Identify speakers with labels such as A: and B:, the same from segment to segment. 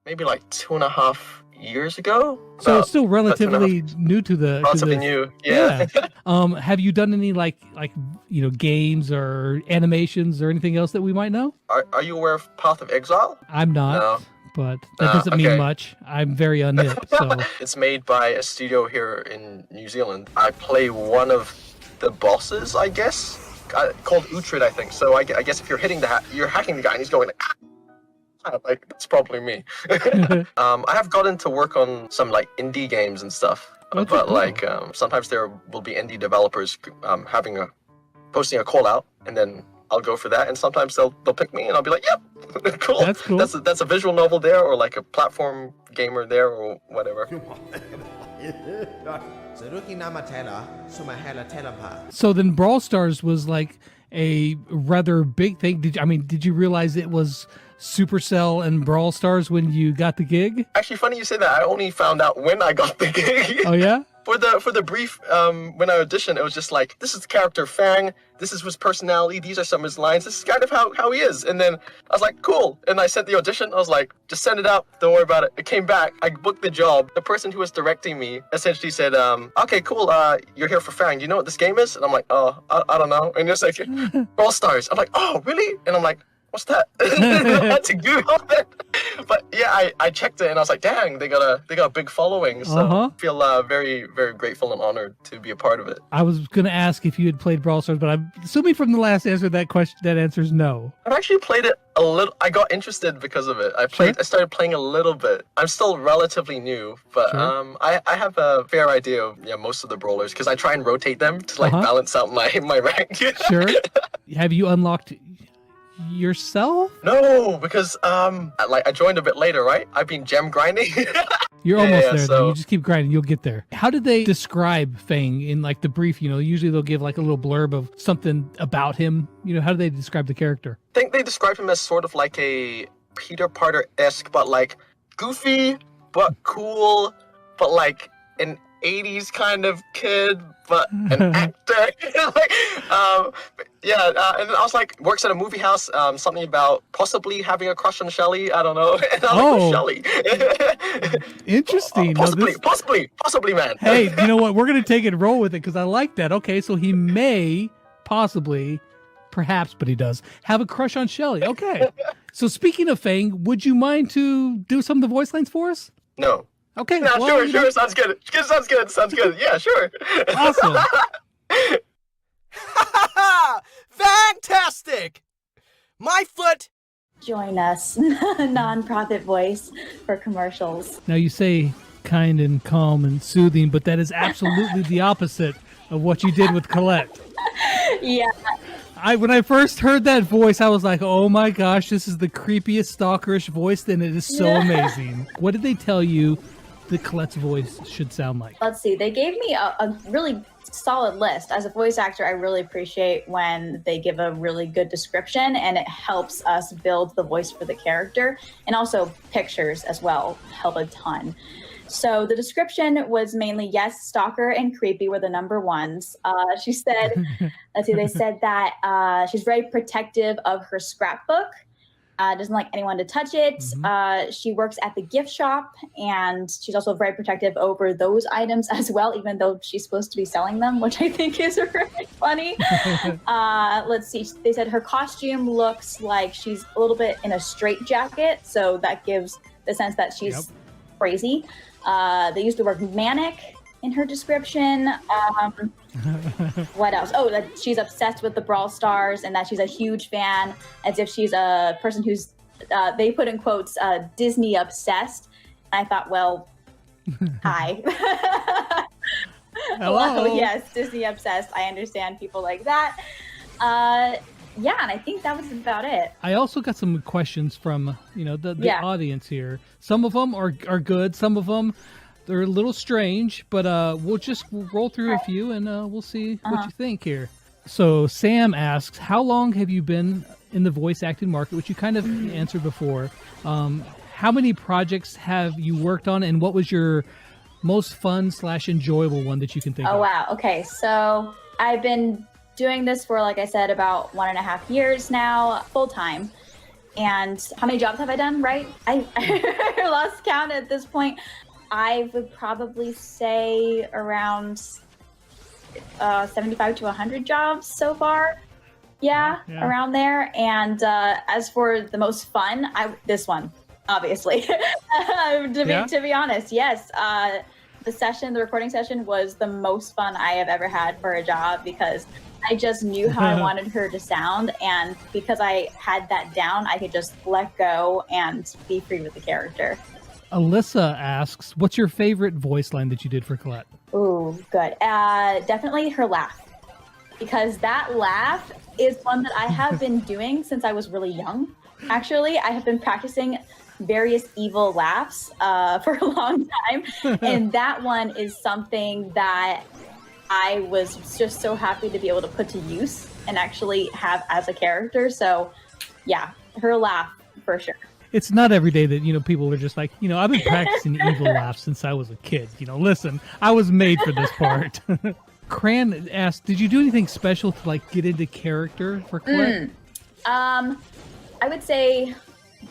A: maybe like 2.5 years ago.
B: So it's still relatively new to the.
A: Relatively new, yeah.
B: Have you done any like games or animations or anything else that we might know?
A: Are you aware of Path of Exile?
B: I'm not.
A: No.
B: But that doesn't mean much. I'm very unhip. So
A: it's made by a studio here in New Zealand. I play one of the bosses, I guess, called Uhtred, I think. So I guess if you're you're hacking the guy, and he's going like that's probably me. I have gotten to work on some like indie games and stuff, but cool. Like sometimes there will be indie developers posting a call out, and then I'll go for that, and sometimes they'll pick me, and I'll be like, "Yep, cool.
B: That's cool.
A: That's a visual novel there, or like a platform gamer there, or whatever."
B: So then, Brawl Stars was like a rather big thing. Did you realize it was Supercell and Brawl Stars when you got the gig?
A: Actually, funny you say that. I only found out when I got the gig.
B: Oh yeah.
A: For the brief, when I auditioned, it was just like, this is the character Fang, this is his personality, these are some of his lines, this is kind of how he is. And then I was like, cool. And I sent the audition, I was like, just send it out, don't worry about it. It came back, I booked the job. The person who was directing me essentially said, okay, cool, you're here for Fang, you know what this game is? And I'm like, oh, I don't know. And it's like, Brawl Stars. I'm like, oh, really? And I'm like, what's that? I had to Google it. But yeah, I checked it and I was like, dang, they got a big following. So I feel very, very grateful and honored to be a part of it.
B: I was gonna ask if you had played Brawl Stars, but I'm assuming from the last answer that answer is no.
A: I've actually played it a little. I got interested because of it. I started playing a little bit. I'm still relatively new, but I have a fair idea of most of the brawlers because I try and rotate them to like balance out my rank.
B: Sure. Have you unlocked yourself?
A: No, because I joined a bit later, right? I've been gem grinding.
B: You're almost there. So you just keep grinding, you'll get there. How did they describe Fang in like the brief? Usually they'll give like a little blurb of something about him. How do they describe the character?
A: I think they describe him as sort of like a Peter Parker-esque, but like goofy, but cool, but like an 80s kind of kid, but an actor. And I was like, works at a movie house, something about possibly having a crush on Shelly. I don't know. And I was like, Shelly.
B: Interesting.
A: Possibly, man.
B: Hey, you know what? We're going to take it and roll with it because I like that. Okay, so he may, possibly, perhaps, but he does, have a crush on Shelly. Okay. So speaking of Fang, would you mind to do some of the voice lines for us?
A: No.
B: Okay.
A: No, sure. Sounds good. Sounds good. Yeah, sure.
B: Awesome.
C: Fantastic! My foot.
D: Join us, non-profit voice for commercials.
B: Now you say kind and calm and soothing, but that is absolutely the opposite of what you did with Colette.
D: Yeah.
B: When I first heard that voice, I was like, oh my gosh, this is the creepiest stalkerish voice, and it is so amazing. What did they tell you the Colette's voice should sound like?
D: Let's see. They gave me a really solid list. As a voice actor, I really appreciate when they give a really good description, and it helps us build the voice for the character. And also pictures as well help a ton. So the description was mainly, yes, stalker and creepy were the number ones. She said, they said that she's very protective of her scrapbook. Doesn't like anyone to touch it. She works at the gift shop, and she's also very protective over those items as well, even though she's supposed to be selling them, which I think is really funny. Let's see. They said her costume looks like she's a little bit in a straitjacket, so that gives the sense that she's crazy. They used the word manic in her description. What else? Oh, that she's obsessed with the Brawl Stars and that she's a huge fan, as if she's a person who's, they put in quotes, Disney obsessed. And I thought, well, hi.
B: Hello.
D: Yes, Disney obsessed. I understand people like that. Yeah, and I think that was about it.
B: I also got some questions from, the audience here. Some of them are good. Some of them, they're a little strange, but we'll just roll through a few and we'll see what you think here. So Sam asks, how long have you been in the voice acting market, which you kind of answered before. How many projects have you worked on, and what was your most fun / enjoyable one that you can think of?
D: Oh, wow. Okay, so I've been doing this for, like I said, about 1.5 years now, full time. And how many jobs have I done, right? I lost count at this point. I would probably say around 75 to 100 jobs so far. Yeah, around there. And as for the most fun, this one, obviously. To be honest, yes. The recording session was the most fun I have ever had for a job because I just knew how I wanted her to sound. And because I had that down, I could just let go and be free with the character.
B: Alyssa asks, what's your favorite voice line that you did for Colette?
D: Ooh, good. Definitely her laugh. Because that laugh is one that I have been doing since I was really young. Actually, I have been practicing various evil laughs for a long time. And that one is something that I was just so happy to be able to put to use and actually have as a character. So yeah, her laugh for sure.
B: It's not every day that, people are just like, I've been practicing evil laughs since I was a kid. Listen, I was made for this part. Cran asked, did you do anything special to get into character for Colette?
D: I would say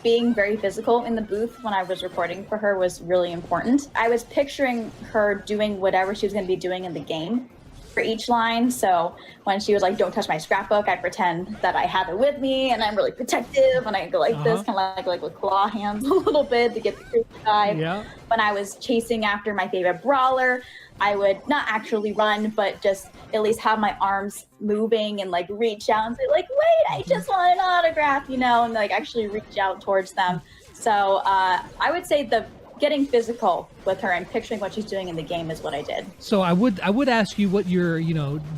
D: being very physical in the booth when I was recording for her was really important. I was picturing her doing whatever she was going to be doing in the game for each line. So when she was like, don't touch my scrapbook, I pretend that I have it with me and I'm really protective and I go like this, kind of like with claw hands a little bit to get the creepy vibe. Yeah. When I was chasing after my favorite brawler, I would not actually run, but just at least have my arms moving and reach out and say wait, I just want an autograph, and actually reach out towards them. So I would say the getting physical with her and picturing what she's doing in the game is what I did.
B: So I would ask you what your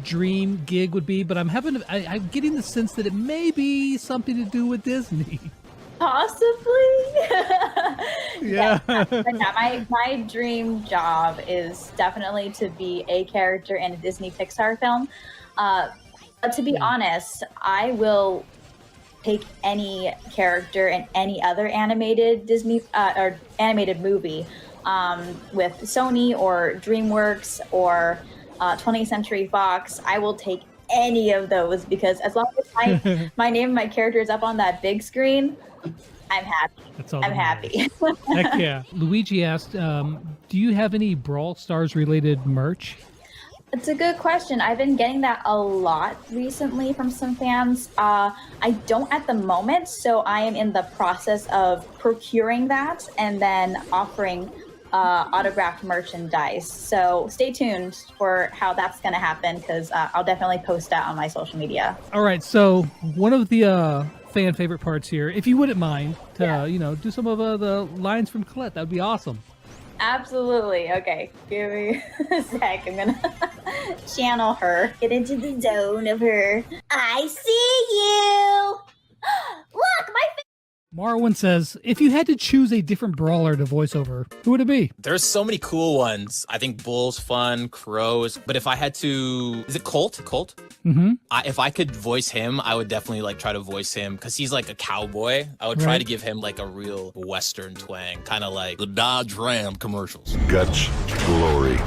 B: dream gig would be, but I'm getting the sense that it may be something to do with Disney.
D: Possibly.
B: Yeah.
D: My dream job is definitely to be a character in a Disney Pixar film. But to be honest, I will take any character in any other animated Disney or animated movie with Sony or DreamWorks or 20th Century Fox. I will take any of those because as long as my name and my character is up on that big screen, I'm happy. I'm happy.
B: Heck yeah. Luigi asked, do you have any Brawl Stars related merch?
D: It's a good question. I've been getting that a lot recently from some fans. I don't at the moment, so I am in the process of procuring that and then offering autographed merchandise. So stay tuned for how that's going to happen because I'll definitely post that on my social media.
B: All right. So one of the fan favorite parts here, if you wouldn't mind to, do some of the lines from Colette, that would be awesome.
D: Absolutely. Okay. Give me a sec. I'm going to channel her. Get into the zone of her. I see you. Look, my
B: Marwin says, if you had to choose a different brawler to voice over, who would it be?
E: There's so many cool ones. I think Bull's fun, Crow's. But if I had to... Is it Colt? Colt?
B: Mm-hmm.
E: If I could voice him, I would definitely try to voice him because he's like a cowboy. I would try to give him a real Western twang, kind of like the Dodge Ram commercials.
F: Guts, glory,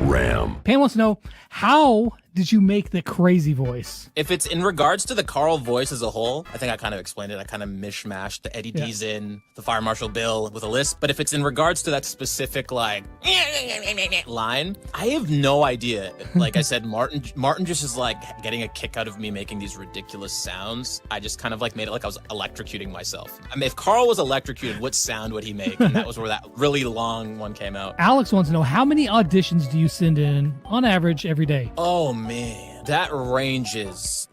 F: Ram.
B: Pam wants to know, how did you make the crazy voice?
E: If it's in regards to the Carl voice as a whole, I think I kind of explained it. I kind of mishmashed the Eddie D's in, the Fire Marshal Bill with a lisp. But if it's in regards to that specific line, I have no idea. Like I said, Martin just is getting a kick out of me making these ridiculous sounds. I just kind of made it like I was electrocuting myself. I mean, if Carl was electrocuted, what sound would he make? And that was where that really long one came out.
B: Alex wants to know, how many auditions do you send in on average every day?
E: Oh, man. That ranges.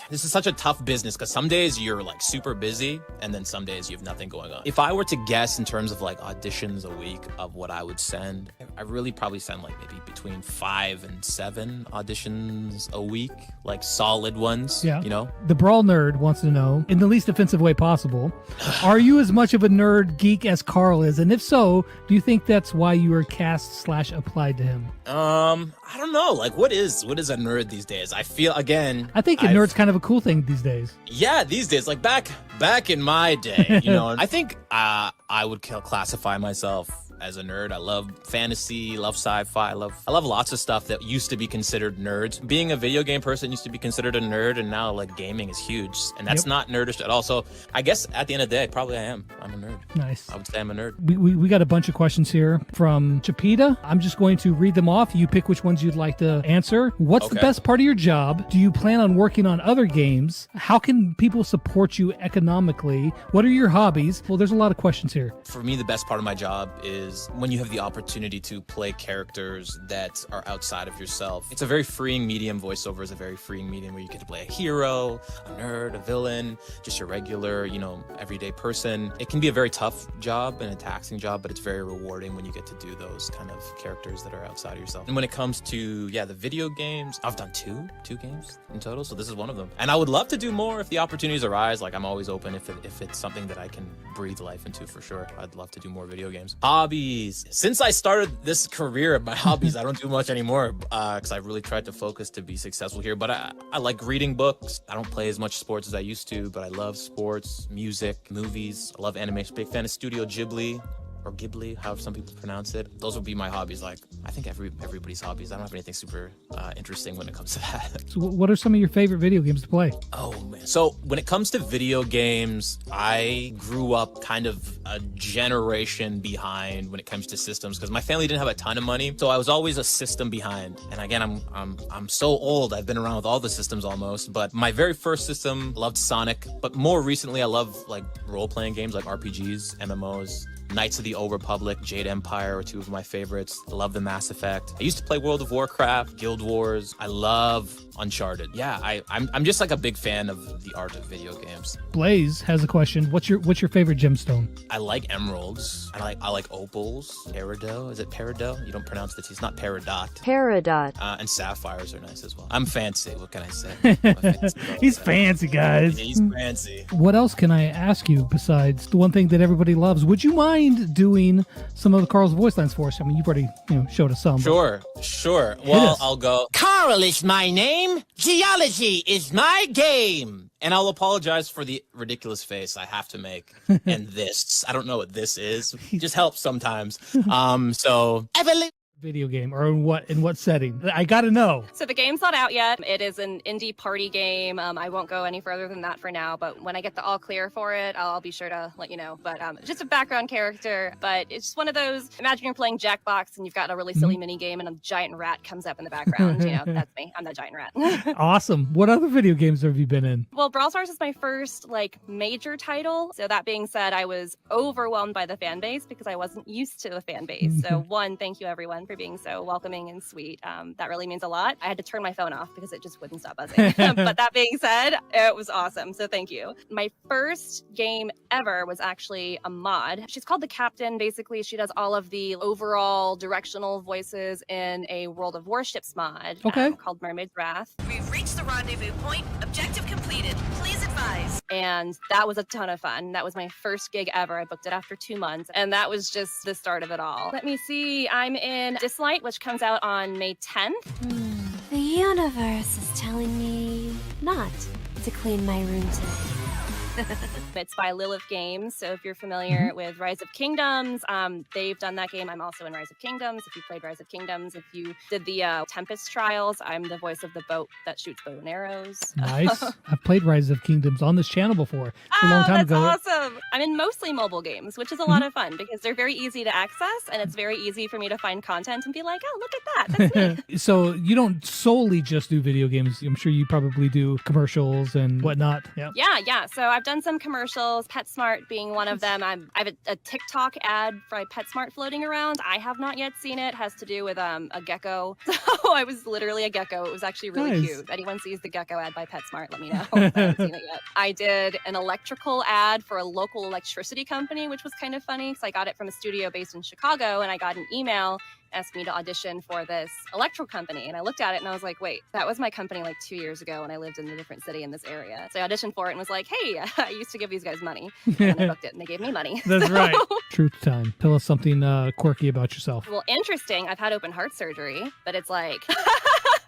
E: This is such a tough business because some days you're super busy and then some days you have nothing going on. If I were to guess in terms of auditions a week of what I would send, I really probably send maybe between 5 and 7 auditions a week, solid ones.
B: Yeah.
E: You know?
B: The Brawl Nerd wants to know, in the least offensive way possible, are you as much of a nerd geek as Carl is? And if so, do you think that's why you were cast/applied to him?
E: I don't know. What is a nerd these days? I feel, again...
B: I think a nerd's kind of a cool thing these days.
E: Yeah, these days. Back in my day, I think I would classify myself as a nerd. I love fantasy, love sci-fi, I love lots of stuff that used to be considered nerds. Being a video game person used to be considered a nerd, and now like gaming is huge, and that's not nerdish at all. So I guess at the end of the day, probably I'm a nerd.
B: Nice.
E: I would say I'm a nerd.
B: We got a bunch of questions here from Chapita. I'm just going to read them off. You pick which ones you'd like to answer. What's the best part of your job? Do you plan on working on other games? How can people support you economically? What are your hobbies? Well, there's a lot of questions here.
E: For me, the best part of my job is when you have the opportunity to play characters that are outside of yourself. It's a very freeing medium. Voiceover is a very freeing medium where you get to play a hero, a nerd, a villain, just your regular, everyday person. It can be a very tough job and a taxing job, but it's very rewarding when you get to do those kind of characters that are outside of yourself. And when it comes to, the video games, I've done two games in total, so this is one of them. And I would love to do more if the opportunities arise. Like, I'm always open if it's something that I can breathe life into, for sure. I'd love to do more video games. Hobbies. Since I started this career, my hobbies, I don't do much anymore because I've really tried to focus to be successful here. But I like reading books. I don't play as much sports as I used to, but I love sports, music, movies. I love animation. Big fan of Studio Ghibli. Or Ghibli, however some people pronounce it. Those would be my hobbies. Like, I think everybody's hobbies. I don't have anything super interesting when it comes to that.
B: So what are some of your favorite video games to play?
E: Oh, man. So when it comes to video games, I grew up kind of a generation behind when it comes to systems because my family didn't have a ton of money. So I was always a system behind. And again, I'm so old. I've been around with all the systems almost. But my very first system, loved Sonic. But more recently, I love like role-playing games like RPGs, MMOs. Knights of the Old Republic, Jade Empire are two of my favorites. I love the Mass Effect. I used to play World of Warcraft, Guild Wars. I love Uncharted. Yeah, I'm just like a big fan of the art of video games.
B: Blaze has a question. What's your favorite gemstone? I
E: like emeralds. I like opals. Peridot. Is it peridot? You don't pronounce the T. It's not peridot.
G: Peridot.
E: And sapphires are nice as well. I'm fancy. What can I say?
B: He's fancy, guys.
E: He's fancy.
B: What else can I ask you besides the one thing that everybody loves? Would you mind doing some of the Carl's voice lines for us? I mean, you've already showed us some.
E: Sure. Well, I'll go.
C: Carl is my name. Geology is my game.
E: And I'll apologize for the ridiculous face I have to make. And this, I don't know what this is. It just helps sometimes.
B: Video game, or in what setting? I gotta know.
H: So the game's not out yet. It is an indie party game. I won't go any further than that for now, but when I get the all clear for it, I'll be sure to let you know. But just a background character, but it's just one of those, imagine you're playing Jackbox and you've got a really silly mini game and a giant rat comes up in the background. That's me. I'm that giant rat.
B: Awesome. What other video games have you been in?
H: Well, Brawl Stars is my first major title. So that being said, I was overwhelmed by the fan base because I wasn't used to the fan base. So one, thank you everyone for being so welcoming and sweet. That really means a lot. I had to turn my phone off because it just wouldn't stop buzzing. But that being said, it was awesome. So thank you. My first game ever was actually a mod. She's called the Captain. Basically, she does all of the overall directional voices in a World of Warships mod called Mermaid's Wrath.
I: We've reached the rendezvous point. Objective completed. Please advise.
H: And that was a ton of fun. That was my first gig ever. I booked it after 2 months, and that was just the start of it all. Let me see. I'm in Dislight, which comes out on May 10th.
G: The universe is telling me not to clean my room today.
H: It's by Lilith Games, so if you're familiar with Rise of Kingdoms, they've done that game. I'm also in Rise of Kingdoms. If you played Rise of Kingdoms, if you did the Tempest Trials, I'm the voice of the boat that shoots bow and arrows.
B: Nice. I've played Rise of Kingdoms on this channel before. A long time ago.
H: That's awesome. I'm in mostly mobile games, which is a lot of fun because they're very easy to access, and it's very easy for me to find content and be like, oh, look at that. That's me.
B: So you don't solely just do video games. I'm sure you probably do commercials and whatnot.
H: Yeah. So I've done some commercials, PetSmart being one of them. I have a TikTok ad for PetSmart floating around. I have not yet seen it. It has to do with a gecko. So I was literally a gecko. It was actually really cute. If anyone sees the gecko ad by PetSmart, let me know. I haven't seen it yet. I did an electrical ad for a local electricity company, which was kind of funny because I got it from a studio based in Chicago, and I got an email asked me to audition for this electrical company. And I looked at it and I was like, wait, that was my company 2 years ago when I lived in a different city in this area. So I auditioned for it and was like, hey, I used to give these guys money. And I booked it and they gave me money.
B: That's right. Truth time. Tell us something quirky about yourself.
H: Well, interesting. I've had open heart surgery, but it's like...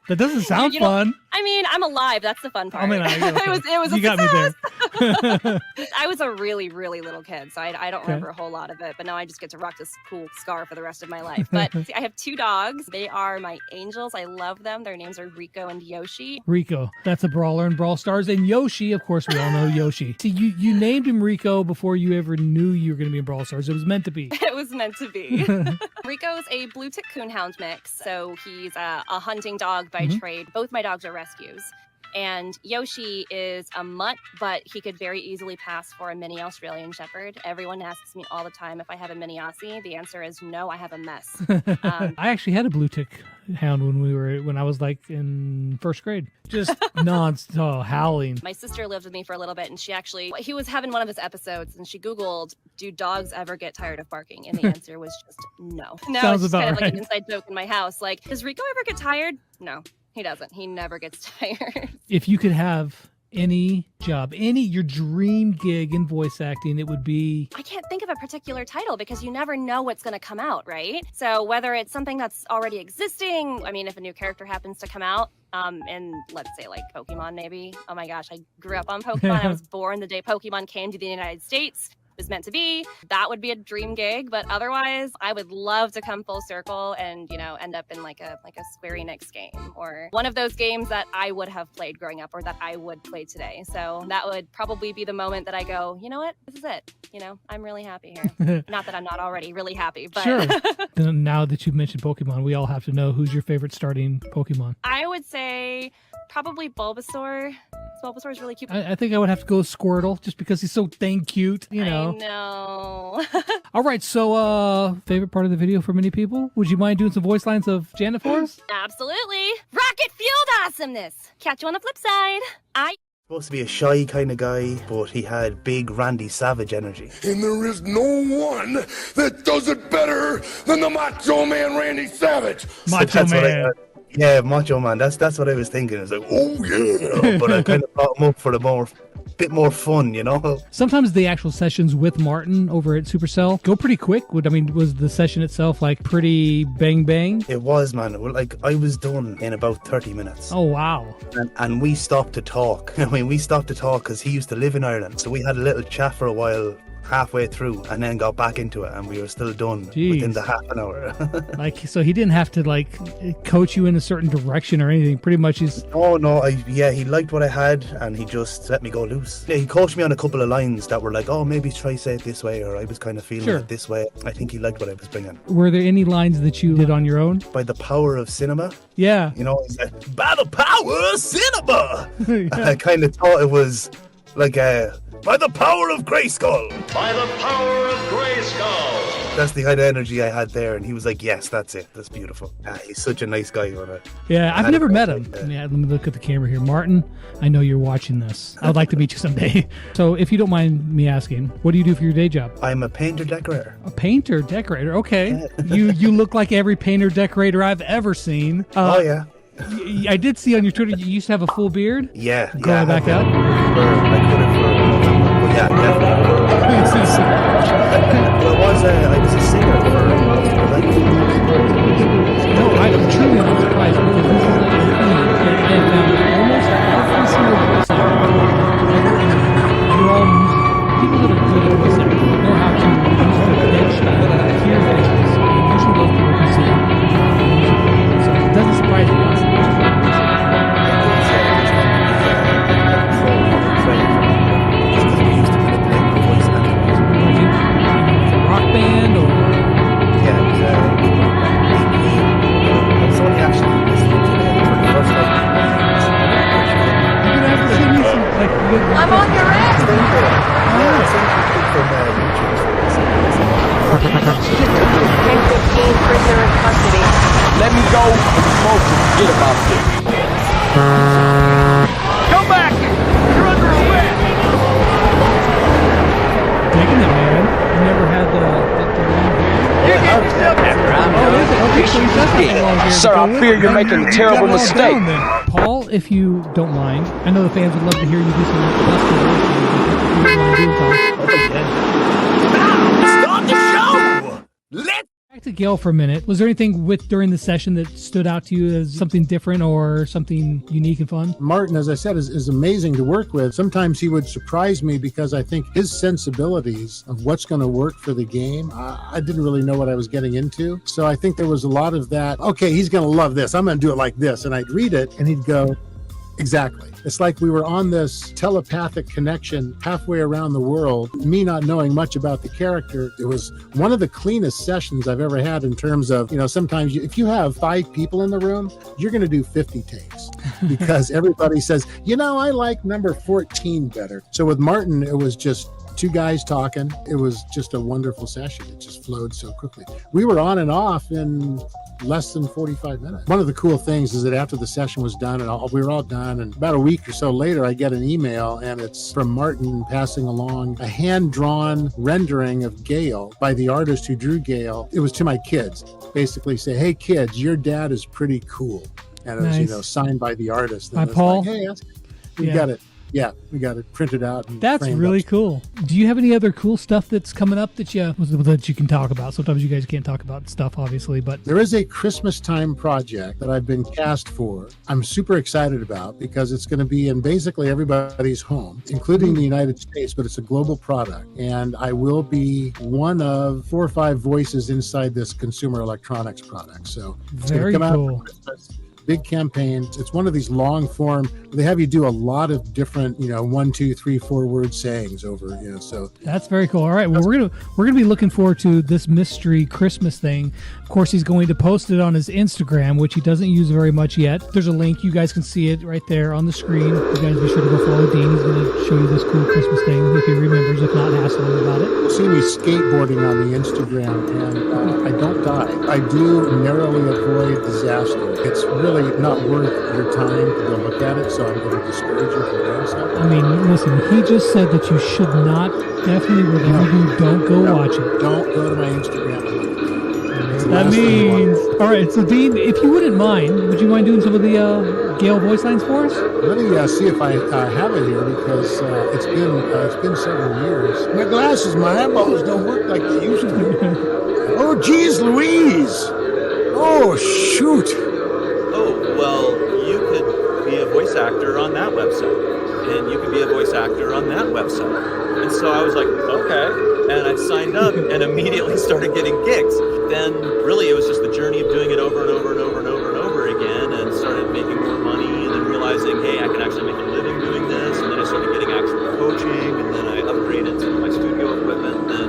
B: That doesn't sound fun.
H: I mean, I'm alive. That's the fun part.
B: I mean, okay.
H: it was.
B: You got me there.
H: I was a really, really little kid, so I don't remember a whole lot of it. But now I just get to rock this cool scar for the rest of my life. But see, I have 2 dogs. They are my angels. I love them. Their names are Rico and Yoshi.
B: Rico, that's a brawler in Brawl Stars, and Yoshi, of course, we all know Yoshi. See, you named him Rico before you ever knew you were going to be in Brawl Stars. It was meant to be.
H: It was meant to be. Rico's a blue tick coonhound mix, so he's a hunting dog by trade. Both my dogs are rescues. And Yoshi is a mutt, but he could very easily pass for a mini Australian Shepherd. Everyone asks me all the time if I have a mini Aussie. The answer is no, I have a mess.
B: I actually had a blue tick hound when I was like in 1st grade. Just non-stop howling.
H: My sister lived with me for a little bit, and he was having one of his episodes, and she Googled, do dogs ever get tired of barking? And the answer was just no. No,
B: Sounds
H: it's
B: about
H: kind of like
B: right.
H: an inside joke in my house. Like, does Rico ever get tired? No. He doesn't. He never gets tired.
B: If you could have any job, your dream gig in voice acting, it would be...
H: I can't think of a particular title because you never know what's going to come out, right? So whether it's something that's already existing, I mean, if a new character happens to come out, and let's say like Pokemon maybe. Oh my gosh, I grew up on Pokemon. I was born the day Pokemon came to the United States. Was meant to be. That would be a dream gig, but otherwise I would love to come full circle and end up in like a Square Enix game or one of those games that I would have played growing up or that I would play today. So that would probably be the moment that I go, you know what, this is it. I'm really happy here. Not that I'm not already really happy, but
B: Sure. Then now that you've mentioned Pokemon, we all have to know who's your favorite starting Pokemon.
H: I would say probably Bulbasaur. Bulbasaur is really cute.
B: I think I would have to go with Squirtle just because he's so dang cute,
H: I know.
B: All right, so favorite part of the video for many people? Would you mind doing some voice lines of Janet for us?
H: Absolutely. Rocket fueled awesomeness. Catch you on the flip side.
J: Supposed to be a shy kind of guy, but he had big Randy Savage energy.
F: And there is no one that does it better than the Macho Man Randy Savage.
B: Macho Man.
J: Yeah, Macho Man. That's what I was thinking. It's like, oh yeah, but I kind of brought him up for the bit more fun,
B: Sometimes the actual sessions with Martin over at Supercell go pretty quick. Was the session itself like pretty bang bang?
J: It was, man. Like I was done in about 30 minutes.
B: Oh wow!
J: And we stopped to talk. We stopped to talk because he used to live in Ireland, so we had a little chat for a while. Halfway through and then got back into it and we were still done within the half an hour.
B: So he didn't have to coach you in a certain direction or anything. Pretty much he's...
J: No, he liked what I had and he just let me go loose. Yeah, he coached me on a couple of lines that were like, oh, maybe try say it this way, or I was kind of feeling it this way. I think he liked what I was bringing.
B: Were there any lines that you did on your own?
J: By the power of cinema.
B: Yeah.
J: He said, by the power of cinema. I kind of thought it was like by the power of Grayskull.
K: By the power of Grayskull.
J: That's the kind of energy I had there, and he was like, yes, that's it. That's beautiful. He's such a nice guy.
B: Yeah, I've never met him. Yeah, let me look at the camera here. Martin, I know you're watching this. I would like to meet you someday. So if you don't mind me asking, what do you do for your day job?
J: I'm a painter decorator.
B: A painter decorator? Okay. Yeah. You look like every painter decorator I've ever seen.
J: Oh, yeah.
B: I did see on your Twitter you used to have a full beard.
J: Yeah.
B: Growing back out.
J: Yeah, definitely. I was a singer
B: No, I'm truly not surprised because this is a theme that I have found almost every single voice actor. You're all people that are good at voice acting know how to use the pitch and hear voices. And usually those people can sing. So it doesn't surprise me. Rock band or
I: I'm on your ass! Prisoner in custody.
K: Let me go and the smoke will forget about this. Come back! You're under arrest!
B: Taking it, man. You never had the long hair?
K: You get yourself after I'm done. Sir, I fear you're making a terrible mistake.
B: Paul, if you don't mind, I know the fans would love to hear you do some
K: Start the show! Let's
B: Back to Gail for a minute. Was there anything during the session that stood out to you as something different or something unique and fun?
L: Martin, as I said, is amazing to work with. Sometimes he would surprise me because I think his sensibilities of what's going to work for the game, I didn't really know what I was getting into. So I think there was a lot of that, okay, he's going to love this. I'm going to do it like this. And I'd read it and he'd go, exactly. It's like we were on this telepathic connection halfway around the world, me not knowing much about the character. It was one of the cleanest sessions I've ever had in terms of, sometimes if you have 5 people in the room, you're going to do 50 takes because everybody says, I like number 14 better. So with Martin, it was just 2 guys talking. It was just a wonderful session. It just flowed so quickly. We were on and off in less than 45 minutes. One of the cool things is that after the session was done and we were all done, and about a week or so later, I get an email and it's from Martin passing along a hand-drawn rendering of Gale by the artist who drew Gale. It was to my kids. Basically say, hey kids, your dad is pretty cool. And it was, signed by the artist.
B: Hi, Paul.
L: Like, hey, we got it. Yeah, we got it printed out. And
B: that's really cool. Do you have any other cool stuff that's coming up that you can talk about? Sometimes you guys can't talk about stuff, obviously, but
L: there is a Christmas time project that I've been cast for. I'm super excited about because it's going to be in basically everybody's home, including the United States, but it's a global product. And I will be one of 4 or 5 voices inside this consumer electronics product. So it's
B: very
L: going to come
B: cool.
L: out for Christmas. Big campaign. It's one of these long form. They have you do a lot of different, 1, 2, 3, 4 word sayings over. So
B: that's very cool. All right. Well, we're gonna be looking forward to this mystery Christmas thing. Of course, he's going to post it on his Instagram, which he doesn't use very much yet. There's a link. You guys can see it right there on the screen. You guys be sure to go follow Dean. He's going to show you this cool Christmas thing if he remembers. If not, hassle him about it.
L: You'll see me skateboarding on the Instagram, and I don't die. I do narrowly avoid disaster. It's really not worth your time to go look at it, so I'm going to discourage you from doing so.
B: I mean, listen, he just said that you should not, definitely whatever you do, don't go watch it.
L: Don't go to my Instagram.
B: That means, all right, so Dean, if you wouldn't mind, would you mind doing some of the Gale voice lines for us?
L: Let me see if I have it here because it's been several years. My glasses, my eyeballs don't work like they used to. Oh, geez, Louise! Oh, shoot!
M: Oh, well, you could be a voice actor on that website, and you could be a voice actor on that website. And so I was like, okay, and I signed up and immediately started getting gigs. Then really it was just the journey of doing it over and over and over and over and over again, and started making more money, and then realizing, hey, I can actually make a living doing this. And then I started getting actual coaching, and then I upgraded to my studio equipment, then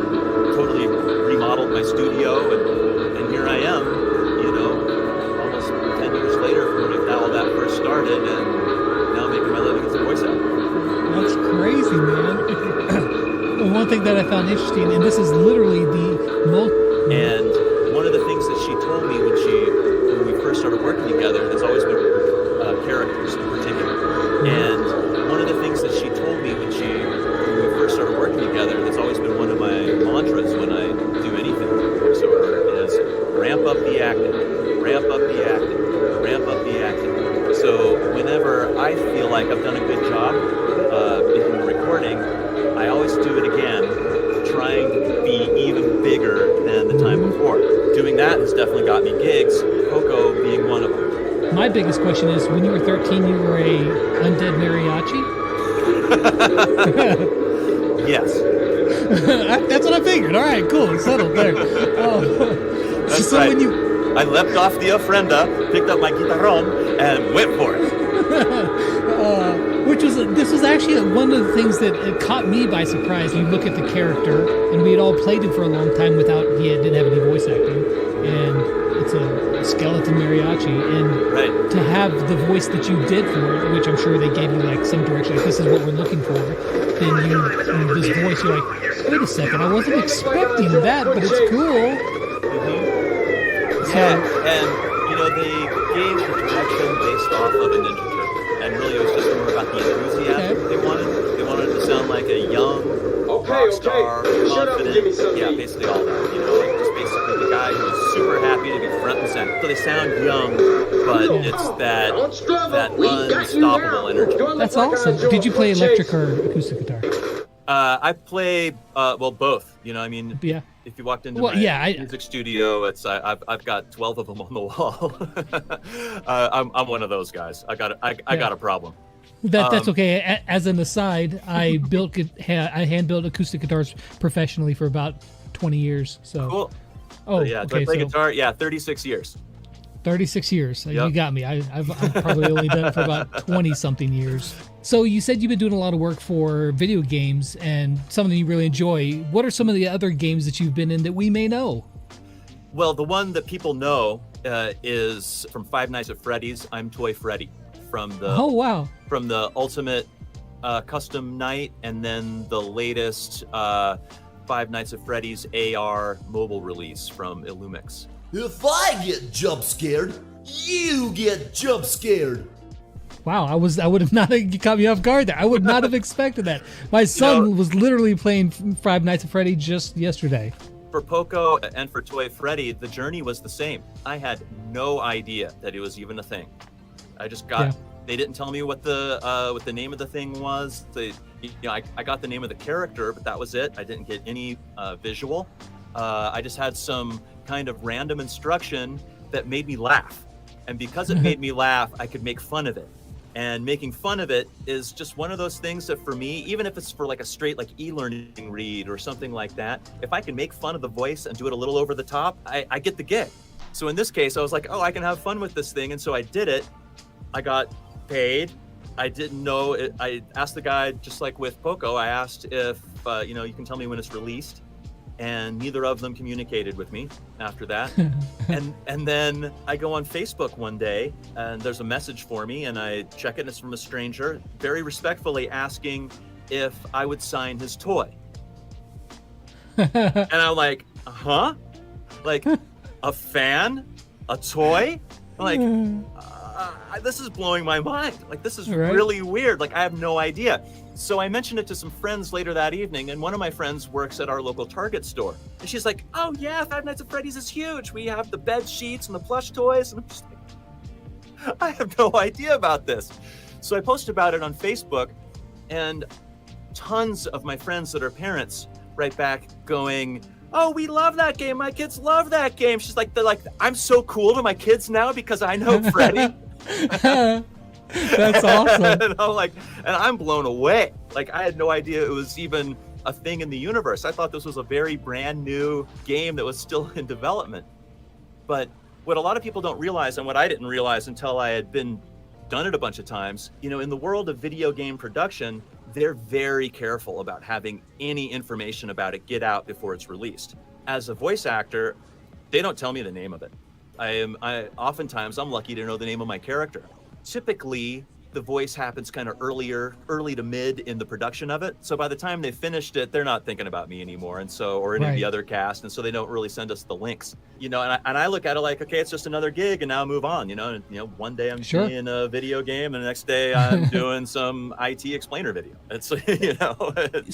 M: totally remodeled my studio, and here I am, almost 10 years later from when all that first started, and now making my living as a voice actor.
B: That's crazy, man. One thing that I found interesting, and this is literally the most...
M: And one of the things that she told me when we first started working together, there's always been characters in particular. And one of the things that she told me when we first started working together, that's always been one of my mantras when I do anything with voiceover, is ramp up the acting, ramp up the acting, ramp up the acting. So whenever I feel like I've done a good job in the recording, I always do it again, trying to be even bigger than the time before. Doing that has definitely got me gigs, Coco being one of them.
B: My biggest question is, when you were 13, you were a undead mariachi?
M: Yes.
B: That's what I figured. All right, cool. Settled there.
M: That's
B: so
M: right.
B: When
M: I leapt off the ofrenda, picked up my guitarron, and went for it.
B: This was actually one of the things that it caught me by surprise. You look at the character, and we had all played him for a long time he didn't have any voice acting, and it's a skeleton mariachi, and to have the voice that you did for it, which I'm sure they gave you like some direction, like this is what we're looking for, then this voice, you're like, wait a second, I wasn't expecting that, but it's cool.
M: Yeah, and they gave the direction based off of a Ninja Turtle, and really it was just more about the enthusiasm they wanted. They wanted to sound like a young rock star, confident, yeah, basically all that. Just basically the guy who's super happy to be front and center. So they sound young, but it's that unstoppable energy.
B: That's awesome. Did you play electric or acoustic guitar?
M: I play both.
B: Yeah.
M: If you walked into
B: Well,
M: my
B: yeah,
M: music studio, I've got 12 of them on the wall. I'm one of those guys. I got a problem.
B: That's okay. As an aside, I hand built acoustic guitars professionally for about 20 years. So
M: cool.
B: Oh,
M: so, yeah.
B: Okay,
M: do I play guitar? Yeah, 36 years.
B: 36 years.
M: Yep.
B: You got me. I've probably only done it for about 20 something years. So you said you've been doing a lot of work for video games and something you really enjoy. What are some of the other games that you've been in that we may know?
M: Well, the one that people know is from Five Nights at Freddy's. I'm Toy Freddy from the from the Ultimate Custom Night, and then the latest Five Nights at Freddy's AR mobile release from Illumix.
N: If I get jump scared, you get jump scared.
B: Wow, I would have not caught me off guard there. I would not have expected that. My son was literally playing Five Nights at Freddy just yesterday.
M: For Poco and for Toy Freddy, the journey was the same. I had no idea that it was even a thing. I just got. They didn't tell me what the name of the thing was. I got the name of the character, but that was it. I didn't get any visual. I just had some kind of random instruction that made me laugh, and because it made me laugh, I could make fun of it. And making fun of it is just one of those things that for me, even if it's for like a straight like e-learning read or something like that, if I can make fun of the voice and do it a little over the top, I get the gig. So in this case, I was like, oh, I can have fun with this thing. And so I did it. I got paid. I didn't know it. I asked the guy, just like with Poco, I asked if, you can tell me when it's released. And neither of them communicated with me after that. and then I go on Facebook one day and there's a message for me and I check it and it's from a stranger, very respectfully asking if I would sign his toy. And I'm like, huh? Like a fan? A toy? I'm like, this is blowing my mind. Like, this is really weird. Like, I have no idea. So I mentioned it to some friends later that evening, and one of my friends works at our local Target store. And she's like, oh yeah, Five Nights at Freddy's is huge. We have the bed sheets and the plush toys. And I'm just like, I have no idea about this. So I posted about it on Facebook, and tons of my friends that are parents write back going, oh, we love that game. My kids love that game. She's like, I'm so cool to my kids now because I know Freddy.
B: That's awesome.
M: And I'm blown away. Like, I had no idea it was even a thing in the universe. I thought this was a very brand new game that was still in development. But what a lot of people don't realize, and what I didn't realize until I had done it a bunch of times, in the world of video game production, they're very careful about having any information about it get out before it's released. As a voice actor, they don't tell me the name of it. Oftentimes I'm lucky to know the name of my character. Typically, the voice happens kind of early to mid in the production of it. So by the time they finished it, they're not thinking about me anymore, or any of the other cast, and so they don't really send us the links. And I look at it like, okay, it's just another gig, and now move on. One day I'm playing a video game, and the next day I'm doing some IT explainer video. It's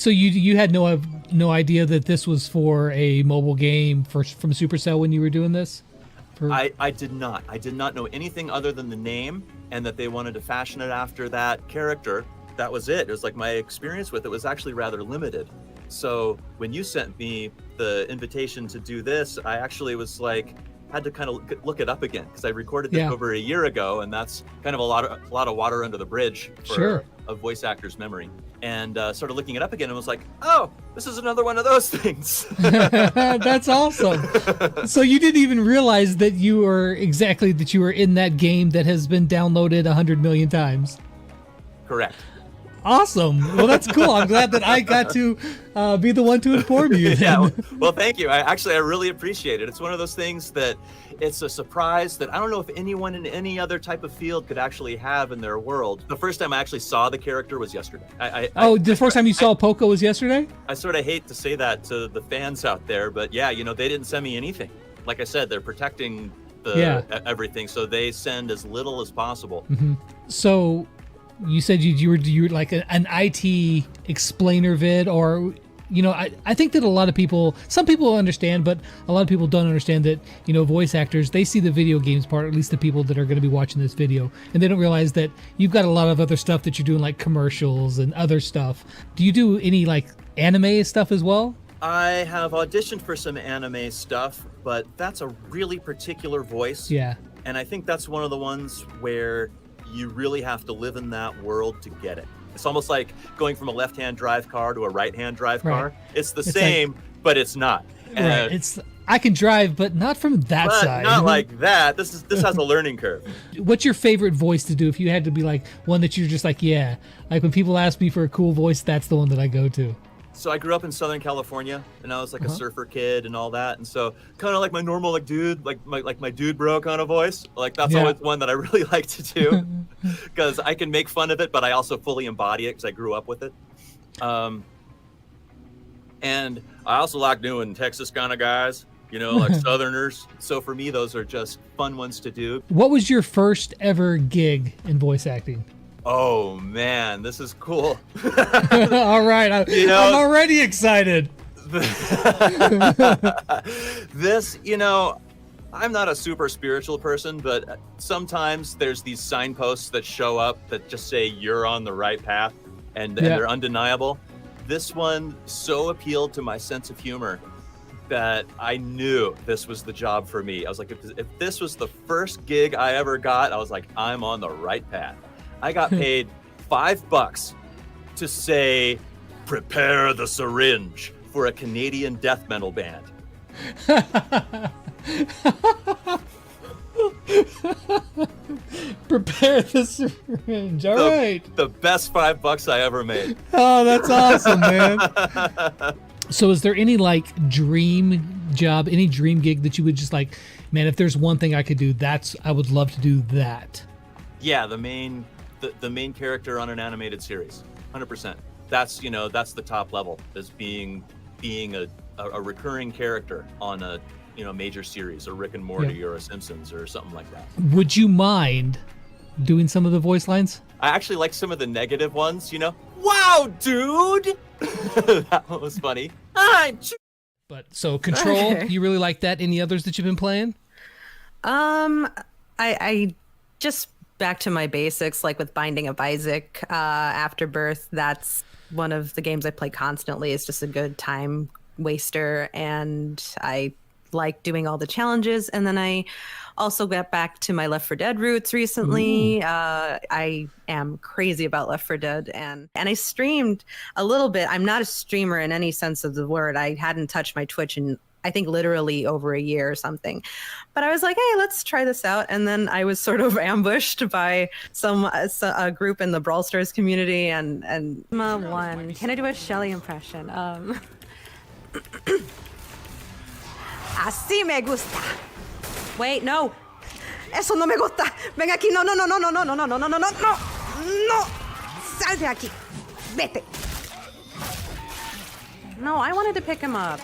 B: So you had no idea that this was for a mobile game from Supercell when you were doing this?
M: I did not. I did not know anything other than the name and that they wanted to fashion it after that character. That was it. It was like my experience with it was actually rather limited. So when you sent me the invitation to do this, I actually was like, had to kind of look it up again because I recorded this over a year ago, and that's kind of a lot of water under the bridge for a voice actor's memory. And started looking it up again and was like, oh, this is another one of those things.
B: That's awesome. So you didn't even realize that you were in that game that has been downloaded 100 million times.
M: Correct.
B: Awesome. Well, that's cool. I'm glad that I got to be the one to inform you.
M: Yeah. Well, thank you. I really appreciate it. It's one of those things that it's a surprise that I don't know if anyone in any other type of field could actually have in their world. The first time I actually saw the character was yesterday.
B: The first time you saw Poco was yesterday?
M: I sort of hate to say that to the fans out there, but yeah, they didn't send me anything. Like I said, they're protecting everything, so they send as little as possible.
B: Mm-hmm. So you said you were like an IT explainer vid, or I think that a lot of people, some people understand, but a lot of people don't understand that voice actors, they see the video games part, at least the people that are going to be watching this video, and they don't realize that you've got a lot of other stuff that you're doing, like commercials and other stuff. Do you do any like anime stuff as well?
M: I have auditioned for some anime stuff, but that's a really particular voice.
B: Yeah.
M: And I think that's one of the ones where you really have to live in that world to get it. It's almost like going from a left-hand drive car to a right-hand drive car. It's the same, but it's not.
B: Right. It's I can drive, but not from that side.
M: Not like that. This has a learning curve.
B: What's your favorite voice to do? If you had to be like one that you're just like, yeah, like when people ask me for a cool voice, that's the one that I go to.
M: So I grew up in Southern California, and I was like a surfer kid and all that, and so kind of like my normal like dude, like my dude bro kind of voice. Like that's always one that I really like to do because I can make fun of it, but I also fully embody it because I grew up with it. And I also like doing Texas kind of guys, you know, like Southerners. So for me, those are just fun ones to do.
B: What was your first ever gig in voice acting?
M: Oh man, this is cool.
B: All right, I'm already excited.
M: This, you know, I'm not a super spiritual person, but sometimes there's these signposts that show up that just say you're on the right path, and they're undeniable. This one so appealed to my sense of humor that I knew this was the job for me. I was like, if this was the first gig I ever got, I was like, I'm on the right path. I got paid $5 to say, prepare the syringe for a Canadian death metal band.
B: Prepare the syringe. All right.
M: The best $5 I ever made.
B: Oh, that's awesome, man. So is there any like dream job, any dream gig that you would just like, man, if there's one thing I could do, I would love to do that.
M: Yeah, the main character on an animated series, 100%. That's the top level, is being a recurring character on a major series, a Rick and Morty or a Simpsons or something like that.
B: Would you mind doing some of the voice lines?
M: I actually like some of the negative ones. Wow, dude, that one was funny.
B: But so Control, you really like that? Any others that you've been playing?
O: I just. Back to my basics, like with Binding of Isaac, Afterbirth. That's one of the games I play constantly. It's just a good time waster, and I like doing all the challenges. And then I also got back to my Left 4 Dead roots recently. I am crazy about Left 4 Dead, and I streamed a little bit. I'm not a streamer in any sense of the word. I hadn't touched my Twitch in I think literally over a year or something. But I was like, hey, let's try this out. And then I was sort of ambushed by a group in the Brawl Stars community. And one. Can I do a Shelly impression? Así me gusta. Wait, no. Eso no me gusta. Ven aquí. No. No. Sal de aquí. Vete. No, I wanted to pick him up.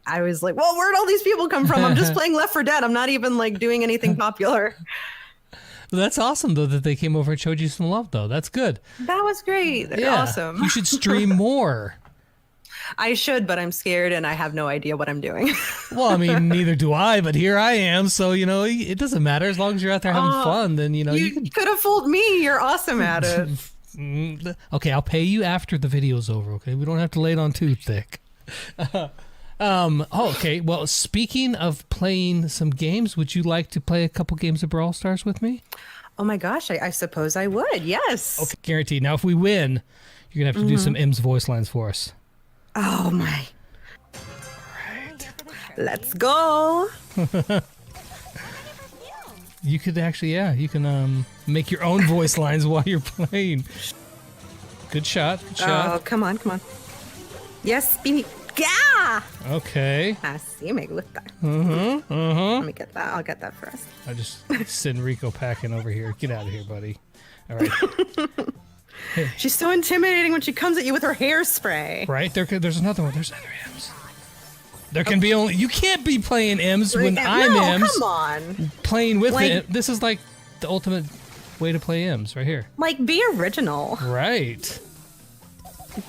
O: I was like, well, where'd all these people come from? I'm just playing Left 4 Dead. I'm not even like doing anything popular.
B: That's awesome, though, that they came over and showed you some love, though. That's good.
O: That was great. They're awesome.
B: You should stream more.
O: I should, but I'm scared and I have no idea what I'm doing.
B: Well, I mean, neither do I, but here I am. So, it doesn't matter. As long as you're out there having fun, then, you
O: could have fooled me. You're awesome at it.
B: Okay, I'll pay you after the video's over, okay? We don't have to lay it on too thick. Okay. Well, speaking of playing some games, would you like to play a couple games of Brawl Stars with me?
O: Oh my gosh, I suppose I would. Yes.
B: Okay, guaranteed. Now, if we win, you're gonna have to do some M's voice lines for us.
O: Oh my.
B: Right.
O: Let's go.
B: You could actually, you can make your own voice lines while you're playing. Good shot.
O: Oh, come on. Yes, baby. Yeah.
B: Okay.
O: Así me gusta. Let me get that. I'll get that for us.
B: I just send Rico packing over here. Get out of here, buddy. All right.
O: She's so intimidating when she comes at you with her hairspray.
B: Right? There's another one. There's other M's. There can be only... You can't be playing M's when I'm M's.
O: Come on.
B: Playing with it. This is like the ultimate way to play M's right here.
O: Like, be original.
B: Right.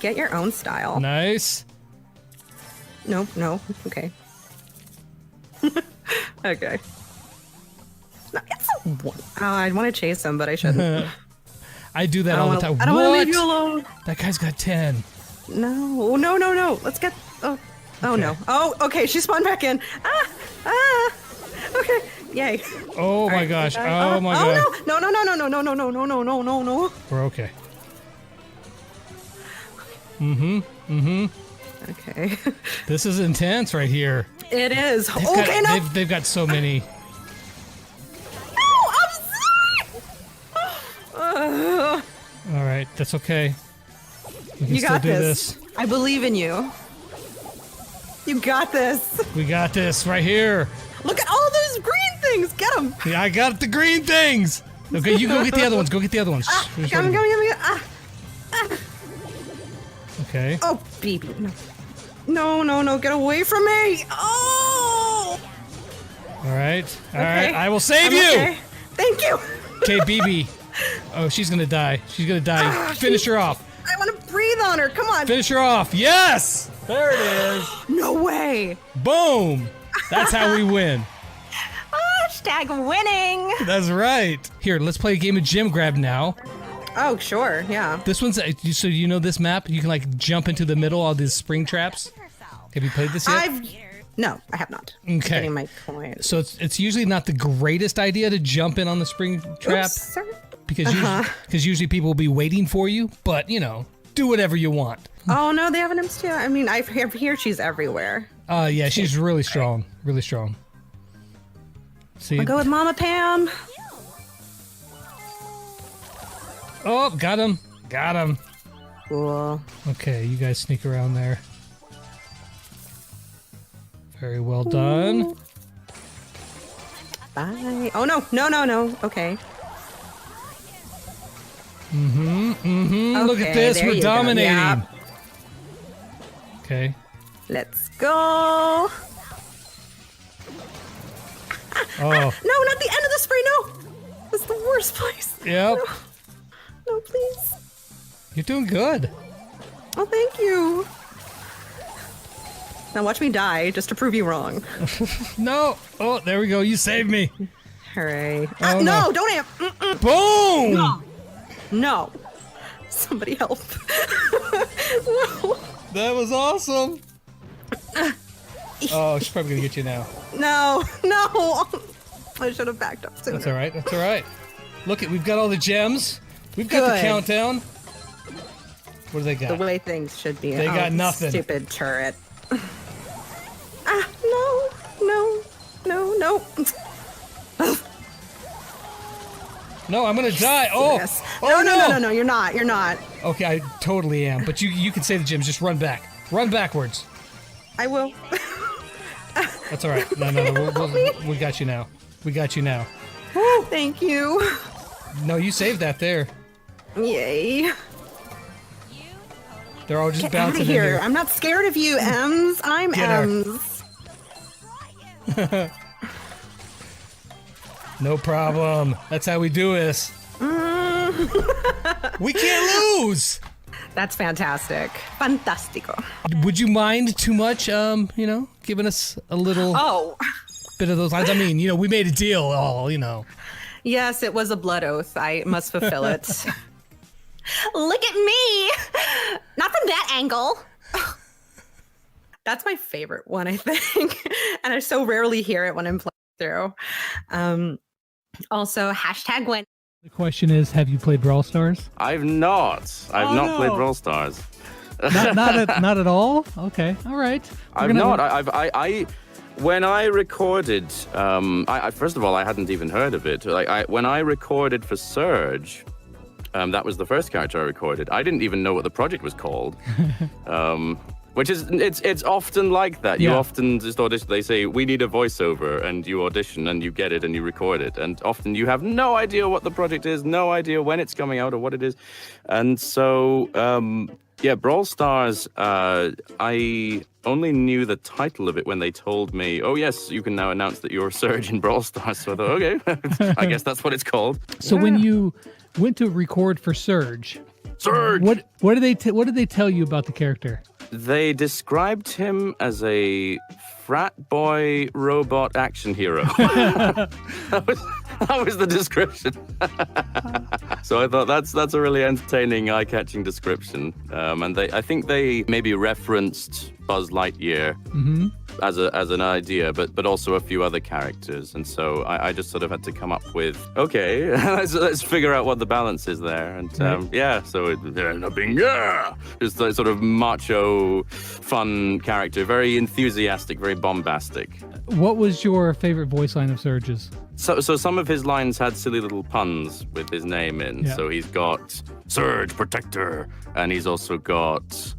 O: Get your own style.
B: Nice.
O: No. Okay. Okay. No, it's a one. Oh, I want to chase him, but I shouldn't.
B: I do that all the time.
O: I don't want to leave you alone.
B: That guy's got 10.
O: No, no, no, no. Let's get. Oh, oh no. Oh, okay. She spawned back in. Okay. Yay.
B: Oh my gosh. Oh my god.
O: Oh no. No, no, no, no, no, no, no, no, no, no, no, no.
B: We're okay.
O: Okay.
B: This is intense right here.
O: It is.
B: They've got so many.
O: No, I'm sorry.
B: All right, that's okay. We can
O: You
B: still
O: got
B: do
O: this. I believe in you. You got this.
B: We got this right here.
O: Look at all those green things. Get them.
B: Yeah, I got the green things. Okay, you go get the other ones. Go get the other ones.
O: Come.
B: Okay.
O: Oh, baby. No. No, no, no. Get away from me. Oh.
B: All right. All right. I will save you.
O: Okay. Thank you.
B: Okay, BB. Oh, she's going to die. She's going to die. Finish her off.
O: I want to breathe on her. Come on.
B: Finish her off. Yes. There it is.
O: No way.
B: Boom. That's how we win.
O: Hashtag winning.
B: That's right. Here, let's play a game of gem grab now.
O: Oh, sure. Yeah.
B: This one's so you know this map. You can like jump into the middle of these spring traps. Have you played this yet?
O: No, I have not.
B: Okay.
O: Getting my point.
B: So it's usually not the greatest idea to jump in on the spring trap.
O: Oops, sorry.
B: Because usually people will be waiting for you. But you know, do whatever you want.
O: Oh no, they have an imps too. I mean, I hear she's everywhere.
B: Yeah, she's really strong. Really strong. See.
O: I'll go with Mama Pam.
B: Oh, got him. Got him.
O: Cool.
B: Okay, you guys sneak around there. Very well done.
O: Bye. Oh, no. No, no, no. Okay.
B: Look at this. We're dominating.
O: Yeah.
B: Okay.
O: Let's go.
B: Oh.
O: No, not the end of the spray. No. That's the worst place.
B: Yep.
O: No, please.
B: You're doing good.
O: Oh, thank you. Now watch me die just to prove you wrong.
B: No. Oh, there we go. You saved me.
O: Hooray.
B: Oh,
O: no, don't amp.
B: Boom.
O: No. No. Somebody help. No.
B: That was awesome. Oh, she's probably going to get you now.
O: No. No. I should have backed up sooner.
B: That's all right. That's all right. Look, we've got all the gems. We've got the countdown. What do they got?
O: The way things should be.
B: They got nothing.
O: Stupid turret. No. No. No. No.
B: No, I'm gonna die. Oh.
O: Yes.
B: Oh
O: no, no, no, no, no. You're not. You're not.
B: Okay, I totally am. But you can save the gems. Just run back. Run backwards.
O: I will.
B: That's all right. No. We got you now. We got you now.
O: Woo. Thank you.
B: No, you saved that there.
O: Yay.
B: They're all just
O: Get
B: bouncing
O: out of here.
B: in here.
O: I'm not scared of you, Ems. I'm
B: Get her.
O: Ems.
B: No problem. That's how we do this. We can't lose.
O: That's fantastic. Fantastico.
B: Would you mind too much, giving us a little bit of those lines? I mean, we made a deal,
O: Yes, it was a blood oath. I must fulfill it. Look at me! Not from that angle. That's my favorite one, I think. And I so rarely hear it when I'm playing through. Also, #win.
B: The question is, have you played Brawl Stars?
P: I've not. I've not played Brawl Stars.
B: Not at all? Okay. All right.
P: I've not. When I recorded, first of all, I hadn't even heard of it. When I recorded for Surge, that was the first character I recorded. I didn't even know what the project was called. Which is, it's often like that. You often just audition, they say, we need a voiceover, and you audition, and you get it, and you record it. And often you have no idea what the project is, no idea when it's coming out or what it is. And so, Brawl Stars, I only knew the title of it when they told me, oh yes, you can now announce that you're Surge in Brawl Stars. So I thought, okay, I guess that's what it's called.
B: So when you went to record for Surge, what did they tell you about the character?
P: They described him as a frat boy robot action hero. that That was the description. So I thought that's a really entertaining, eye-catching description. And I think they maybe referenced Buzz Lightyear as an idea, but also a few other characters. And so I just sort of had to come up with, okay, let's figure out what the balance is there. And so it ended up being just a sort of macho, fun character, very enthusiastic, very bombastic.
B: What was your favorite voice line of Surge's?
P: So some of his lines had silly little puns with his name in. Yeah. So he's got Surge Protector, and he's also got,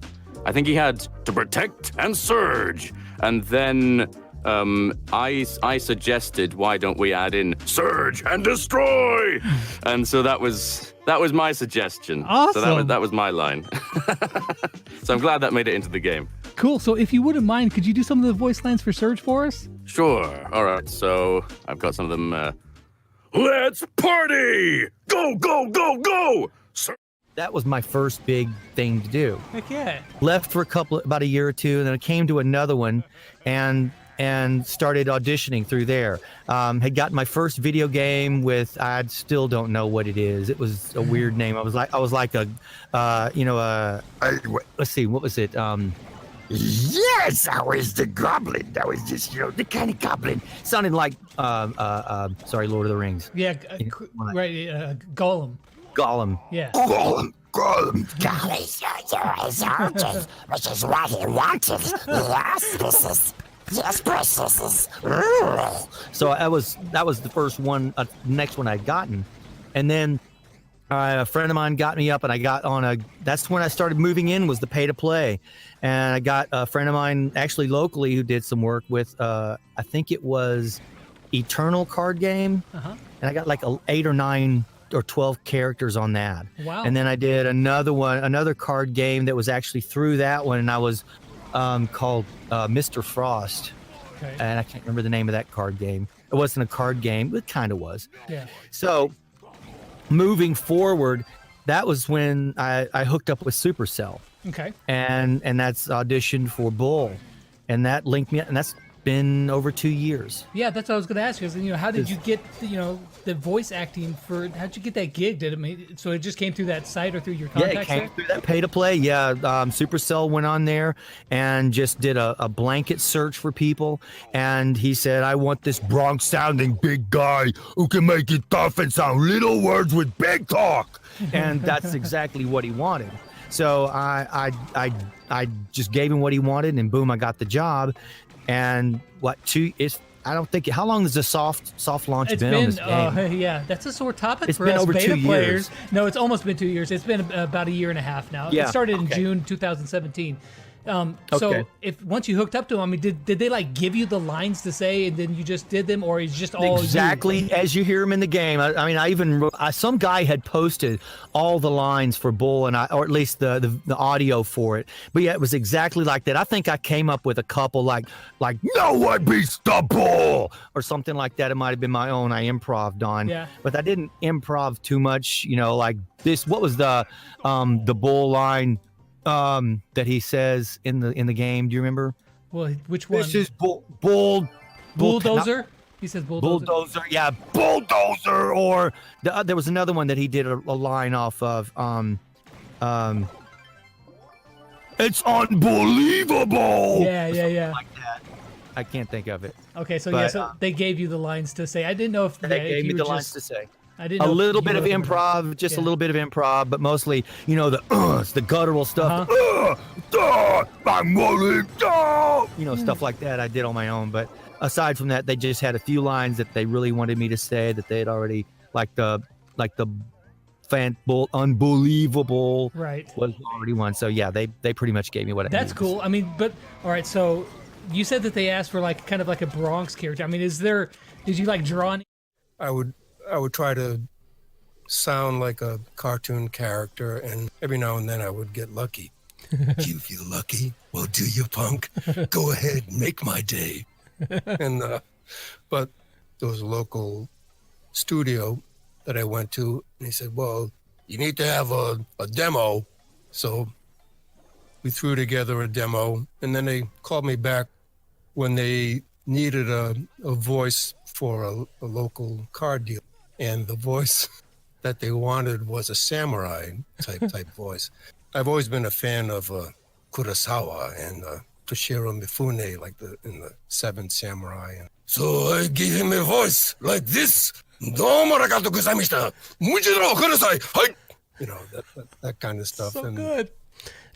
P: I think he had to protect and surge. And then I suggested, why don't we add in surge and destroy? And so that was my suggestion.
B: Awesome.
P: So that was my line. So I'm glad that made it into the game.
B: Cool. So if you wouldn't mind, could you do some of the voice lines for Surge for us?
P: Sure. All right. So I've got some of them. Let's party! Go, go, go, go!
Q: That was my first big thing to do.
B: Heck yeah.
Q: Left for about a year or two, and then I came to another one and started auditioning through there. Had gotten my first video game with, I still don't know what it is. It was a weird name. I was like let's see, what was it?
R: Yes, I was the goblin. That was just, the kind of goblin.
Q: Sounded like, sorry, Lord of the Rings.
B: Yeah, right, Gollum.
Q: Gollum.
B: Yeah.
R: Gollum. Golly, soldiers, which is what he wanted. Yes, princesses.
Q: So that was the first one, next one I'd gotten. And then a friend of mine got me up, and I got on that's when I started moving in, was the pay to play. And I got a friend of mine actually locally who did some work with, I think it was Eternal card game. And I got like 8 or 9 or 12 characters on that.
B: Wow.
Q: And then I did another card game that was actually through that one, and I was called Mr. Frost.
B: Okay.
Q: And I can't remember the name of that card game. It wasn't a card game, but it kind of was.
B: Yeah.
Q: So moving forward, that was when I hooked up with Supercell.
B: Okay.
Q: And that's auditioned for Bull, and that linked me, and that's been over 2 years.
B: Yeah, that's what I was going to ask you. How did you get, the voice acting for? How'd you get that gig? So it just came through that site or through your contacts?
Q: Yeah, it came through that pay to play. Yeah, Supercell went on there and just did a blanket search for people, and he said, "I want this Bronx-sounding big guy who can make it tough and sound little words with big talk," and that's exactly what he wanted. So I just gave him what he wanted, and boom, I got the job. And I don't think, how long has the soft launch been on this game?
B: Yeah, that's a sore topic
Q: It's
B: for
Q: been
B: us
Q: over
B: beta
Q: 2
B: players.
Q: years.
B: No, it's almost been 2 years. It's been about a year and a half now.
Q: Yeah,
B: It started in
Q: okay.
B: June 2017. So
Q: Okay.
B: if once you hooked up to him, did they like give you the lines to say and then you just did them, or is just all
Q: exactly as you hear them in the game? Some guy had posted all the lines for Bull, or at least the audio for it. But yeah, it was exactly like that. I think I came up with a couple like "No one beats the Bull" or something like that. It might have been my own. I improv'd on.
B: Yeah.
Q: But I didn't improv too much. Like this. What was the Bull line? That he says in the game. Do you remember?
B: Well, which one?
Q: This is
B: Bulldozer. He says bulldozer.
Q: Bulldozer, yeah, bulldozer. Or there was another one that he did a line off of. It's unbelievable.
B: Yeah.
Q: Like that. I can't think of it.
B: Okay, so
Q: But,
B: so they gave you the lines to say. I didn't know if
Q: they
B: if
Q: gave
B: you
Q: me
B: were
Q: the lines
B: just-
Q: to say.
B: I didn't
Q: A
B: know if
Q: little
B: you
Q: bit of
B: were-
Q: improv, just
B: Yeah.
Q: a little bit of improv, but mostly, it's the guttural stuff. I'm rolling, stuff like that. I did on my own. But aside from that, they just had a few lines that they really wanted me to say that they had already, like the unbelievable,
B: right,
Q: was already one. So yeah, they pretty much gave me what I
B: That's
Q: needed.
B: cool. But all right. So you said that they asked for kind of like a Bronx character. Did you draw any?
S: I would try to sound like a cartoon character, and every now and then I would get lucky. You feel lucky? Well, do you, punk? Go ahead, make my day. But there was a local studio that I went to, and he said, "Well, you need to have a demo." So we threw together a demo, and then they called me back when they needed a voice for a local car deal. and the voice that they wanted was a samurai type voice. I've always been a fan of Kurosawa and Toshiro Mifune, like in the Seven Samurai. So I gave him a voice like this. Domo arigatou gozaimashita. Muichiro kudasai. Hai. You know, that kind of stuff.
T: So good.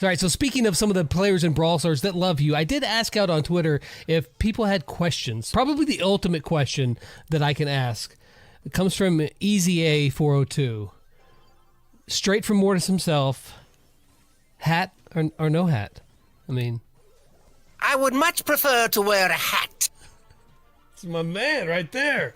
T: All right, so speaking of some of the players in Brawl Stars that love you, I did ask out on Twitter if people had questions. Probably the ultimate question that I can ask. It comes from EasyA402. Straight from Mortis himself. Hat or no hat? I mean...
C: I would much prefer to wear a hat.
T: It's my man right there.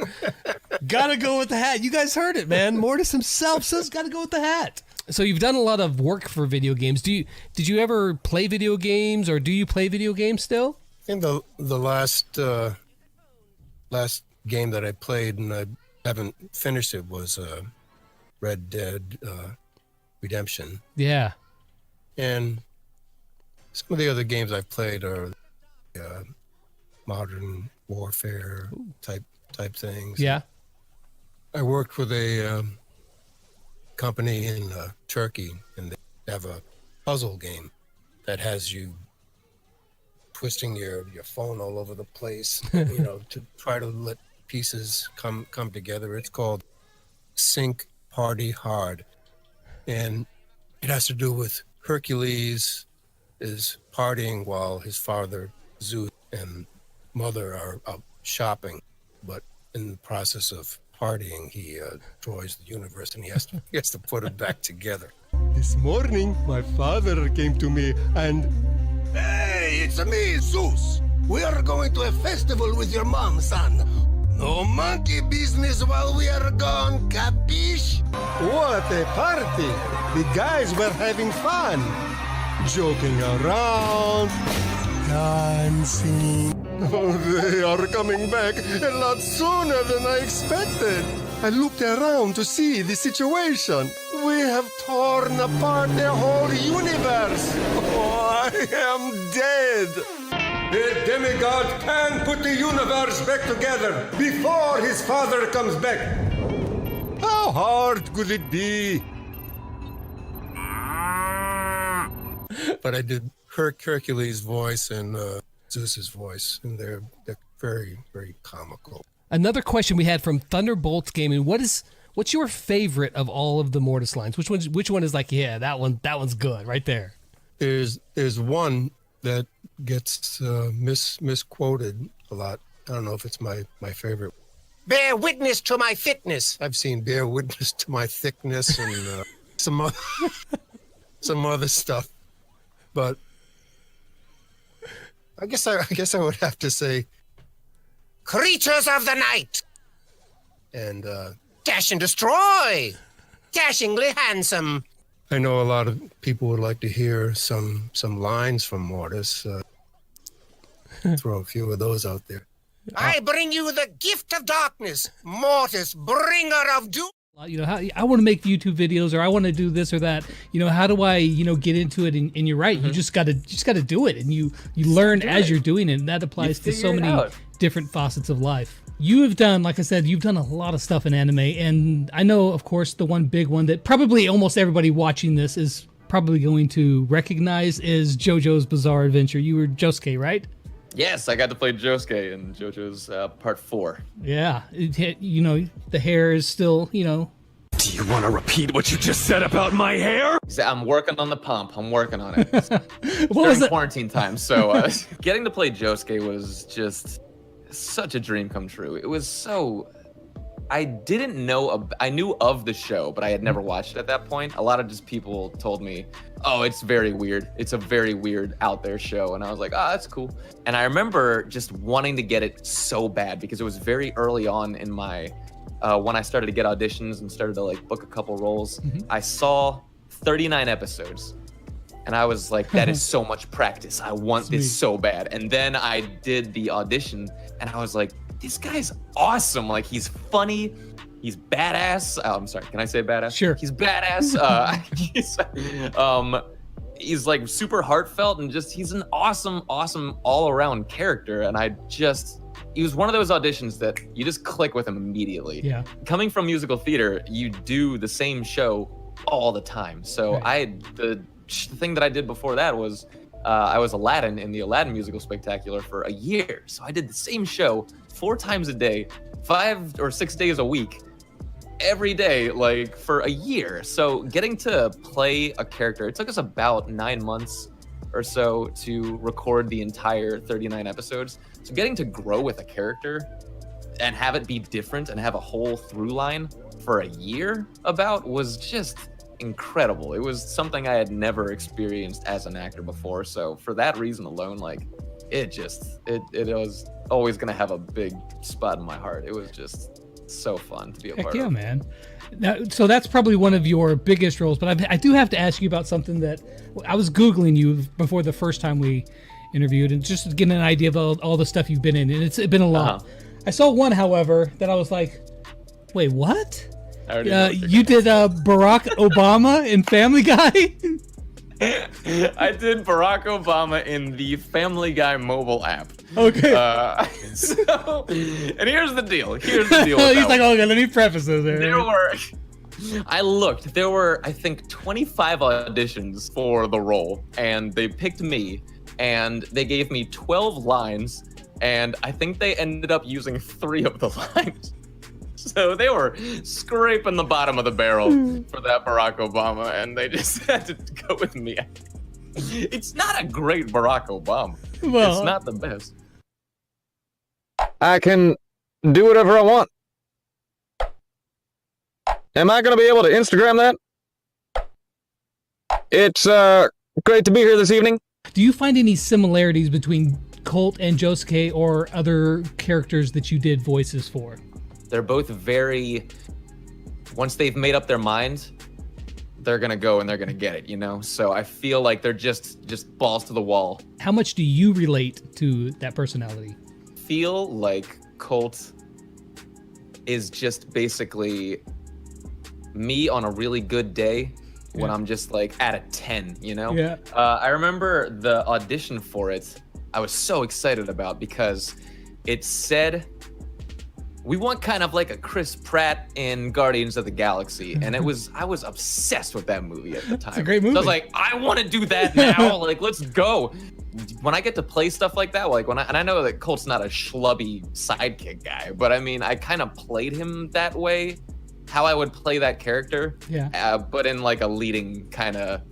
T: Gotta go with the hat. You guys heard it, man. Mortis himself says gotta go with the hat. So you've done a lot of work for video games. Did you ever play video games, or do you play video games still?
S: I think the last game that I played, and I haven't finished it, was Red Dead Redemption.
T: Yeah.
S: And some of the other games I've played are modern warfare type things.
T: Yeah.
S: I worked with a company in Turkey, and they have a puzzle game that has you twisting your phone all over the place, you know, to try to let pieces come together. It's called Sync Party Hard, and it has to do with Hercules is partying while his father Zeus and mother are out shopping, but in the process of partying, he destroys the universe, and he has to put it back together.
F: This morning, my father came to me and... Hey, it's me, Zeus. We are going to a festival with your mom, son. No monkey business while we are gone, capiche?
S: What a party! The guys were having fun. Joking around, dancing.
F: Oh, they are coming back a lot sooner than I expected. I looked around to see the situation. We have torn apart the whole universe. Oh, I am dead.
S: The demigod can put the universe back together before his father comes back. How hard could it be? But I did Hercules' voice and Zeus's voice, and they're very, very comical.
T: Another question we had from Thunderbolts Gaming: what's your favorite of all of the Mortis lines? Which one is like, yeah, that one's good right there?
S: There's one that gets misquoted a lot. I don't know if it's my favorite.
C: Bear witness to my fitness.
S: I've seen bear witness to my thickness and some other stuff, but I guess I would have to say
C: Creatures of the night.
S: And
C: Dash and destroy. Dashingly handsome.
S: I know a lot of people would like to hear some lines from Mortis. Throw a few of those out there.
C: I bring you the gift of darkness, Mortis, bringer of doom.
T: You know, I want to make YouTube videos, or I want to do this or that. You know, how do I, get into it? And you're right. Mm-hmm. You just gotta do it, and you learn as you're doing it. And that applies to so many different facets of life. You have done, like I said, you've done a lot of stuff in anime, and I know, of course, the one big one that probably almost everybody watching this is probably going to recognize is JoJo's Bizarre Adventure. You were Josuke, right?
U: Yes, I got to play Josuke in JoJo's Part 4.
T: Yeah, the hair is still,
U: Do you want to repeat what you just said about my hair? I'm working on the pump. I'm working on it. During quarantine time, so getting to play Josuke was just such a dream come true. It was so... I didn't know... I knew of the show, but I had never watched it at that point. A lot of just people told me, oh, it's very weird. It's a very weird out there show. And I was like, oh, that's cool. And I remember just wanting to get it so bad because it was very early on in my... when I started to get auditions and started to book a couple roles. Mm-hmm. I saw 39 episodes. And I was like, that is so much practice. I want this so bad. And then I did the audition and I was like, this guy's awesome. Like, he's funny. He's badass. Oh, I'm sorry. Can I say badass?
T: Sure.
U: He's badass. He's like super heartfelt and just, he's an awesome all around character. And I just he was one of those auditions that you just click with him immediately.
T: Yeah.
U: Coming from musical theater, you do the same show all the time. So the thing that I did before that was I was Aladdin in the Aladdin musical spectacular for a year. So I did the same show 4 times a day, 5 or 6 days a week, every day, like for a year. So getting to play a character, it took us about 9 months or so to record the entire 39 episodes. So getting to grow with a character and have it be different and have a whole through line for a year about was just incredible. It was something I had never experienced as an actor before. So for that reason alone, like it was always gonna have a big spot in my heart. It was just so fun to be a part
T: Yeah,
U: of.
T: man. Now, so that's probably one of your biggest roles, but I do have to ask you about something that I was Googling you before the first time we interviewed, and just to get an idea of all the stuff you've been in, and it's been a lot. I saw one, however, that I was like, wait, what? You did Barack Obama in Family Guy?
U: I did Barack Obama in the Family Guy mobile app.
T: Okay.
U: And here's the deal. He's
T: like, okay, let me preface this.
U: There were, I think, 25 auditions for the role, and they picked me, and they gave me 12 lines, and I think they ended up using 3 of the lines. So they were scraping the bottom of the barrel for that Barack Obama, and they just had to go with me. It's not a great Barack Obama.
T: Well,
U: it's not the best.
A: I can do whatever I want. Am I going to be able to Instagram that? It's great to be here this evening.
T: Do you find any similarities between Colt and Josuke or other characters that you did voices for?
U: They're both very, once they've made up their mind, they're gonna go and they're gonna get it, you know? So I feel like they're just balls to the wall.
T: How much do you relate to that personality?
U: Feel like Colt is just basically me on a really good day when I'm just like at a 10, you know?
T: Yeah.
U: I remember the audition for it, I was so excited about because it said, we want kind of like a Chris Pratt in Guardians of the Galaxy. And I was obsessed with that movie at the time.
T: It's a great movie.
U: So I was like, I want to do that now. Like, let's go. When I get to play stuff like that, like and I know that Colt's not a schlubby sidekick guy, but I mean, I kind of played him that way, how I would play that character.
T: Yeah.
U: But in like a leading kind of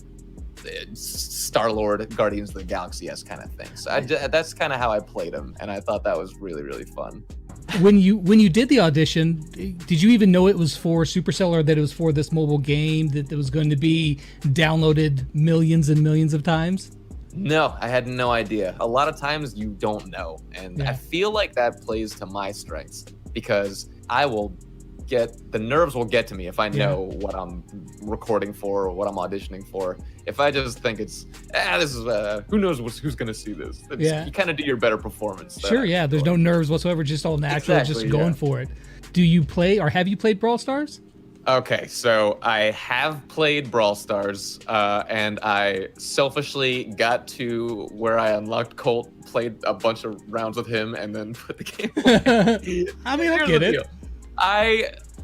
U: Star-Lord, Guardians of the Galaxy-esque kind of thing. So that's kind of how I played him. And I thought that was really, really fun.
T: When you did the audition, did you even know it was for Supercell or that it was for this mobile game that was going to be downloaded millions and millions of times?
U: No, I had no idea. A lot of times you don't know. And I feel like that plays to my strengths because the nerves will get to me if I know what I'm recording for or what I'm auditioning for. If I just think this is, who knows who's going to see this? You kind of do your better performance.
T: Sure, yeah. There's no nerves whatsoever, just all natural, just going for it. Do you play or have you played Brawl Stars?
U: Okay, so I have played Brawl Stars, and I selfishly got to where I unlocked Colt, played a bunch of rounds with him, and then put the game away.
T: I mean, I get it.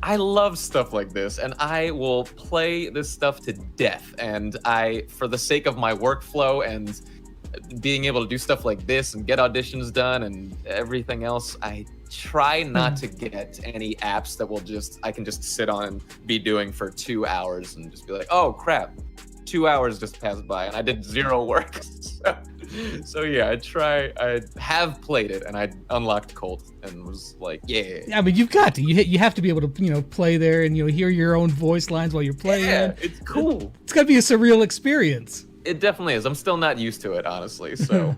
U: I love stuff like this, and I will play this stuff to death. And for the sake of my workflow and being able to do stuff like this and get auditions done and everything else, I try not to get any apps that I can just sit on and be doing for 2 hours and just be like, oh crap, 2 hours just passed by and I did 0 work. So yeah, I have played it and I unlocked Colt and was like, yeah.
T: I mean, you've got to. You have to be able to, play there and hear your own voice lines while you're playing.
U: Yeah, it's cool.
T: It's got to be a surreal experience.
U: It definitely is. I'm still not used to it, honestly. So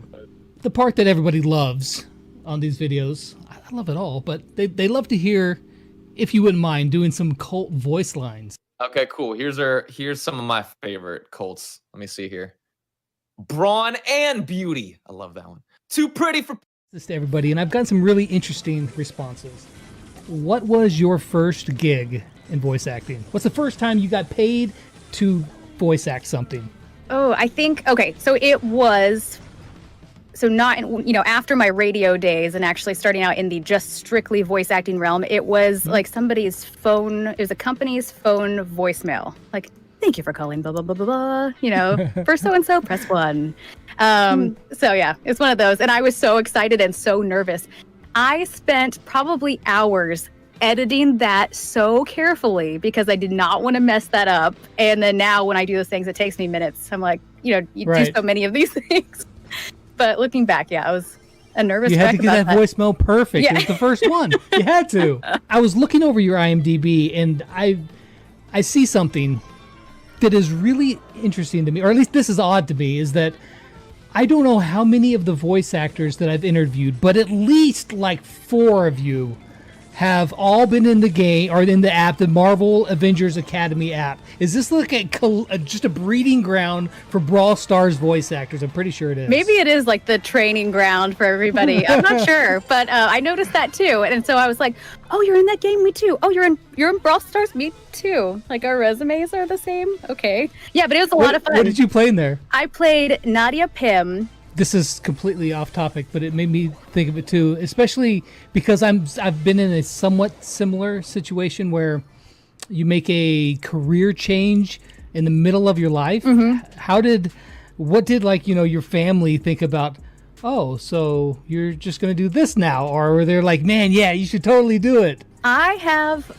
T: the part that everybody loves on these videos, I love it all, but they love to hear, if you wouldn't mind, doing some Colt voice lines.
U: Okay, cool. Here's some of my favorite Colts. Let me see here. Brawn and beauty. I love that one. Too pretty for
T: this to everybody, and I've gotten some really interesting responses. What was your first gig in voice acting? What's the first time you got paid to voice act something?
V: Oh, I think, okay, so it was
D: so not, after my radio days and actually starting out in the just strictly voice acting realm, it was like somebody's phone, it was a company's phone voicemail. Like, thank you for calling, blah, blah, blah, blah, blah, for so-and-so, press 1. So yeah, it's one of those. And I was so excited and so nervous. I spent probably hours editing that so carefully because I did not want to mess that up. And then now when I do those things, it takes me minutes. I'm like, you do so many of these things. But looking back, I was a nervous wreck.
T: You had to get that voicemail perfect.
D: Yeah.
T: It was the first one. You had to. I was looking over your IMDb, and I see something that is really interesting to me, or at least this is odd to me, is that I don't know how many of the voice actors that I've interviewed, but at least like 4 of you have all been in the game or in the app, the Marvel Avengers Academy app. Is this like just a breeding ground for Brawl Stars voice actors? I'm pretty sure it is.
D: Maybe it is like the training ground for everybody. I'm not sure, but I noticed that too. And so I was like, oh, you're in that game? Me too. Oh, you're in Brawl Stars? Me too. Like our resumes are the same? Okay. Yeah, but it was a lot of fun.
T: What did you play in there?
D: I played Nadia Pym.
T: This is completely off topic, but it made me think of it too, especially because I've been in a somewhat similar situation where you make a career change in the middle of your life. What did your family think about, oh, so you're just going to do this now? Or were they like, man, yeah, you should totally do it?
D: I have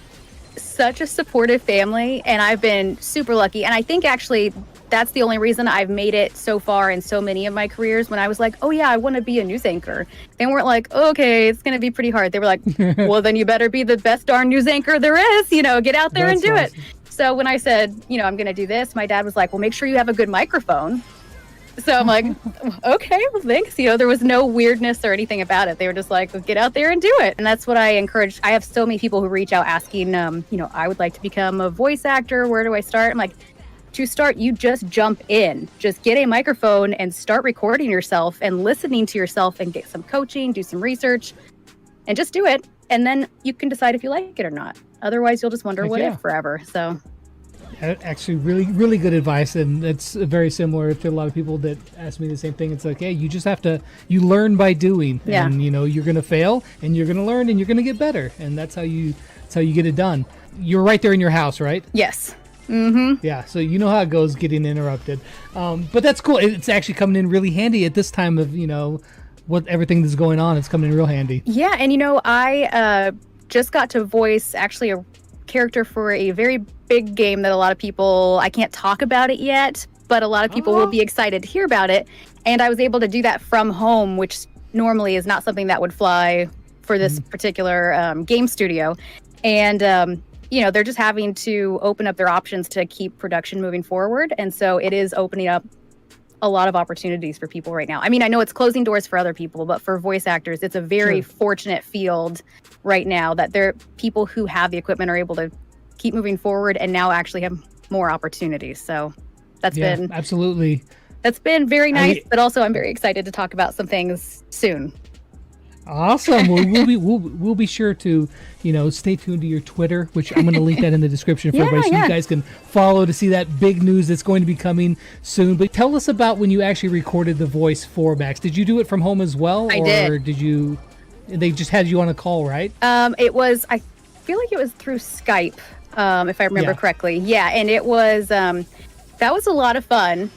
D: such a supportive family, and I've been super lucky. And I think actually that's the only reason I've made it so far in so many of my careers. When I was like, oh yeah, I want to be a news anchor, they weren't like, okay, it's going to be pretty hard. They were like, well, then you better be the best darn news anchor there is, get out there and do it. So when I said, I'm going to do this, my dad was like, well, make sure you have a good microphone. So I'm like, okay, well, thanks. There was no weirdness or anything about it. They were just like, well, get out there and do it. And that's what I encourage. I have so many people who reach out asking, I would like to become a voice actor. Where do I start? I'm like, to start, you just jump in. Just get a microphone and start recording yourself and listening to yourself and get some coaching, do some research, and just do it. And then you can decide if you like it or not. Otherwise, you'll just wonder what if forever. So.
T: Actually, really, really good advice, and it's very similar to a lot of people that ask me the same thing. It's like, hey, you just have to, you learn by doing, and you're gonna fail, and you're gonna learn, and you're gonna get better, and that's how you get it done. You're right there in your house, right?
D: Yes. Mm-hmm.
T: Yeah, so you know how it goes getting interrupted, but that's cool. It's actually coming in really handy at this time of what everything that's going on. It's coming in real handy.
D: Yeah, and I just got to voice actually a character for a very big game that a lot of people, I can't talk about it yet, but a lot of people will be excited to hear about it. And I was able to do that from home, which normally is not something that would fly for this particular game studio. And, they're just having to open up their options to keep production moving forward. And so it is opening up a lot of opportunities for people right now. I mean, I know it's closing doors for other people, but for voice actors, it's a very fortunate field right now that there people who have the equipment are able to keep moving forward and now actually have more opportunities. So that's been
T: absolutely.
D: That's been very nice, but also I'm very excited to talk about some things soon.
T: Awesome. We'll be sure to stay tuned to your Twitter, which I'm going to link that in the description for everybody, so you guys can follow to see that big news that's going to be coming soon. But tell us about when you actually recorded the voice for Max. Did you do it from home as well, or did you? They just had you on a call, right?
D: It was. I feel like it was through Skype, if I remember correctly. Yeah, and it was. That was a lot of fun.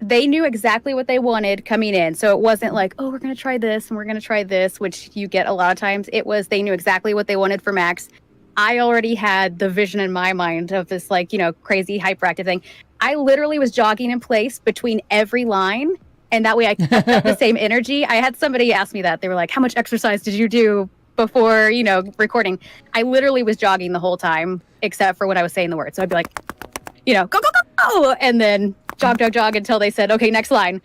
D: They knew exactly what they wanted coming in. So it wasn't like, oh, we're going to try this and we're going to try this, which you get a lot of times. It was, they knew exactly what they wanted for Max. I already had the vision in my mind of this crazy hyperactive thing. I literally was jogging in place between every line. And that way I kept up the same energy. I had somebody ask me that. They were like, how much exercise did you do before, recording? I literally was jogging the whole time, except for when I was saying the word. So I'd be like, go, go, go, go. And then jog until they said, okay, next line.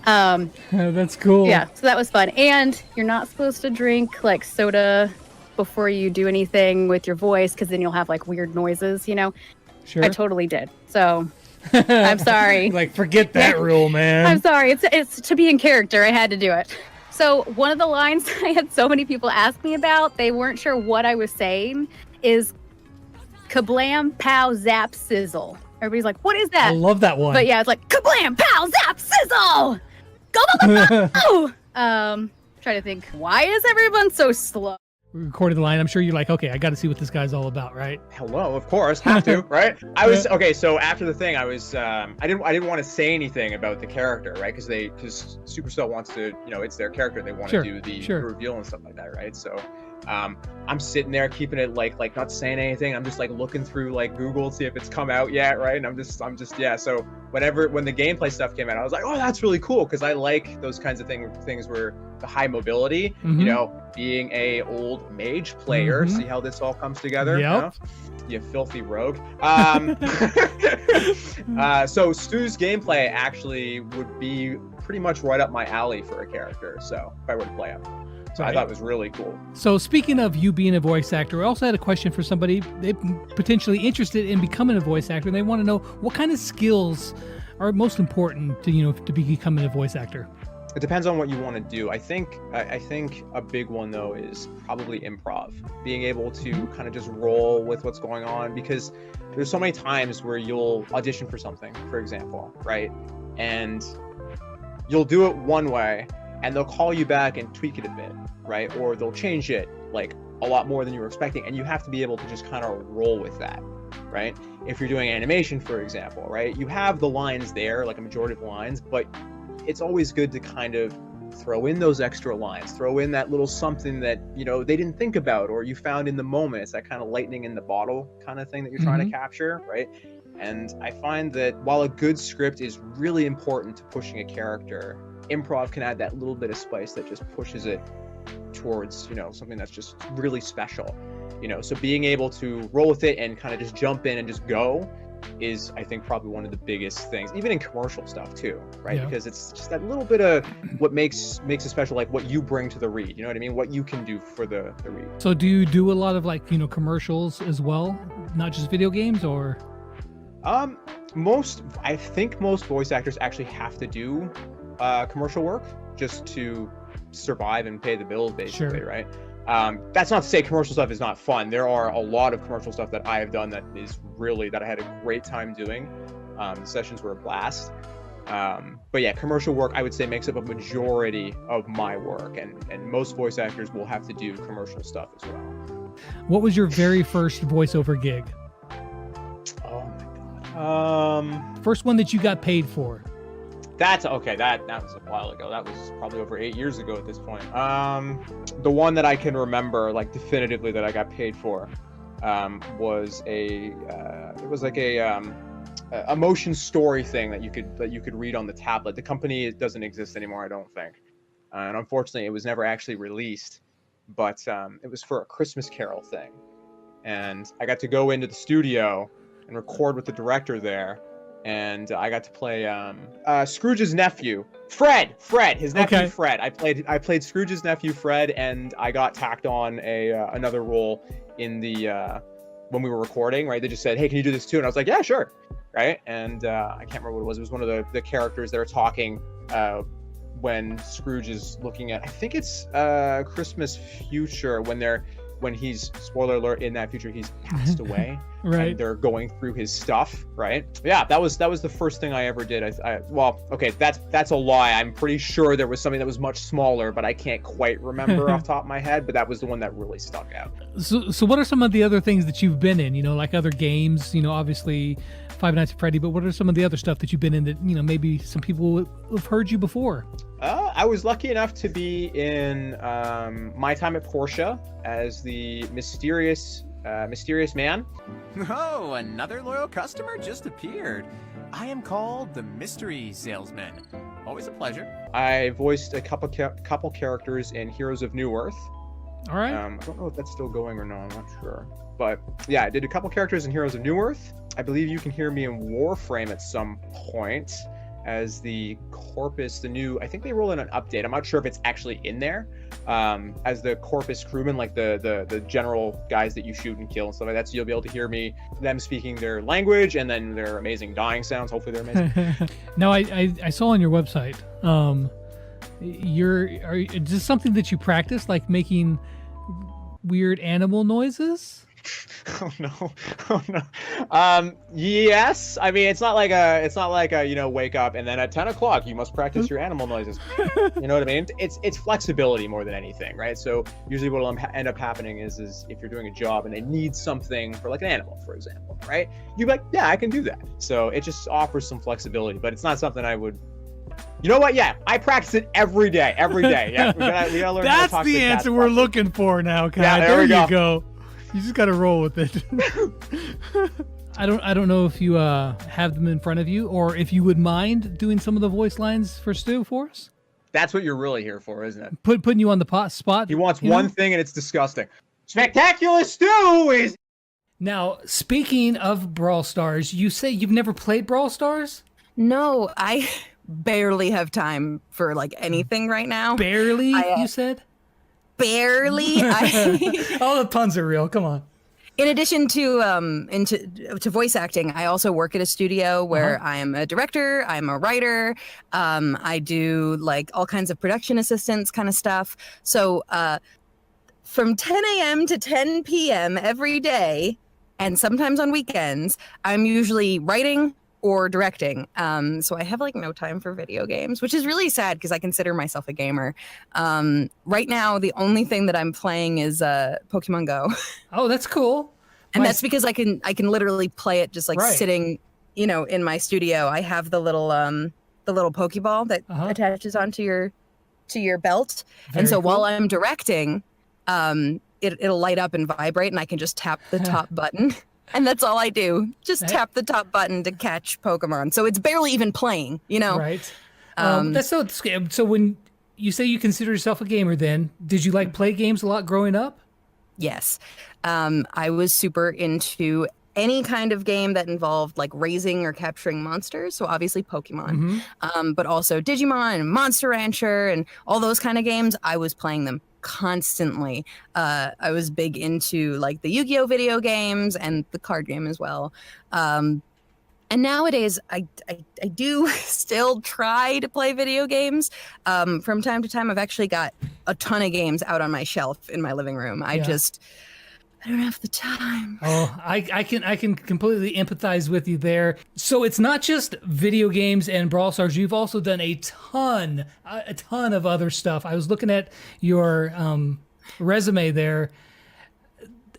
T: That's cool.
D: Yeah, so that was fun. And you're not supposed to drink soda before you do anything with your voice, because then you'll have weird noises,
T: Sure.
D: I totally did. So I'm sorry.
T: Forget that rule, man.
D: I'm sorry. It's to be in character. I had to do it. So one of the lines I had so many people ask me about, they weren't sure what I was saying, is kablam, pow, zap, sizzle. Everybody's like, what is that?
T: I love that one.
D: But yeah, it's like, kablam, pow, zap, sizzle! Go, go, go, go! Trying to think, why is everyone so slow?
T: We're recording the line. I'm sure you're like, okay, I got to see what this guy's all about, right?
E: Hello, of course, have to, right? I was okay. So after the thing, I was, I didn't want to say anything about the character, right? Because Supercell wants to, it's their character. They want to do the reveal and stuff like that, right? So, I'm sitting there keeping it like not saying anything. I'm just like looking through like Google to see if it's come out yet, right? And I'm just yeah. So when the gameplay stuff came out, I was like, oh, that's really cool, because I like those kinds of things where the high mobility, being a old mage player. See how this all comes together?
T: Yep.
E: You filthy rogue. So Stu's gameplay actually would be pretty much right up my alley for a character. So if I were to play him. So I thought it was really cool.
T: So speaking of you being a voice actor, I also had a question for somebody they potentially interested in becoming a voice actor. And they want to know what kind of skills are most important to becoming a voice actor.
E: It depends on what you want to do. I think a big one though is probably improv. Being able to kind of just roll with what's going on, because there's so many times where you'll audition for something, for example, right? And you'll do it one way, and they'll call you back and tweak it a bit, right? Or they'll change it like a lot more than you were expecting, and you have to be able to just kind of roll with that, right? If you're doing animation, for example, right? You have the lines there, like a majority of the lines, but it's always good to kind of throw in those extra lines, throw in that little something that, they didn't think about, or you found in the moment. It's that kind of lightning in the bottle kind of thing that you're trying to capture, right? And I find that while a good script is really important to pushing a character, improv can add that little bit of spice that just pushes it towards, something that's just really special, so being able to roll with it and kind of just jump in and just go is, I think, probably one of the biggest things, even in commercial stuff too, right? Yeah. Because it's just that little bit of what makes it special, like what you bring to the read, you know what I mean? What you can do for the read.
T: So do you do a lot of commercials as well, not just video games, or?
E: I think most voice actors actually have to do commercial work just to survive and pay the bills, basically, right? That's not to say commercial stuff is not fun. There are a lot of commercial stuff that I have done that I had a great time doing. The sessions were a blast. But yeah, commercial work, I would say, makes up a majority of my work, and most voice actors will have to do commercial stuff as well.
T: What was your very first voiceover gig?
E: Oh my god.
T: First one that you got paid for.
E: That's okay. That was a while ago. That was probably over 8 years ago at this point. The one that I can remember, like definitively, that I got paid for, was a motion story thing that you could read on the tablet. The company doesn't exist anymore, I don't think, and unfortunately, it was never actually released. But it was for a Christmas Carol thing, and I got to go into the studio and record with the director there. And I got to play Scrooge's nephew, Fred. His nephew, okay. Fred. I played Scrooge's nephew, Fred, and I got tacked on another role in the when we were recording. Right, they just said, "Hey, can you do this too?" And I was like, "Yeah, sure." Right, and I can't remember what it was. It was one of the characters that are talking when Scrooge is looking at. I think it's Christmas Future when he's, spoiler alert, in that future he's passed away. Right. And they're going through his stuff, right? Yeah, that was the first thing I ever did. Well, okay, that's a lie. I'm pretty sure there was something that was much smaller, but I can't quite remember off the top of my head, but that was the one that really stuck out.
T: So what are some of the other things that you've been in, like other games, obviously Five Nights at Freddy, but what are some of the other stuff that you've been in that, maybe some people have heard you before?
E: I was lucky enough to be in My Time at Porsche as the mysterious man.
V: Oh, another loyal customer just appeared. I am called the Mystery Salesman. Always a pleasure.
E: I voiced a couple characters in Heroes of New Earth.
T: All right.
E: I don't know if that's still going or not. I'm not sure. But yeah, I did a couple characters in Heroes of New Earth. I believe you can hear me in Warframe at some point as the Corpus, I think they roll in an update. I'm not sure if it's actually in there, as the Corpus crewmen, like the general guys that you shoot and kill and stuff like that. So you'll be able to hear them speaking their language and then their amazing dying sounds. Hopefully they're amazing.
T: Now I saw on your website, is this something that you practice, like making weird animal noises?
E: Oh no. Oh no. Yes. I mean, it's not like a you know, wake up and then at 10 o'clock you must practice your animal noises. You know what I mean? It's flexibility more than anything, right? So usually what will end up happening is if you're doing a job and they need something for like an animal, for example, right? You'd be like, yeah, I can do that. So it just offers some flexibility, but it's not something I would. You know what? Yeah, I practice it every day. Every day. Yeah, we gotta learn.
T: That's the answer we're looking for now, Kai.
E: Yeah,
T: there you go. You just got to roll with it. I don't know if you have them in front of you, or if you would mind doing some of the voice lines for Stu for us.
E: That's what you're really here for, isn't it?
T: Putting you on the spot.
E: He wants one thing, and it's disgusting. Spectacular Stu is.
T: Now, speaking of Brawl Stars, you say you've never played Brawl Stars?
O: No, I barely have time for like anything right now.
T: Barely, you said?
O: Barely.
T: All the puns are real. Come on.
O: In addition to voice acting, I also work at a studio where I'm a director, I'm a writer, I do like all kinds of production assistance kind of stuff. So from 10 a.m. to 10 p.m. every day, and sometimes on weekends, I'm usually writing or directing. So I have like no time for video games, which is really sad because I consider myself a gamer. Right now, the only thing that I'm playing is Pokemon Go.
T: Oh, that's cool.
O: And that's because I can literally play it just like sitting, you know, in my studio. I have the little Pokeball that attaches onto your belt. And so while I'm directing, it'll light up and vibrate and I can just tap the top button. And that's all I do. Just tap the top button to catch Pokemon. So it's barely even playing, you know?
T: Right. That's so when you say you consider yourself a gamer then, did you like play games a lot growing up?
O: Yes. I was super into any kind of game that involved like raising or capturing monsters. So obviously Pokemon, but also Digimon and Monster Rancher and all those kind of games. I was playing them constantly. I was big into like the Yu-Gi-Oh video games and the card game as well. And nowadays I do still try to play video games. From time to time, I've actually got a ton of games out on my shelf in my living room. I don't have the time.
T: Oh, I can completely empathize with you there. So it's not just video games and Brawl Stars. You've also done a ton of other stuff. I was looking at your resume there.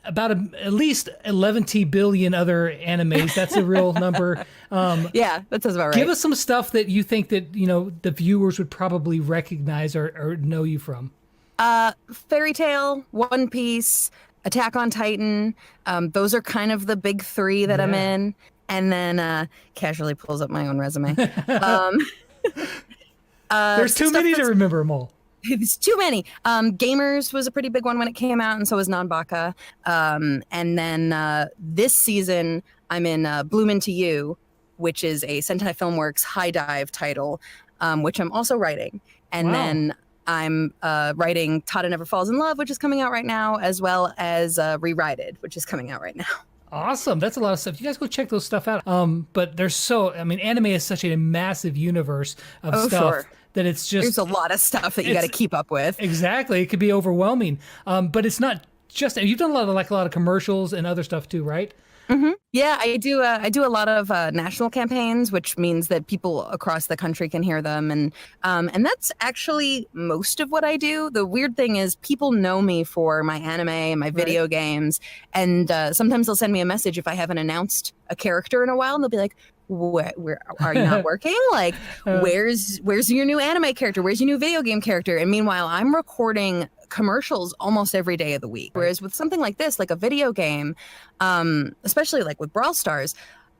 T: About at least 11 billion other animes. That's a real number.
O: Yeah, that sounds about right.
T: Give us some stuff that you think that, you know, the viewers would probably recognize or know you from.
O: Fairy Tail, One Piece, Attack on Titan. Those are kind of the big three that I'm in. And then casually pulls up my own resume.
T: There's too many to remember them all.
O: It's too many. Gamers was a pretty big one when it came out, and so was Nanbaka. And then this season, I'm in Bloom Into You, which is a Sentai Filmworks high dive title, which I'm also writing. And then I'm writing Tada Never Falls in Love, which is coming out right now, as well as Rewrited, which is coming out right now.
T: Awesome. That's a lot of stuff. You guys go check those stuff out. But there's anime is such a massive universe of stuff that it's just...
O: There's a lot of stuff that you got to keep up with.
T: Exactly. It could be overwhelming. But it's not just... You've done a lot of commercials and other stuff too, right?
O: Mm-hmm. Yeah, I do a lot of national campaigns, which means that people across the country can hear them, and that's actually most of what I do. The weird thing is people know me for my anime and my video games, and sometimes they'll send me a message if I haven't announced a character in a while, and they'll be like, where are you not working? Like, where's your new anime character? Where's your new video game character? And meanwhile, I'm recording commercials almost every day of the week. Whereas with something like this, like a video game, especially like with Brawl Stars,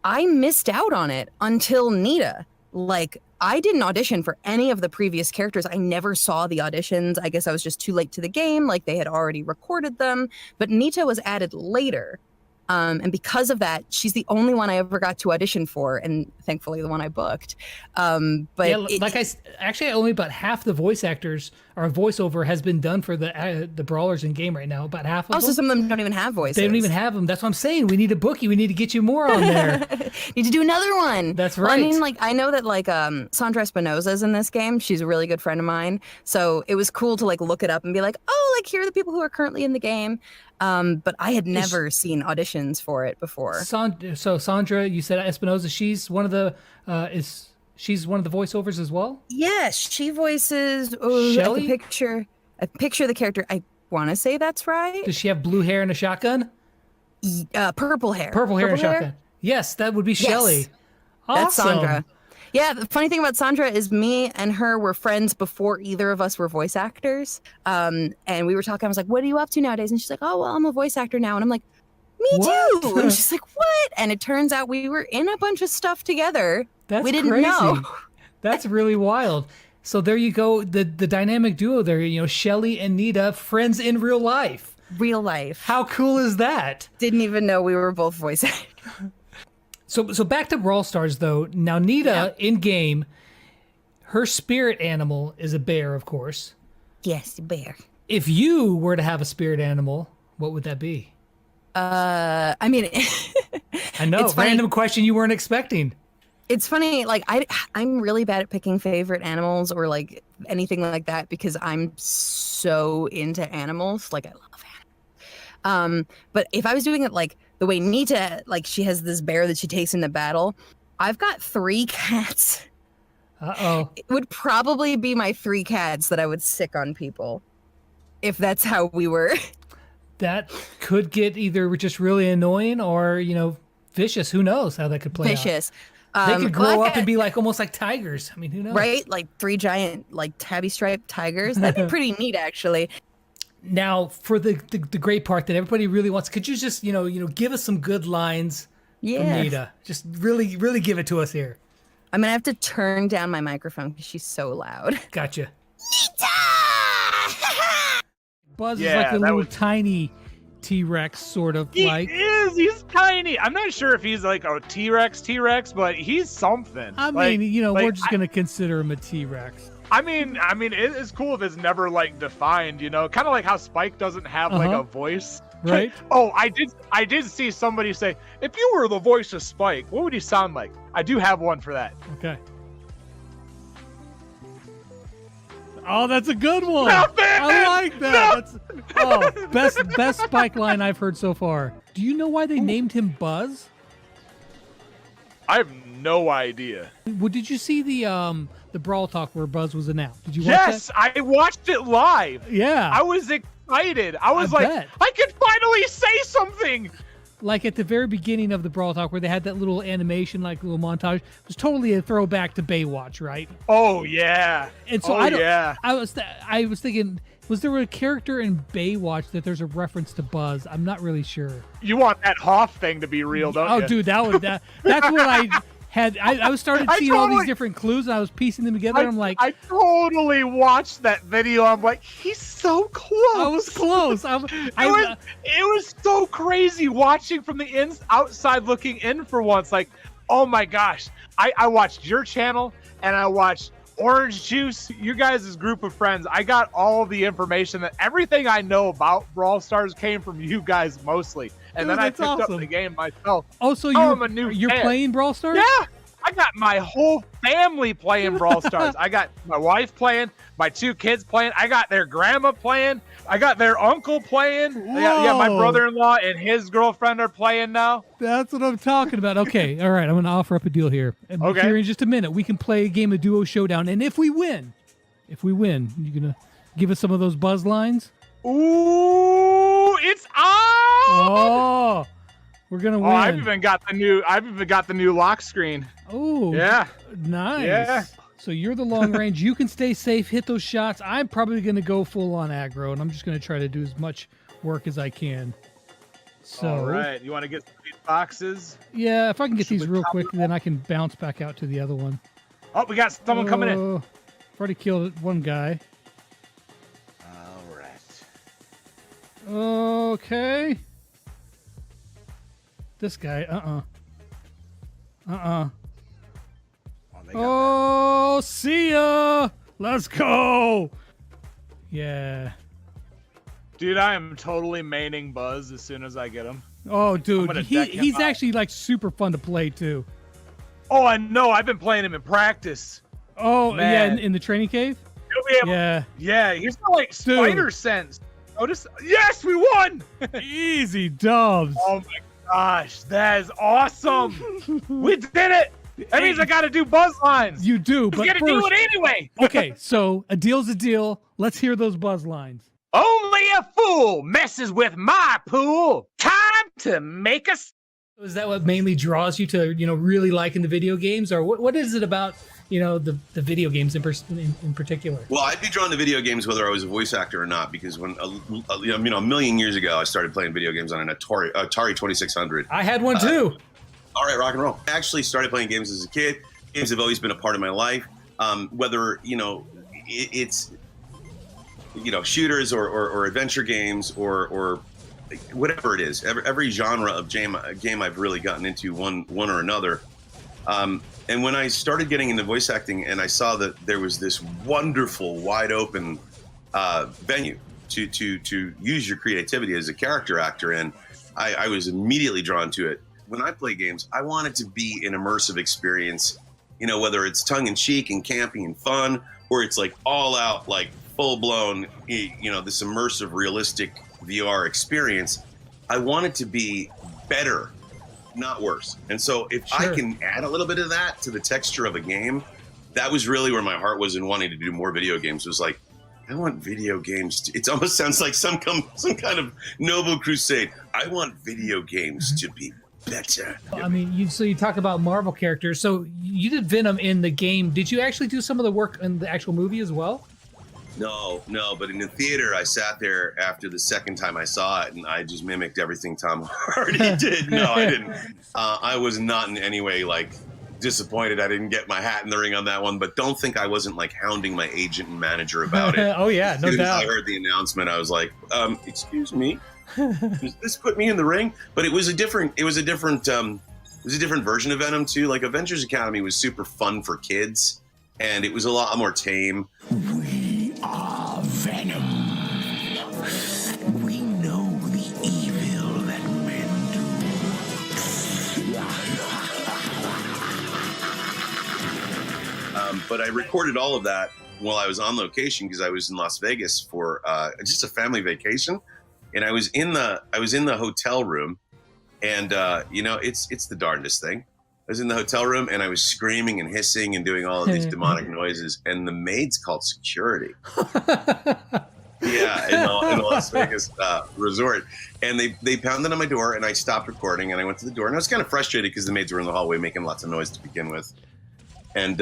O: I missed out on it until Nita. Like, I didn't audition for any of the previous characters. I never saw the auditions. I guess I was just too late to the game. Like, they had already recorded them. But Nita was added later. And because of that, she's the only one I ever got to audition for, and thankfully the one I booked. But
T: yeah, only about half the voice actors or voiceover has been done for the brawlers in game right now. About half of them.
O: Also, some of them don't even have voices.
T: They don't even have them. That's what I'm saying. We need to book you. We need to get you more on there.
O: Need to do another one.
T: That's right.
O: Well, I mean, like, I know that like Sandra Espinosa's in this game. She's a really good friend of mine. So it was cool to like look it up and be like, oh, like here are the people who are currently in the game.
G: But I had never seen auditions for it before.
T: So Sandra, you said Espinosa. She's one of the she's one of the voiceovers as well.
G: Yes, she voices
T: Shelly?
G: a picture of the character. I want to say that's right.
T: Does she have blue hair and a shotgun?
G: Purple hair.
T: Purple hair and a shotgun. Yes, that would be Shelly. Awesome.
G: That's Sandra. Yeah, the funny thing about Sandra is me and her were friends before either of us were voice actors. And we were talking, I was like, what are you up to nowadays? And she's like, oh, well, I'm a voice actor now. And I'm like, me too. And she's like, what? And it turns out we were in a bunch of stuff together.
T: That's
G: we didn't
T: crazy.
G: know.
T: That's really wild. So there you go. The dynamic duo there, you know, Shelly and Nita, friends in real life.
G: Real life.
T: How cool is that?
G: Didn't even know we were both voice actors.
T: So back to Brawl Stars though. Now Nita in game, her spirit animal is a bear, of course.
G: Yes, a bear.
T: If you were to have a spirit animal, what would that be?
G: I mean,
T: I know, random question you weren't expecting.
G: It's funny, like I'm really bad at picking favorite animals or like anything like that because I'm so into animals. Like I love animals. But if I was doing it like the way Nita, like she has this bear that she takes into battle, I've got 3 cats.
T: Uh-oh.
G: It would probably be my 3 cats that I would sick on people if that's how we were.
T: That could get either just really annoying or, you know, vicious. Who knows how that could play
G: Vicious.
T: out. They could grow up and be like almost like tigers. I mean, who knows?
G: Right? Like 3 giant, like tabby striped tigers. That'd be pretty neat, actually.
T: Now, for the great part that everybody really wants, could you just, you know, give us some good lines from Nita? Just really, really give it to us here.
G: I'm going to have to turn down my microphone because she's so loud.
T: Gotcha.
G: Nita!
T: Buzz is like a little tiny T-Rex, sort of like.
H: He is. He's tiny. I'm not sure if he's like a T-Rex, but he's something.
T: I mean, you know, we're just going to consider him a T-Rex.
H: I mean, it's cool if it's never like defined, you know, kind of like how Spike doesn't have like a voice,
T: right?
H: Oh, I did see somebody say, if you were the voice of Spike, what would he sound like? I do have one for that.
T: Okay. Oh, that's a good one.
H: Nothing!
T: I like that. That's best Spike line I've heard so far. Do you know why they named him Buzz?
H: I have no idea.
T: Well, did you see the Brawl Talk where Buzz was announced? Did you watch that?
H: Yes, I watched it live.
T: Yeah.
H: I was excited. I was like,
T: bet.
H: I can finally say something.
T: Like at the very beginning of the Brawl Talk where they had that little animation, like little montage, it was totally a throwback to Baywatch, right?
H: Oh yeah.
T: And so I was thinking, was there a character in Baywatch that there's a reference to Buzz? I'm not really sure.
H: You want that Hoff thing to be real, don't you?
T: Oh, dude, that's what I had. I was started seeing all these different clues, and I was piecing them together. And I'm like,
H: I totally watched that video. I'm like, he's so close.
T: I was close.
H: It was so crazy watching from the outside looking in for once. Like, oh my gosh, I watched your channel and I watched Orange Juice, you guys' group of friends. I got all the information that everything I know about Brawl Stars came from you guys mostly. And then I picked up the game myself.
T: Oh, so you're playing Brawl Stars?
H: Yeah. I got my whole family playing Brawl Stars. I got my wife playing, my 2 kids playing. I got their grandma playing. I got their uncle playing. Yeah, my brother-in-law and his girlfriend are playing now.
T: That's what I'm talking about. Okay, all right. I'm going to offer up a deal here. And here in just a minute, we can play a game of Duo Showdown. And if we win, you're going to give us some of those Buzz lines?
H: Ooh, it's on!
T: Oh, we're gonna win.
H: I've even got the new lock screen.
T: Oh,
H: yeah,
T: nice.
H: Yeah.
T: So you're the long range. You can stay safe, hit those shots. I'm probably gonna go full on aggro, and I'm just gonna try to do as much work as I can. So,
H: all right, you want to get these boxes?
T: Yeah, if I can get these real quick, then I can bounce back out to the other one.
H: Oh, we got someone coming in.
T: I've already killed one guy.
H: All right.
T: Okay. This guy, Oh, see ya! Let's go! Yeah.
H: Dude, I am totally maining Buzz as soon as I get him.
T: Oh, dude, he's actually like super fun to play too.
H: Oh, I know. I've been playing him in practice.
T: Oh,
H: man.
T: yeah, in the training cave?
H: Yeah. Yeah, he's got like spider sense. Notice? Yes, we won!
B: Easy dubs.
H: Oh my gosh, that is awesome! We did it! That means I gotta do buzz lines.
B: You do,
H: We
B: but
H: gotta do it anyway.
B: Okay, so a deal's a deal. Let's hear those buzz lines.
H: Only a fool messes with my pool. Time to make us.
T: Is that what mainly draws you to, really liking the video games, or what is it about, the video games in particular?
I: Well, I'd be drawn to video games whether I was a voice actor or not, because when a million years ago, I started playing video games on an Atari 2600.
T: I had one too.
I: All right, rock and roll. I actually started playing games as a kid. Games have always been a part of my life. Whether it's shooters or adventure games or whatever it is, every genre of game I've really gotten into one or another. And when I started getting into voice acting, and I saw that there was this wonderful, wide open venue to use your creativity as a character actor, and I was immediately drawn to it. When I play games, I want it to be an immersive experience. Whether it's tongue in cheek and campy and fun, or it's like all out, like full blown, this immersive, realistic VR experience. I want it to be better, not worse. And so if I can add a little bit of that to the texture of a game, that was really where my heart was in wanting to do more video games. It was like, I want video games it almost sounds like some kind of noble crusade. I want video games to be better.
T: I mean, you talk about Marvel characters. So you did Venom in the game. Did you actually do some of the work in the actual movie as well?
I: No, but in the theater, I sat there after the second time I saw it, and I just mimicked everything Tom Hardy did. No, I didn't. I was not in any way disappointed I didn't get my hat in the ring on that one, but don't think I wasn't hounding my agent and manager about it.
T: Oh yeah, no doubt. As soon as
I: I heard the announcement, I was like, excuse me, does this put me in the ring? But it was a different version of Venom too. Like Avengers Academy was super fun for kids, and it was a lot more tame.
R: We are Venom. We know the evil that men
I: do. But I recorded all of that while I was on location because I was in Las Vegas for just a family vacation, and I was in the hotel room, and it's the darndest thing. I was in the hotel room and I was screaming and hissing and doing all of these demonic noises, and the maids called security. Yeah, in the Las Vegas resort, and they pounded on my door, and I stopped recording and I went to the door, and I was kind of frustrated because the maids were in the hallway making lots of noise to begin with, and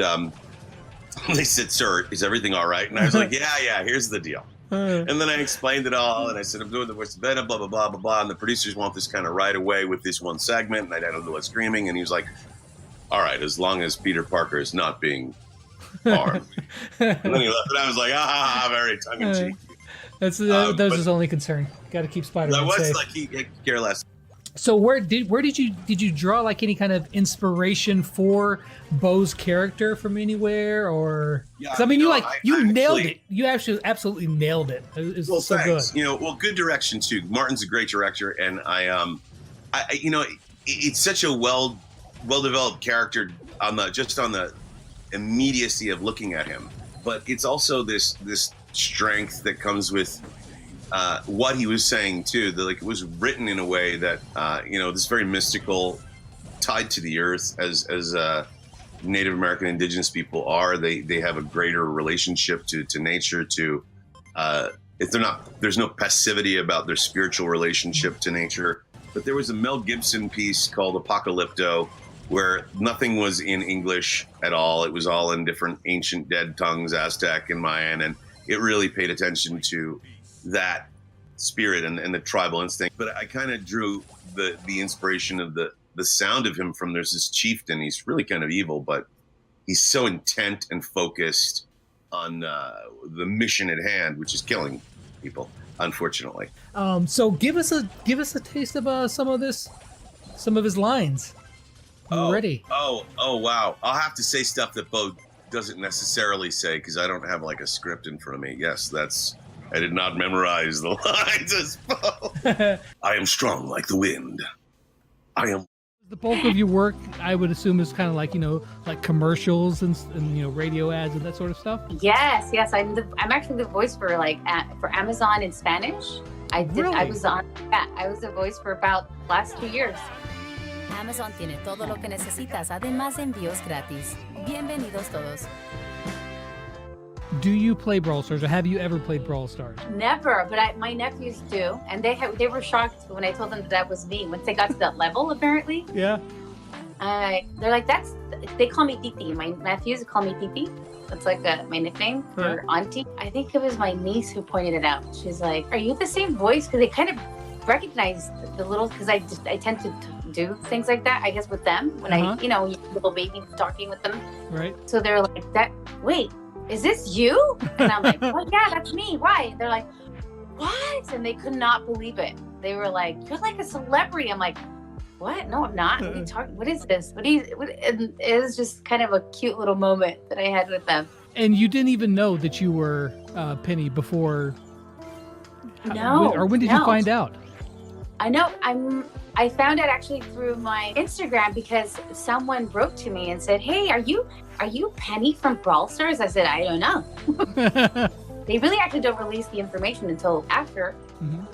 I: they said, "Sir, is everything all right?" And I was like, "Yeah, here's the deal." And then I explained it all, and I said, I'm doing the voice of Venom, blah, blah, blah, blah, blah. And the producers want this kind of right away with this one segment. And I don't know what's screaming. And he was like, all right, as long as Peter Parker is not being harmed. And then he left, and I was like, very tongue-in-cheek.
T: That was his only concern. Got to keep Spider-Man safe.
I: That was like, he could care less.
T: So where did you draw like any kind of inspiration for Bo's character from anywhere, or? Yeah, I mean, you nailed it. You actually absolutely nailed it. It's so
I: thanks.
T: good.
I: Good direction too. Martin's a great director, and it's such a well-developed character on the immediacy of looking at him, but it's also this strength that comes with what he was saying too. That it was written in a way that this very mystical, tied to the earth as Native American indigenous people are. They have a greater relationship to nature. There's no passivity about their spiritual relationship to nature. But there was a Mel Gibson piece called Apocalypto, where nothing was in English at all. It was all in different ancient dead tongues, Aztec and Mayan, and it really paid attention to that spirit and the tribal instinct. But I kind of drew the inspiration of the sound of him from, there's this chieftain. He's really kind of evil, but he's so intent and focused on the mission at hand, which is killing people, unfortunately.
T: So give us a taste of some of his lines. Ready?
I: Oh, wow. I'll have to say stuff that Bo doesn't necessarily say because I don't have a script in front of me. Yes, I did not memorize the lines as Bo. I am strong like the wind. I am.
B: The bulk of your work, I would assume, is kind of like, like commercials and radio ads and that sort of stuff.
J: Yes. I'm actually the voice for for Amazon in Spanish. I was the voice for about last 2 years.
K: Amazon tiene todo lo que necesitas, además de envíos gratis. Bienvenidos todos.
B: Do you play Brawl Stars, or have you ever played Brawl Stars?
J: Never, but my nephews do, and they were shocked when I told them that was me. Once they got to that level, apparently.
B: Yeah.
J: They're like, they call me Titi. My nephews call me Titi. That's like my nickname for auntie. I think it was my niece who pointed it out. She's like, "Are you the same voice?" Because they kind of recognize the little, because I tend to do things like that, I guess, with them when I little baby talking with them.
B: Right.
J: So they're like, wait, is this you? And I'm like, oh yeah, that's me. Why? And they're like, what? And they could not believe it. They were like, you're like a celebrity. I'm like, what? No, I'm not. What are you talking? What is this? And it was just kind of a cute little moment that I had with them.
B: And you didn't even know that you were Penny before?
J: No.
B: When did you find out?
J: I know. I found out actually through my Instagram, because someone wrote to me and said, "Hey, are you Penny from Brawl Stars?" I said, "I don't know." They really actually don't release the information until after,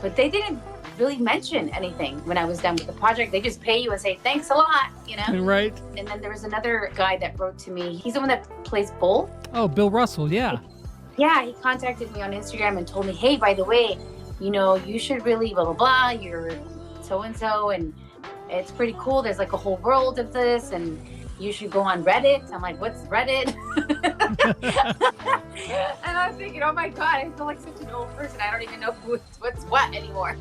J: but they didn't really mention anything when I was done with the project. They just pay you and say, "Thanks a lot,"
B: Right.
J: And then there was another guy that wrote to me. He's the one that plays Bull.
B: Oh, Bill Russell, yeah.
J: Yeah, he contacted me on Instagram and told me, "Hey, by the way, you should really blah, blah, blah. You're so-and-so, and it's pretty cool. There's like a whole world of this, and you should go on Reddit." I'm like, "What's Reddit?" And I was thinking, oh my God, I feel like such an old person. I don't even know what's what anymore.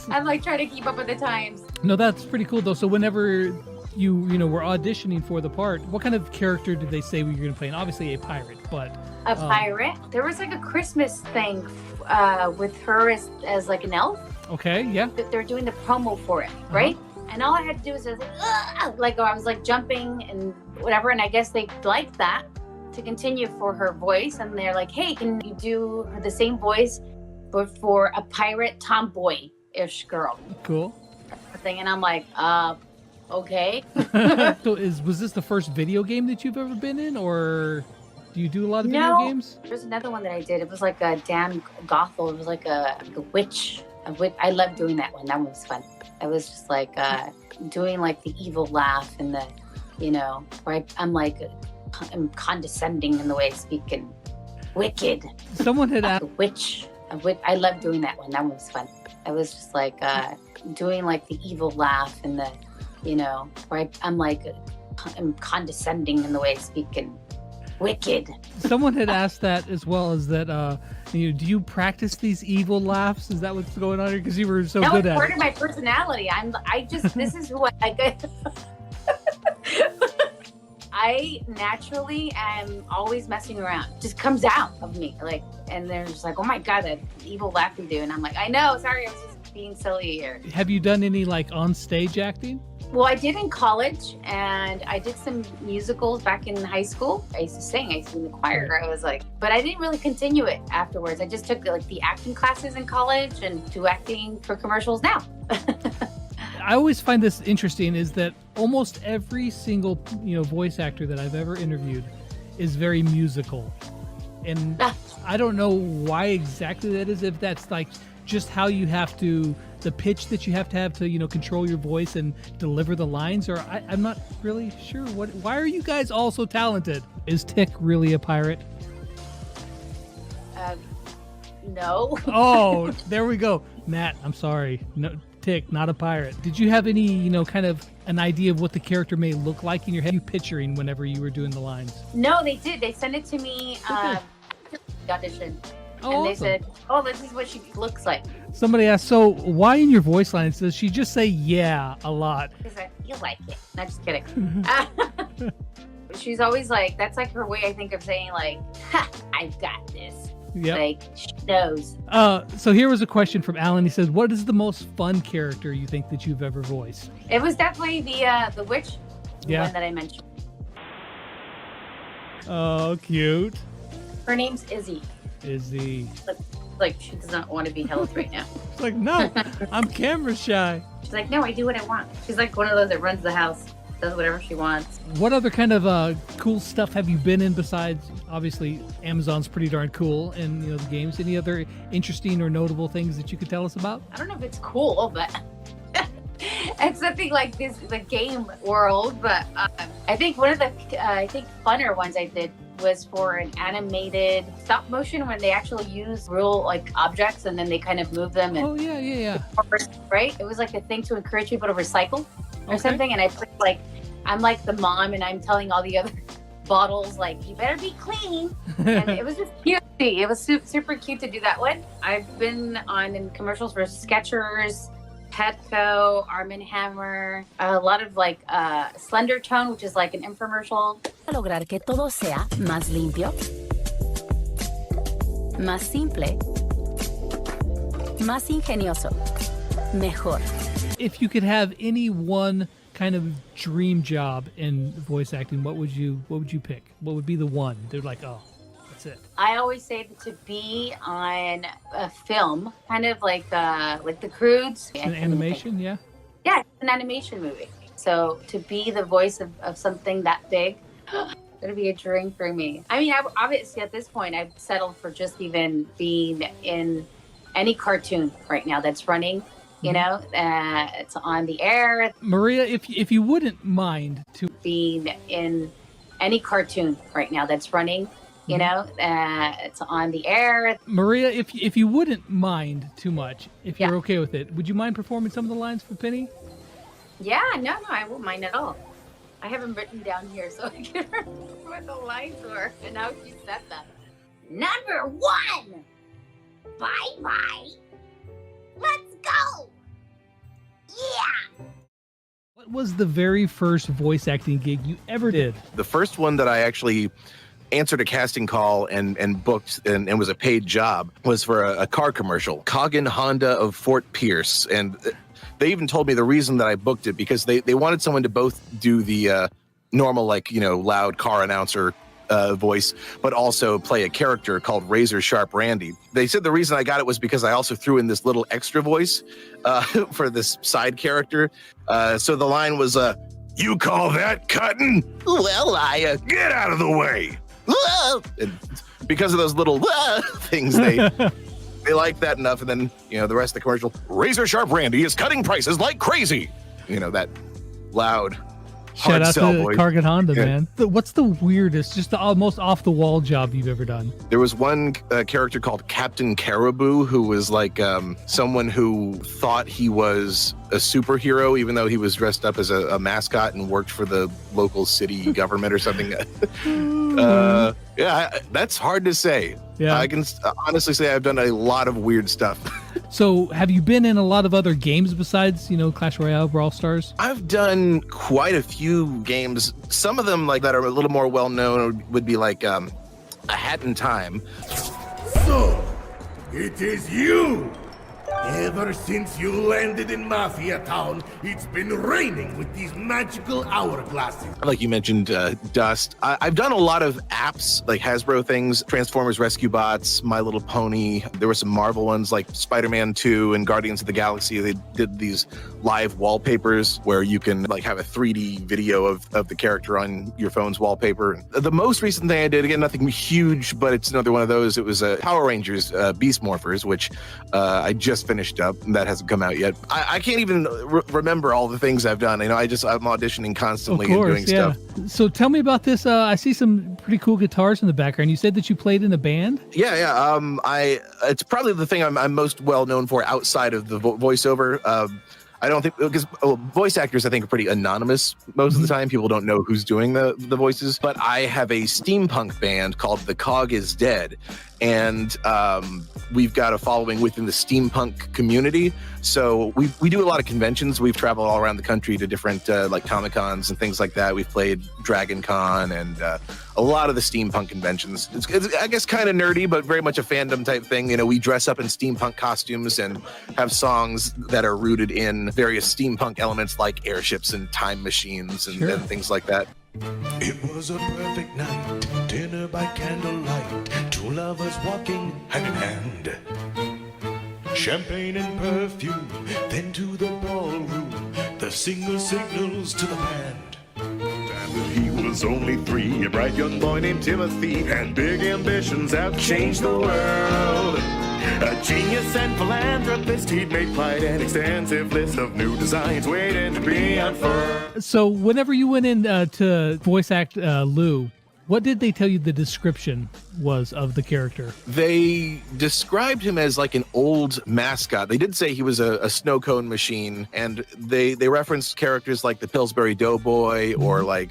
J: I'm like trying to keep up with the times.
B: No, that's pretty cool though. So whenever you were auditioning for the part, what kind of character did they say you were going to play? And obviously a pirate, but
J: a pirate. There was like a Christmas thing with her as like an elf.
B: Okay, yeah.
J: They're doing the promo for it, right? And all I had to do was I was like jumping and whatever, and I guess they liked that to continue for her voice, and they're like, "Hey, can you do the same voice but for a pirate tomboy-ish girl?"
B: Cool.
J: Thing, and I'm like, okay.
B: So was this the first video game that you've ever been in, or do you do a lot of video games?
J: There's another one that I did. It was like a Dan Gothel. It was like a witch. I love doing that one. That one was fun. I was just like doing like the evil laugh and the, where I'm condescending in the way I speak and wicked.
B: Someone had asked.
J: Witch. I love doing that one. That one was fun. I was just like doing like the evil laugh and the, where I'm condescending in the way I speak and wicked.
B: Someone had asked that as well, as that do you practice these evil laughs? Is that what's going on here? Because you were so good at it.
J: That was part of my personality. This is who I naturally am always messing around. Just comes out of me. And they're just like, "Oh my God, that evil laugh you do." And I'm like, "I know, sorry, I was just being silly here."
B: Have you done any on stage acting?
J: Well, I did in college, and I did some musicals back in high school. I used to sing. I used to be in the choir. I was like, but I didn't really continue it afterwards. I just took the acting classes in college and do acting for commercials now.
B: I always find this interesting, is that almost every single voice actor that I've ever interviewed is very musical, and I don't know why exactly that is. If that's just how you have to, the pitch that you have to control your voice and deliver the lines, or I'm not really sure. Why are you guys all so talented? Is Tick really a pirate?
J: No.
B: Oh, there we go. Matt, I'm sorry. No, Tick, not a pirate. Did you have any, kind of an idea of what the character may look like in your head? You picturing whenever you were doing the lines?
J: No, they did. They sent it to me. Audition.
B: Oh,
J: and they
B: awesome.
J: said, "Oh, this is what she looks like."
B: Somebody asked, so why in your voice lines does she just say "yeah" a lot?
J: Because I feel like it. No, just kidding. She's always like, that's like her way, I think, of saying "Ha, I've got this."
B: Yep.
J: She knows.
B: So here was a question from Alan. He says, what is the most fun character you think that you've ever voiced?
J: It was definitely the witch one that I mentioned.
B: Oh, cute.
J: Her name's Izzy.
B: Izzy.
J: Like, she doesn't want to be held right now.
B: It's like, no, I'm camera shy.
J: She's like, no, I do what I want. She's like one of those that runs the house, does whatever she wants.
B: What other kind of cool stuff have you been in besides, obviously, Amazon's pretty darn cool and, you know, the games? Any other interesting or notable things that you could tell us about?
J: I don't know if it's cool, but it's something like this, the game world. But I think one of the, funner ones I did was for an animated stop motion when they actually use real like objects and then they kind of move them. And
B: yeah.
J: Right? It was like a thing to encourage people to recycle or something. And I played like, I'm like the mom and I'm telling all the other bottles like, you better be clean. And it was just cute. It was super cute to do that one. I've been in commercials for Skechers, Petco, Arm & Hammer, a lot of like Slender Tone, which is like an infomercial.
K: Lograr que todo sea más limpio, más simple, más ingenioso, mejor.
B: If you could have any one kind of dream job in voice acting, what would you pick? What would be the one? They're like, oh, that's it.
J: I always say to be on a film, kind of like the Croods.
B: An animation, yeah?
J: Yeah, it's an animation movie. So to be the voice of something that big, it'd be a dream for me. I mean, obviously at this point, I've settled for just even being in any cartoon right now that's running. You know, it's on the air.
B: Maria, if you wouldn't mind to
J: being in any cartoon right now that's running, you know, it's on the air.
B: Maria, if you wouldn't mind too much, if you're okay with it, would you mind performing some of the lines for Penny?
J: Yeah, no, I won't mind at all. I have them written down here so I can remember what the lines were. And now you said that. Number 1. Bye-bye. Let's go. Yeah.
B: What was the very first voice acting gig you ever did?
L: The first one that I actually answered a casting call and booked and was a paid job was for a car commercial, Coggin Honda of Fort Pierce. And they even told me the reason that I booked it because they wanted someone to both do the normal, like, you know, loud car announcer voice, but also play a character called Razor Sharp Randy. They said the reason I got it was because I also threw in this little extra voice for this side character. So the line was, you call that cutting? Well, I get out of the way. And because of those little things, they liked that enough. And then, you know, the rest of the commercial, Razor Sharp Randy is cutting prices like crazy. You know, that loud,
B: shout out to
L: voice.
B: Cargan Honda, man. What's the weirdest, just the most off-the-wall job you've ever done?
L: There was one character called Captain Caribou who was like someone who thought he was a superhero, even though he was dressed up as a mascot and worked for the local city government or something. That's hard to say.
B: Yeah.
L: I can honestly say I've done a lot of weird stuff.
B: So have you been in a lot of other games besides, you know, Clash Royale, Brawl Stars?
L: I've done quite a few games. Some of them like that are a little more well-known would be like A Hat in Time.
N: So, it is you! Ever since you landed in Mafia Town, it's been raining with these magical hourglasses.
L: Like you mentioned, Dust. I've done a lot of apps, like Hasbro things, Transformers Rescue Bots, My Little Pony. There were some Marvel ones like Spider-Man 2 and Guardians of the Galaxy. They did these live wallpapers where you can like have a 3D video of the character on your phone's wallpaper. The most recent thing I did, again, nothing huge, but it's another one of those. It was Power Rangers Beast Morphers, which I just finished up. That hasn't come out yet. I can't even remember all the things I've done. You know, I'm auditioning constantly and doing stuff.
B: So tell me about this. I see some pretty cool guitars in the background. You said that you played in a band?
L: Yeah. It's probably the thing I'm most well known for outside of the voiceover. I don't think, because voice actors, I think, are pretty anonymous most of the time. People don't know who's doing the voices. But I have a steampunk band called The Cog Is Dead. And we've got a following within the steampunk community. So we do a lot of conventions. We've traveled all around the country to different like Comic-Cons and things like that. We've played Dragon Con and a lot of the steampunk conventions. It's I guess kind of nerdy, but very much a fandom type thing. You know, we dress up in steampunk costumes and have songs that are rooted in various steampunk elements like airships and time machines and things like that.
N: It was a perfect night, dinner by candlelight, two lovers walking hand in hand. Champagne and perfume, then to the ballroom, the singer signals to the band. He was only 3, a bright young boy named Timothy, and big ambitions have changed the world. A genius and philanthropist, he'd made quite an extensive list of new designs waiting to be unfurled.
T: So whenever you went in to voice act Lou, what did they tell you the description was of the character?
L: They described him as like an old mascot. They did say he was a snow cone machine, and they referenced characters like the Pillsbury Doughboy or like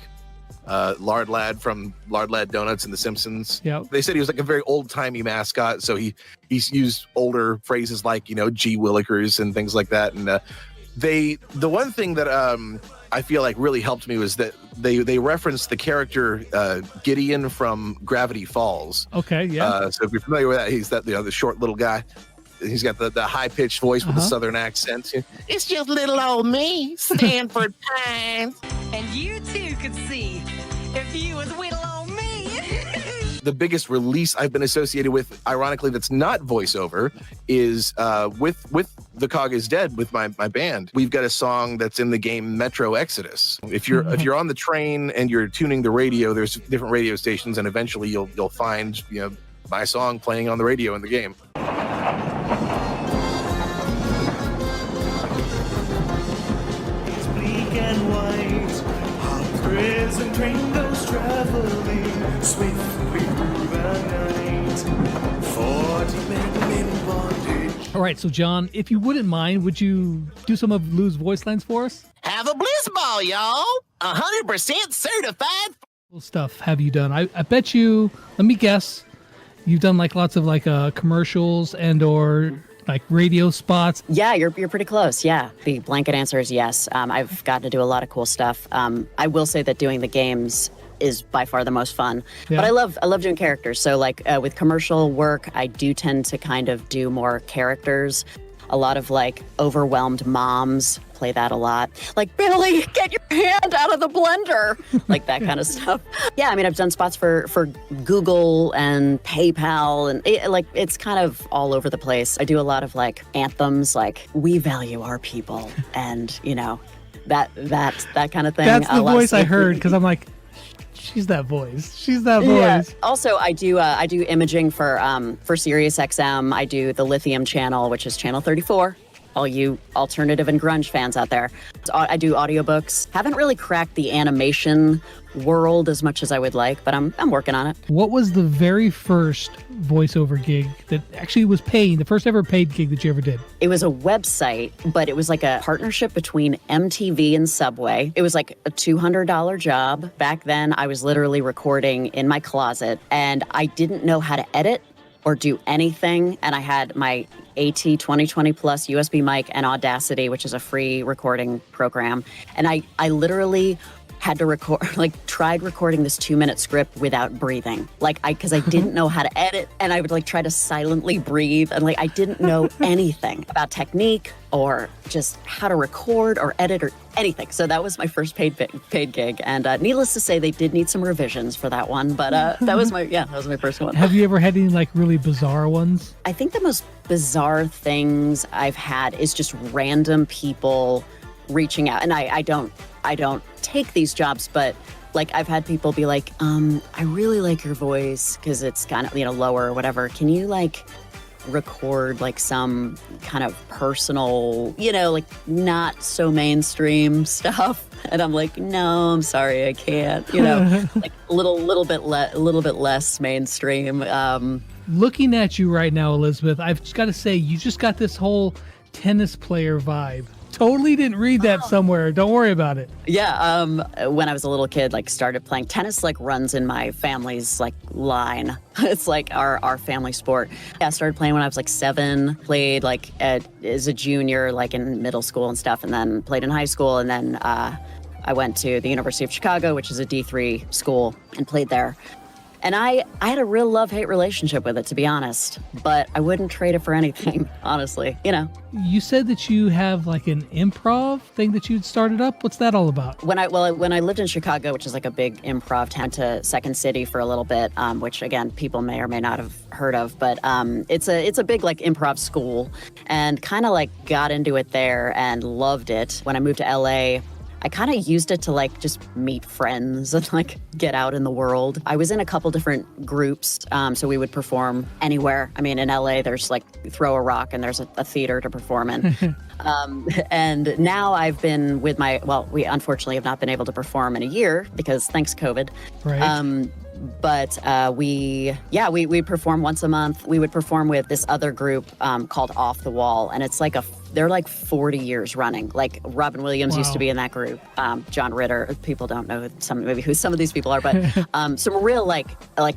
L: Lard Lad from Lard Lad Donuts and The Simpsons.
T: Yeah.
L: They said he was like a very old-timey mascot, so he's used older phrases like, you know, gee willikers and things like that. And the one thing that I feel like really helped me was that they referenced the character Gideon from Gravity Falls.
T: Okay, yeah.
L: So if you're familiar with that, he's that, you know, the short little guy. He's got the high-pitched voice with a southern accent.
R: It's just little old me, Stanford Pines.
K: And you too could see if you was little old me.
L: The biggest release I've been associated with, ironically, that's not voiceover, is with The Cog is Dead with my band. We've got a song that's in the game Metro Exodus. If you're on the train and you're tuning the radio, there's different radio stations, and eventually you'll find, you know, my song playing on the radio in the game.
N: And white, our prison train goes traveling swiftly through the night. 40 men in bondage.
T: All right, so John, if you wouldn't mind, would you do some of Lou's voice lines for us?
R: Have a bliss ball, y'all. 100% certified.
T: What stuff have you done? I bet you, let me guess, you've done like lots of like commercials and or like radio spots.
M: Yeah, you're pretty close. Yeah, the blanket answer is yes. I've gotten to do a lot of cool stuff. I will say that doing the games is by far the most fun.
T: Yeah.
M: But I love doing characters. So like with commercial work, I do tend to kind of do more characters. A lot of like overwhelmed moms play that a lot. Like, Billy, get your hand out of the blender. Like that kind of stuff. Yeah, I mean, I've done spots for Google and PayPal, and it's kind of all over the place. I do a lot of like anthems, like we value our people, and you know, that kind of thing.
T: That's the voice I heard because I'm like, she's that voice. She's that voice.
M: Yeah. Also, I do imaging for SiriusXM. I do the Lithium channel, which is channel 34. All you alternative and grunge fans out there. I do audiobooks. Haven't really cracked the animation world as much as I would like, but I'm working on it.
T: What was the very first voiceover gig that actually was paying, the first ever paid gig that you ever did?
M: It was a website, but it was like a partnership between MTV and Subway. It was like a $200 job. Back then, I was literally recording in my closet, and I didn't know how to edit or do anything. And I had my AT 2020 Plus USB mic and Audacity, which is a free recording program. And I literally had to tried recording this 2-minute script without breathing. Because I didn't know how to edit, and I would try to silently breathe. And I didn't know anything about technique or just how to record or edit or anything. So that was my first paid gig. And needless to say, they did need some revisions for that one. But that was my first one.
T: Have you ever had any really bizarre ones?
M: I think the most bizarre things I've had is just random people reaching out. And I don't take these jobs, but I've had people be like, I really like your voice because it's kind of, lower or whatever. Can you record some kind of personal, not so mainstream stuff? And I'm like, no, I'm sorry, I can't, a little bit less mainstream.
T: Looking at you right now, Elizabeth, I've just got to say, you just got this whole tennis player vibe. Totally didn't read that somewhere. Don't worry about it.
M: Yeah, when I was a little kid, started playing tennis, runs in my family's line. It's our family sport. Yeah, I started playing when I was 7, played as a junior, in middle school and stuff, and then played in high school, and then I went to the University of Chicago, which is a D3 school, and played there. And I had a real love-hate relationship with it, to be honest. But I wouldn't trade it for anything, honestly. You know.
T: You said that you have like an improv thing that you'd started up. What's that all about?
M: When I lived in Chicago, which is like a big improv town, to Second City for a little bit, which again people may or may not have heard of, but it's a big like improv school, and kind of like got into it there and loved it. When I moved to LA, I kind of used it to like just meet friends and like get out in the world. I was in a couple different groups, so we would perform anywhere. I mean, in LA, there's like throw a rock and there's a theater to perform in. And now I've been with we unfortunately have not been able to perform in a year because thanks COVID.
T: Right.
M: But we perform once a month. We would perform with this other group called Off the Wall, and it's like they're like 40 years running. Like Robin Williams used to be in that group. John Ritter. People don't know who some of these people are, but some real like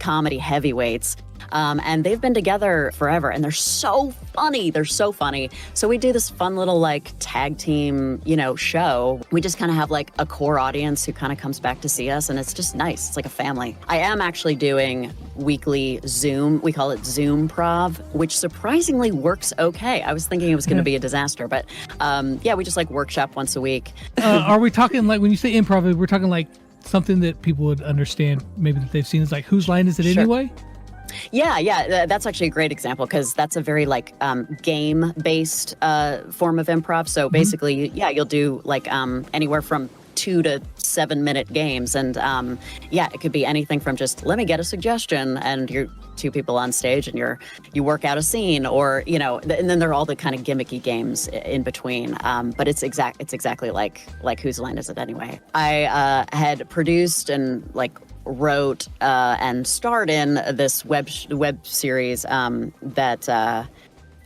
M: comedy heavyweights. And they've been together forever, and they're so funny. They're so funny. So we do this fun little like tag team, show. We just kind of have like a core audience who kind of comes back to see us, and it's just nice. It's like a family. I am actually doing weekly Zoom. We call it Zoom Prov, which surprisingly works okay. I was thinking it was going to be a disaster, but we just like workshop once a week.
T: Are we talking like when you say improv? We're talking like something that people would understand, maybe that they've seen. Is like, whose line is it anyway?
M: Yeah, that's actually a great example because that's a very like game-based form of improv. So basically, you'll do like anywhere from 2 to 7 minute games, and it could be anything from just let me get a suggestion, and you're two people on stage and you work out a scene, or and then there are all the kind of gimmicky games in between. But it's exactly like whose line is it anyway? I had produced and like wrote and starred in this web series that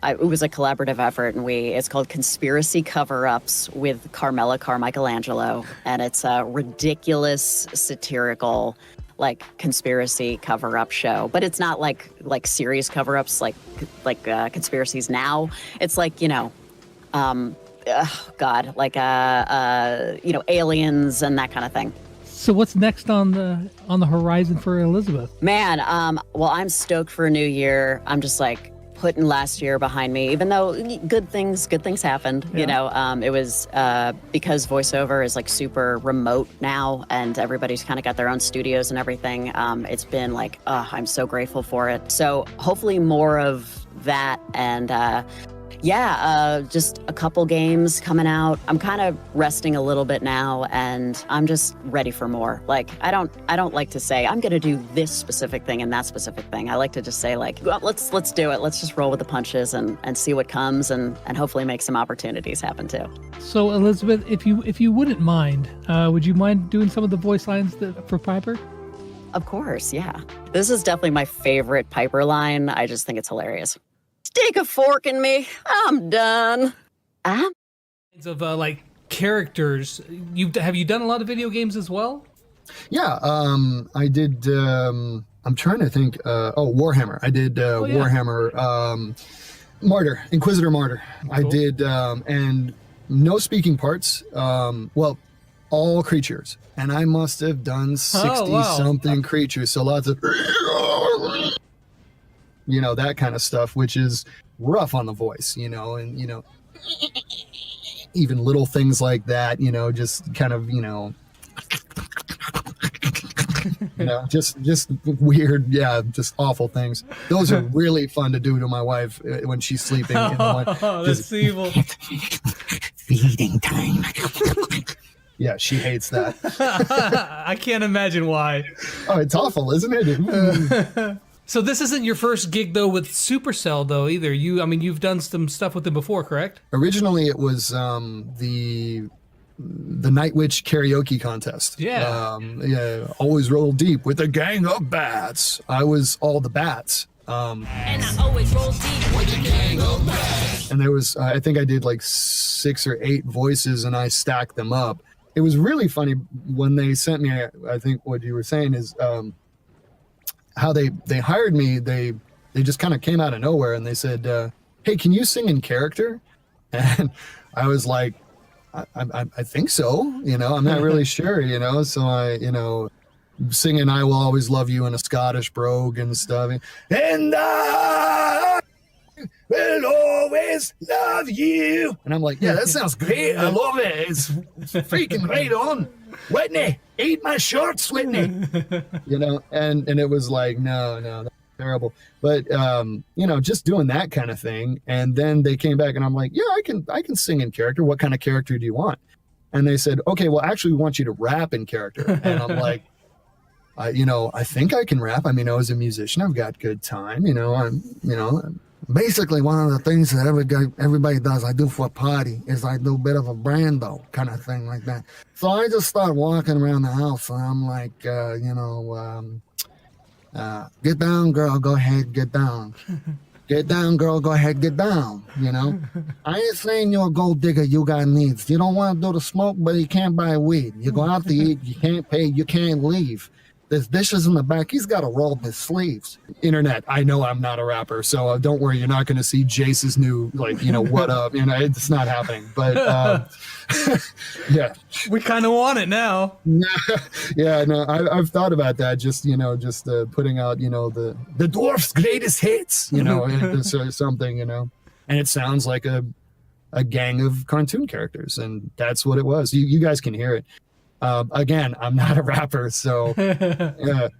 M: it was a collaborative effort, and it's called Conspiracy Cover-Ups with Carmela Carmichaelangelo, and it's a ridiculous satirical like conspiracy cover-up show, but it's not like serious cover-ups like conspiracies now. It's like aliens and that kind of thing.
T: So what's next on the horizon for Elizabeth?
M: Man, I'm stoked for a new year. I'm just like putting last year behind me, even though good things happened.
T: Yeah.
M: It was because voiceover is like super remote now, and everybody's kind of got their own studios and everything. It's been like, I'm so grateful for it. So hopefully more of that, and just a couple games coming out. I'm kind of resting a little bit now, and I'm just ready for more. Like I don't like to say I'm going to do this specific thing and that specific thing. I like to just say like, well, let's do it. Let's just roll with the punches and see what comes, and hopefully make some opportunities happen too.
T: So Elizabeth, if you wouldn't mind, would you mind doing some of the voice lines for Piper?
M: Of course, yeah. This is definitely my favorite Piper line. I just think it's hilarious. Stick a fork in me. I'm done.
T: Of like characters, have you done a lot of video games as well?
P: Yeah, I did. I'm trying to think. Warhammer. I did Warhammer. Martyr, Inquisitor Martyr. Cool. I did, and no speaking parts. All creatures, and I must have done 60-something creatures. So lots of. That kind of stuff, which is rough on the voice, and, even little things like that, just kind of, just weird, just awful things. Those are really fun to do to my wife when she's sleeping.
T: That's evil.
P: Feeding time. Yeah, she hates that.
T: I can't imagine why.
P: Oh, it's awful, isn't it?
T: So this isn't your first gig though with Supercell though either. You've done some stuff with them before, correct?
P: Originally it was the Night Witch karaoke contest.
T: Yeah.
P: Always roll deep with a gang of bats. I was all the bats.
K: And I always roll deep with a gang of bats.
P: And there was I think I did like 6 or 8 voices, and I stacked them up. It was really funny when they sent me. I think what you were saying is. How they hired me, they just kind of came out of nowhere, and they said, hey, can you sing in character? And I was like, I think so, I'm not really sure, so singing "I Will Always Love You" in a Scottish brogue and stuff. And I will always love you. And I'm like, yeah, that sounds great. I love it. It's freaking right on. Whitney, eat my shorts, Whitney. You know, and it was like, no, that's terrible. But you know, just doing that kind of thing. And then they came back and I'm like, yeah, I can sing in character. What kind of character do you want? And they said, okay, well, actually, we want you to rap in character. And I'm like, you know, I think I can rap. I mean, I was a musician. I've got good time. You know, basically one of the things that everybody does, I do for a party, is I do a bit of a Brando kind of thing like that. So I just start walking around the house and I'm like, you know, get down, girl, go ahead, get down. Get down, girl, go ahead, get down, you know. I ain't saying you're a gold digger, you got needs. You don't want to do the smoke, but you can't buy weed. You go out to eat, you can't pay, you can't leave. There's dishes in the back. He's got to roll up his sleeves. Internet, I know I'm not a rapper, so don't worry. You're not going to see Jace's new, like, you know, what up. You know, it's not happening. But, yeah.
T: We kind of want it now.
P: Yeah, no, I've thought about that. Just, you know, just putting out, you know, the dwarf's greatest hits, you know, or something, you know. And it sounds like a gang of cartoon characters. And that's what it was. You guys can hear it. Again, I'm not a rapper, so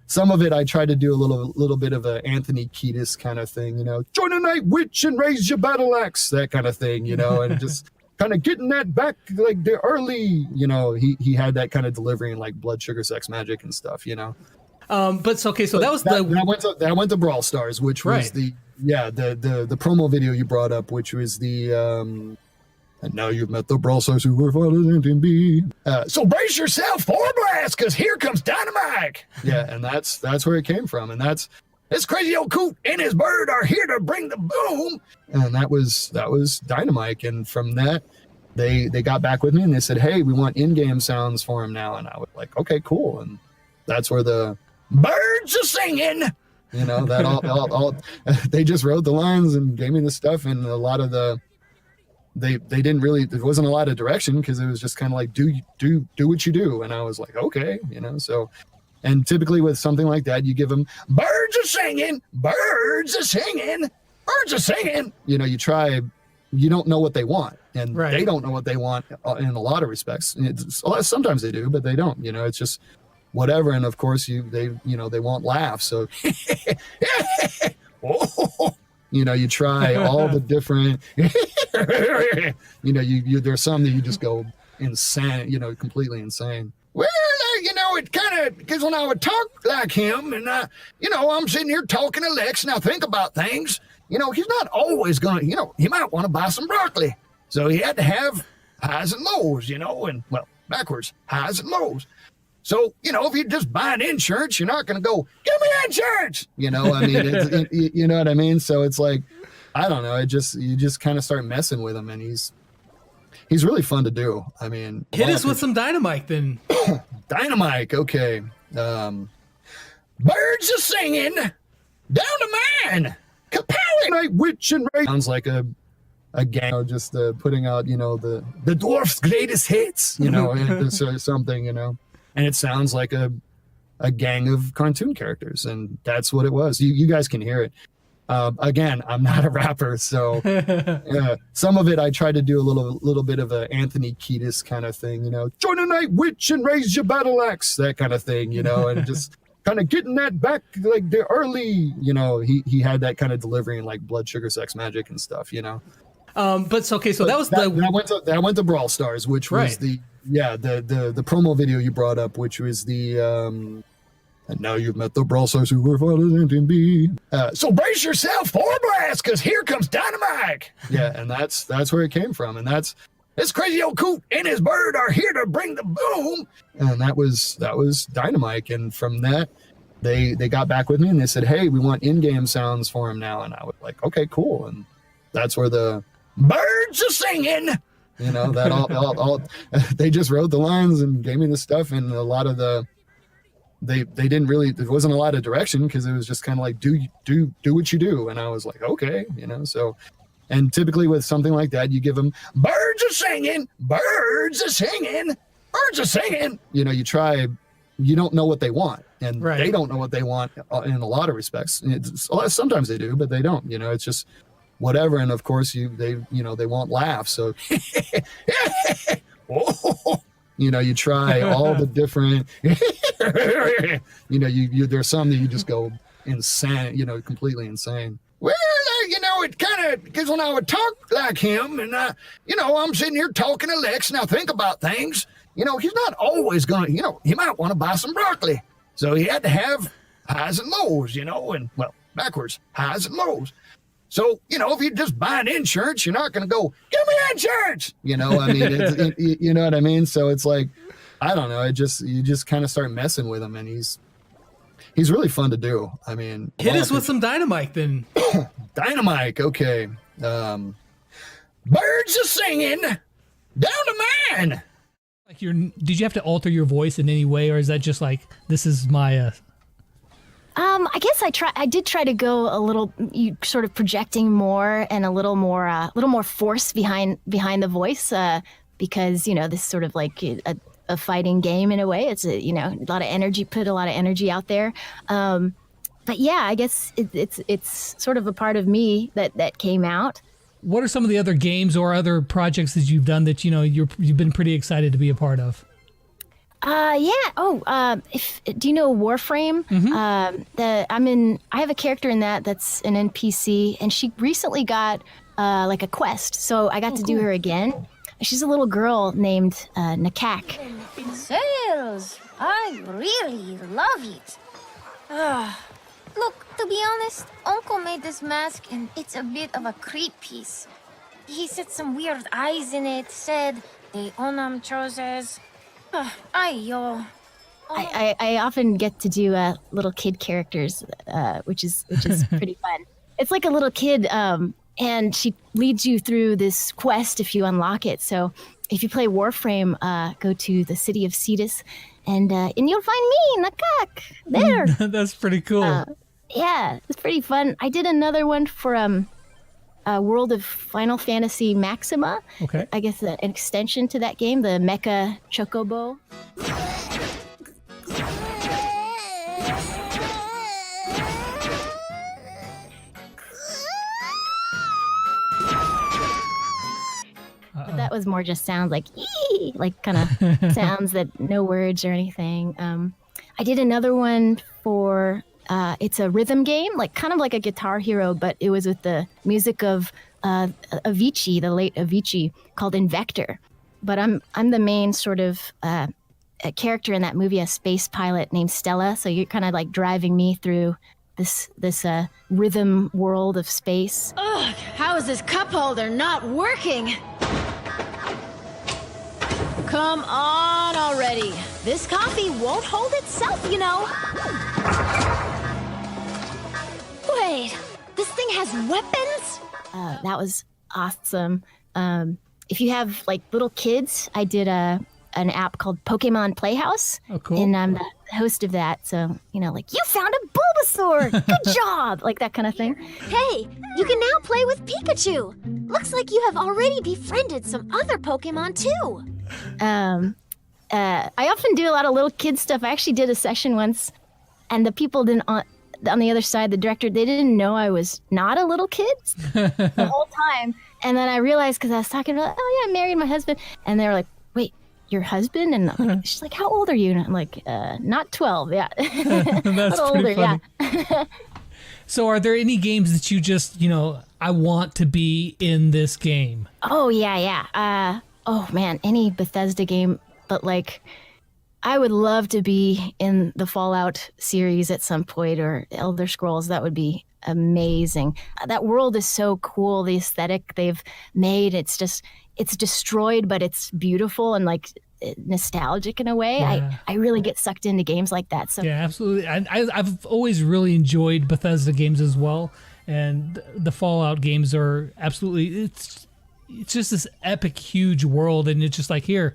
P: some of it I try to do a little bit of a Anthony Kiedis kind of thing, you know, join a night witch and raise your battle axe, that kind of thing, you know, and just kind of getting that back like the early, you know, he had that kind of delivery in like Blood, Sugar, Sex, Magic and stuff, you know.
T: But okay, so
P: that went to Brawl Stars, which was the promo video you brought up, which was the and now you've met the Brawl Stars who were fathers and be. So brace yourself for a blast, because here comes Dynamite. Yeah, and that's where it came from. And this crazy old coot and his bird are here to bring the boom. And that was Dynamite. And from that, they got back with me and they said, hey, we want in-game sounds for him now. And I was like, okay, cool. And that's where the birds are singing. You know, that all they just wrote the lines and gave me the stuff, and a lot of the they didn't really, there wasn't a lot of direction because it was just kind of like do what you do, and I was like, okay, you know. So, and typically with something like that, you give them birds are singing, birds are singing, birds are singing. You know, you don't know what they want, and they don't know what they want in a lot of respects. Sometimes they do, but they don't. You know, it's just whatever. And of course, they won't laugh. So, you know, you try all the different. You know, there's some that you just go insane. You know, completely insane. Well, you know, it kind of, because when I would talk like him, and you know, I'm sitting here talking to Lex, and I think about things. You know, he's not always gonna. You know, he might want to buy some broccoli, so he had to have highs and lows. You know, and well, backwards, highs and lows. So, you know, if you're just buying insurance, you're not going to go, give me insurance. You know, I mean, you know what I mean? So it's like, I don't know. You just kind of start messing with him, and he's really fun to do. I mean,
T: hit us with some Dynamite then.
P: Dynamite. Okay. Birds are singing down to man. Kapowie! Night witch and race. Sounds like a gang, you know, just putting out, you know, the dwarf's greatest hits, you know, or something, you know. And it sounds like a gang of cartoon characters, and that's what it was. You guys can hear it. Again, I'm not a rapper, so some of it I try to do a little bit of a Anthony Kiedis kind of thing, you know. Join a night witch and raise your battle axe, that kind of thing, you know, and just kind of getting that back like the early, you know. He had that kind of delivery in like Blood, Sugar, Sex, Magic and stuff, you know.
T: But
P: that went to Brawl Stars, which was the promo video you brought up, which was the and now you've met the Brawl Stars who were fathers and be. So brace yourself for a blast, because here comes Dynamite. Yeah, and that's where it came from, and this crazy old coot and his bird are here to bring the boom. And that was Dynamite, and from that, they got back with me and they said, hey, we want in-game sounds for him now, and I was like, okay, cool. And that's where the birds are singing. You know, that all they just wrote the lines and gave me the stuff, and a lot of the they didn't really, there wasn't a lot of direction because it was just kind of like do what you do, and I was like, okay, you know. So, and typically with something like that, you give them birds are singing, birds are singing, birds are singing. You know, you you don't know what they want, and
T: Right.
P: they don't know what they want in a lot of respects. Sometimes they do, but they don't. It's just whatever. And of course, they want laughs. So, you try all the different. There's some that you just go insane. Completely insane. Well, it kind of, because when I would talk like him, and I'm sitting here talking to Lex, and I think about things. He's not always gonna. He might want to buy some broccoli, so he had to have highs and lows. And backwards, highs and lows. So if you just buy an insurance, you're not gonna go, give me insurance. You know what I mean? So it's like, I don't know. You just kind of start messing with him, and he's really fun to do. I mean,
T: Hit us with some dynamite then.
P: Dynamite, okay. Birds are singing down to man.
T: Like did you have to alter your voice in any way, or is that just like, this is my
F: I guess I did try to go a little, sort of projecting more and a little more force behind the voice, because this sort of like a fighting game in a way. It's a lot of energy, put a lot of energy out there. But yeah, I guess it's sort of a part of me that came out.
T: What are some of the other games or other projects that you've done that you've been pretty excited to be a part of?
F: Yeah. Oh, do you know Warframe?
T: Mm-hmm.
F: I have a character in that's an NPC, and she recently got like a quest, so I got to do her again. She's a little girl named Nakak.
Q: Sales! I really love it. Look, to be honest, Uncle made this mask and it's a bit of a creep piece. He set some weird eyes in it, said they onam chooses. I
F: often get to do little kid characters, which is pretty fun. It's like a little kid, and she leads you through this quest if you unlock it. So if you play Warframe, go to the city of Cetus, and you'll find me, Nakak, there.
T: That's pretty cool.
F: Yeah, it's pretty fun. I did another one for World of Final Fantasy Maxima.
T: Okay.
F: I guess an extension to that game, the Mecha Chocobo. But that was more just sounds like ee, like kind of sounds that no words or anything. I did another one for it's a rhythm game, like kind of like a Guitar Hero, but it was with the music of Avicii, the late Avicii, called Invector. But I'm the main sort of a character in that movie, a space pilot named Stella. So you're kind of like driving me through this rhythm world of space.
Q: Ugh, how is this cup holder not working? Come on already. This coffee won't hold itself, you know. Wait, this thing has weapons?
F: That was awesome. If you have like little kids, I did an app called Pokemon Playhouse.
T: Oh, cool.
F: And I'm the host of that. So, like, you found a Bulbasaur. Good job. Like that kind of thing.
Q: Hey, you can now play with Pikachu. Looks like you have already befriended some other Pokemon too.
F: I often do a lot of little kid stuff. I actually did a session once, and the people on the other side, the director, they didn't know I was not a little kid the whole time. And then I realized, because I was talking about, oh yeah, I married my husband. And they were like, wait, your husband? And I'm like, she's like, how old are you? And I'm like, not 12, yeah.
T: That's
F: older,
T: funny.
F: Yeah.
T: So are there any games that you just, I want to be in this game?
F: Oh, yeah. Oh man, any Bethesda game, but like, I would love to be in the Fallout series at some point, or Elder Scrolls. That would be amazing. That world is so cool. The aesthetic they've made, it's destroyed, but it's beautiful and like nostalgic in a way.
T: Yeah.
F: I really get sucked into games like that. So
T: yeah, absolutely. I've always really enjoyed Bethesda games as well, and the Fallout games are absolutely. It's just this epic, huge world, and it's just like, here,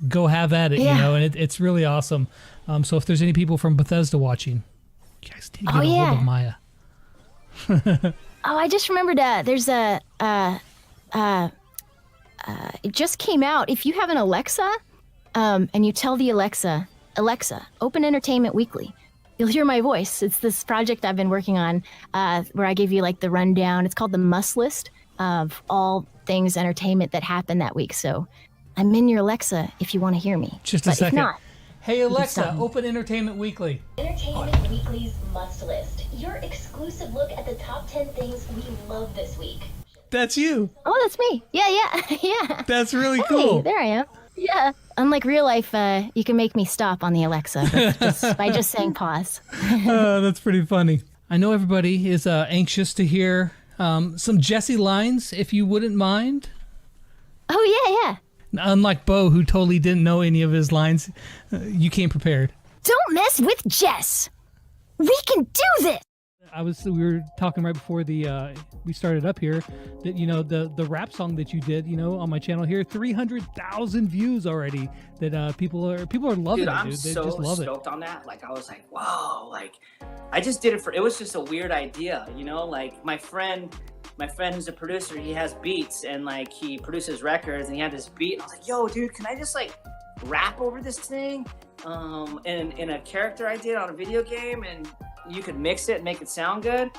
T: go have at it, and it's really awesome. So if there's any people from Bethesda watching, you guys need to get a hold of Maya.
F: I just remembered there's it just came out. If you have an Alexa, and you tell the Alexa, Alexa, open Entertainment Weekly. You'll hear my voice. It's this project I've been working on where I give you like the rundown. It's called the must list of all things entertainment that happened that week. So I'm in your Alexa if you want to hear me.
T: Just a
F: But
T: second.
F: If not,
T: Hey
F: you can
T: Alexa,
F: stop me.
T: open Entertainment Weekly.
C: Entertainment Weekly's must list. Your exclusive look at the top 10 things we love this week.
T: That's you.
F: Oh, that's me. Yeah. Yeah.
T: That's really
F: Hey,
T: cool.
F: there I am. Yeah. Unlike real life, you can make me stop on the Alexa by just saying pause.
T: That's pretty funny. I know everybody is anxious to hear some Jesse lines, if you wouldn't mind.
F: Oh, yeah.
T: Unlike Bo, who totally didn't know any of his lines, you came prepared.
F: Don't mess with Jess. We can do this.
T: We were talking right before we started up here that the rap song that you did on my channel here, 300,000 views already. That people are loving
S: Dude,
T: it.
S: I'm
T: Dude. They
S: so
T: just love
S: stoked on that. Like I was like, whoa, like I just did it it was just a weird idea, like my friend who's a producer, he has beats and like he produces records and he had this beat and I was like, yo, dude, can I just like rap over this thing in a character I did on a video game and you could mix it and make it sound good?